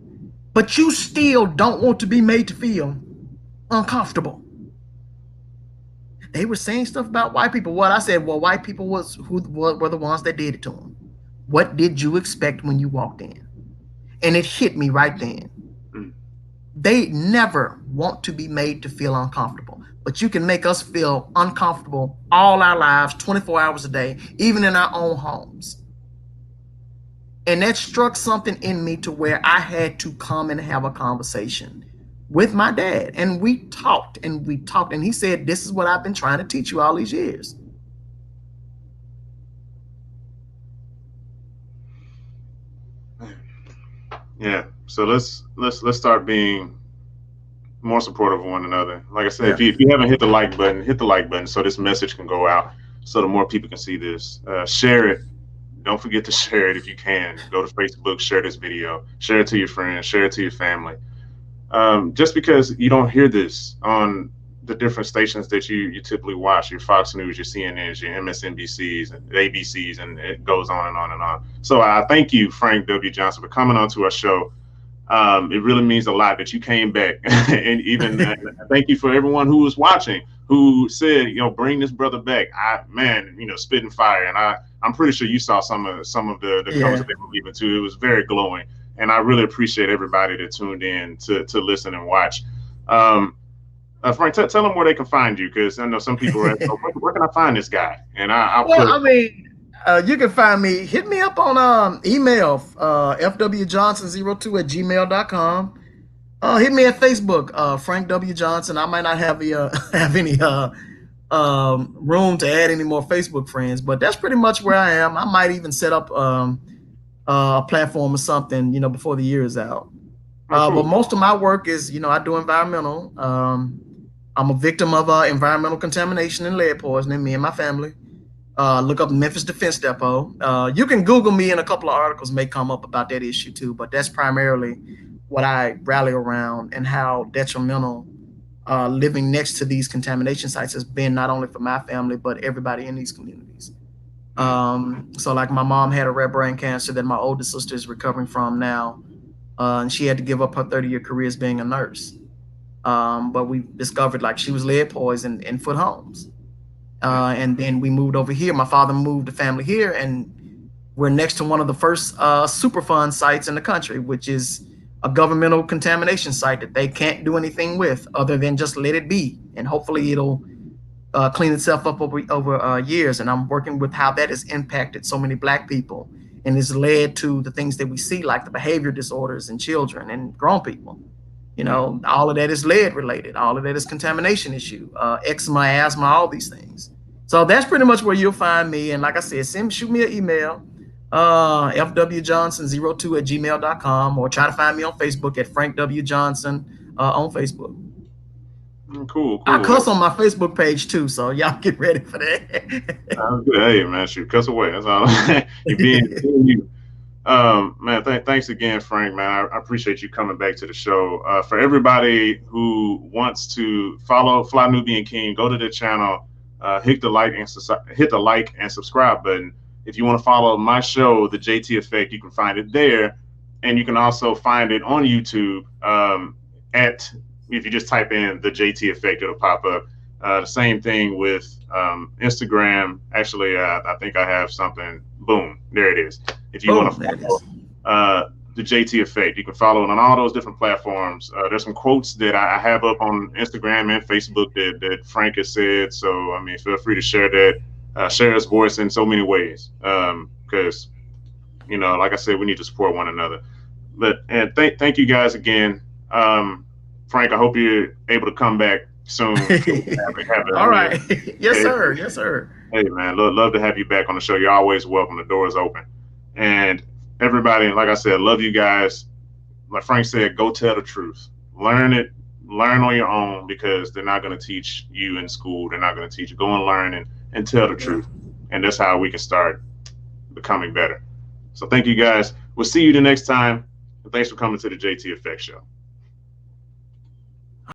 [SPEAKER 2] but you still don't want to be made to feel uncomfortable. They were saying stuff about white people. What I said, well, white people were the ones that did it to them. What did you expect when you walked in? And it hit me right then. They never want to be made to feel uncomfortable, but you can make us feel uncomfortable all our lives, 24 hours a day, even in our own homes. And that struck something in me to where I had to come and have a conversation with my dad. And we talked. And he said, this is what I've been trying to teach you all these years.
[SPEAKER 1] Yeah. So let's start being more supportive of one another. Like I said, if you haven't hit the like button so this message can go out, so the more people can see this. Share it. Don't forget to share it if you can. Go to Facebook, share this video, share it to your friends, share it to your family. Just because you don't hear this on the different stations that you typically watch, your Fox News, your CNNs, your MSNBCs, and ABCs, and it goes on and on and on. So I thank you, Frank W. Johnson, for coming on to our show. It really means a lot that you came back. And even thank you for everyone who was watching, who said, bring this brother back. Spitting fire. And I'm pretty sure you saw some of the comments that they were leaving too. It was very glowing. And I really appreciate everybody that tuned in to listen and watch. Frank, tell them where they can find you, because I know some people are asking, where can I find this guy? And
[SPEAKER 2] you can find me. Hit me up on email, fwjohnson02@gmail.com. Hit me at Facebook, Frank W. Johnson. I might not have any room to add any more Facebook friends, but that's pretty much where I am. I might even set up a platform or something, before the year is out. But most of my work is, I do environmental. I'm a victim of environmental contamination and lead poisoning, me and my family. Look up Memphis Defense Depot. You can Google me, and a couple of articles may come up about that issue too, but that's primarily what I rally around, and how detrimental living next to these contamination sites has been, not only for my family, but everybody in these communities. So like my mom had a rare brain cancer that my oldest sister is recovering from now. And she had to give up her 30-year career as being a nurse. But we discovered she was lead poisoned in Foot Homes. And then we moved over here. My father moved the family here, and we're next to one of the first Superfund sites in the country, which is a governmental contamination site that they can't do anything with other than just let it be. And hopefully it'll clean itself up over years. And I'm working with how that has impacted so many Black people, and has led to the things that we see, like the behavior disorders in children and grown people. All of that is lead related. All of that is contamination issue, eczema, asthma, all these things. So that's pretty much where you'll find me. And like I said, shoot me an email, fwjohnson02@gmail.com, or try to find me on Facebook at Frank W. Johnson on Facebook.
[SPEAKER 1] Cool.
[SPEAKER 2] I cuss on my Facebook page too, so y'all get ready for that.
[SPEAKER 1] Sounds good. Hey, man, shoot, cuss away. That's all. You're being you. Man, thanks again, Frank, man. I appreciate you coming back to the show. For everybody who wants to follow Fly Nubian King, go to the channel, hit the like and subscribe button. If you want to follow my show, The JT Effect, you can find it there, and you can also find it on YouTube. If you just type in The JT Effect, it'll pop up. The same thing with Instagram. Actually, I think I have something. Boom, there it is. If you want to follow The JT Effect, you can follow it on all those different platforms. There's some quotes that I have up on Instagram and Facebook that Frank has said. So, I mean, feel free to share that, share his voice in so many ways. Because, you know, like I said, we need to support one another. And thank you guys again. Frank, I hope you're able to come back soon.
[SPEAKER 2] All right. Yes, sir. Yes, sir.
[SPEAKER 1] Hey, man, love to have you back on the show. You're always welcome. The door is open. And everybody, like I said, love you guys. Like Frank said, go tell the truth. Learn on your own, because they're not going to teach you in school. They're not going to teach you. Go and learn and tell the truth. And that's how we can start becoming better. So thank you guys. We'll see you the next time. And thanks for coming to the JT Effect Show.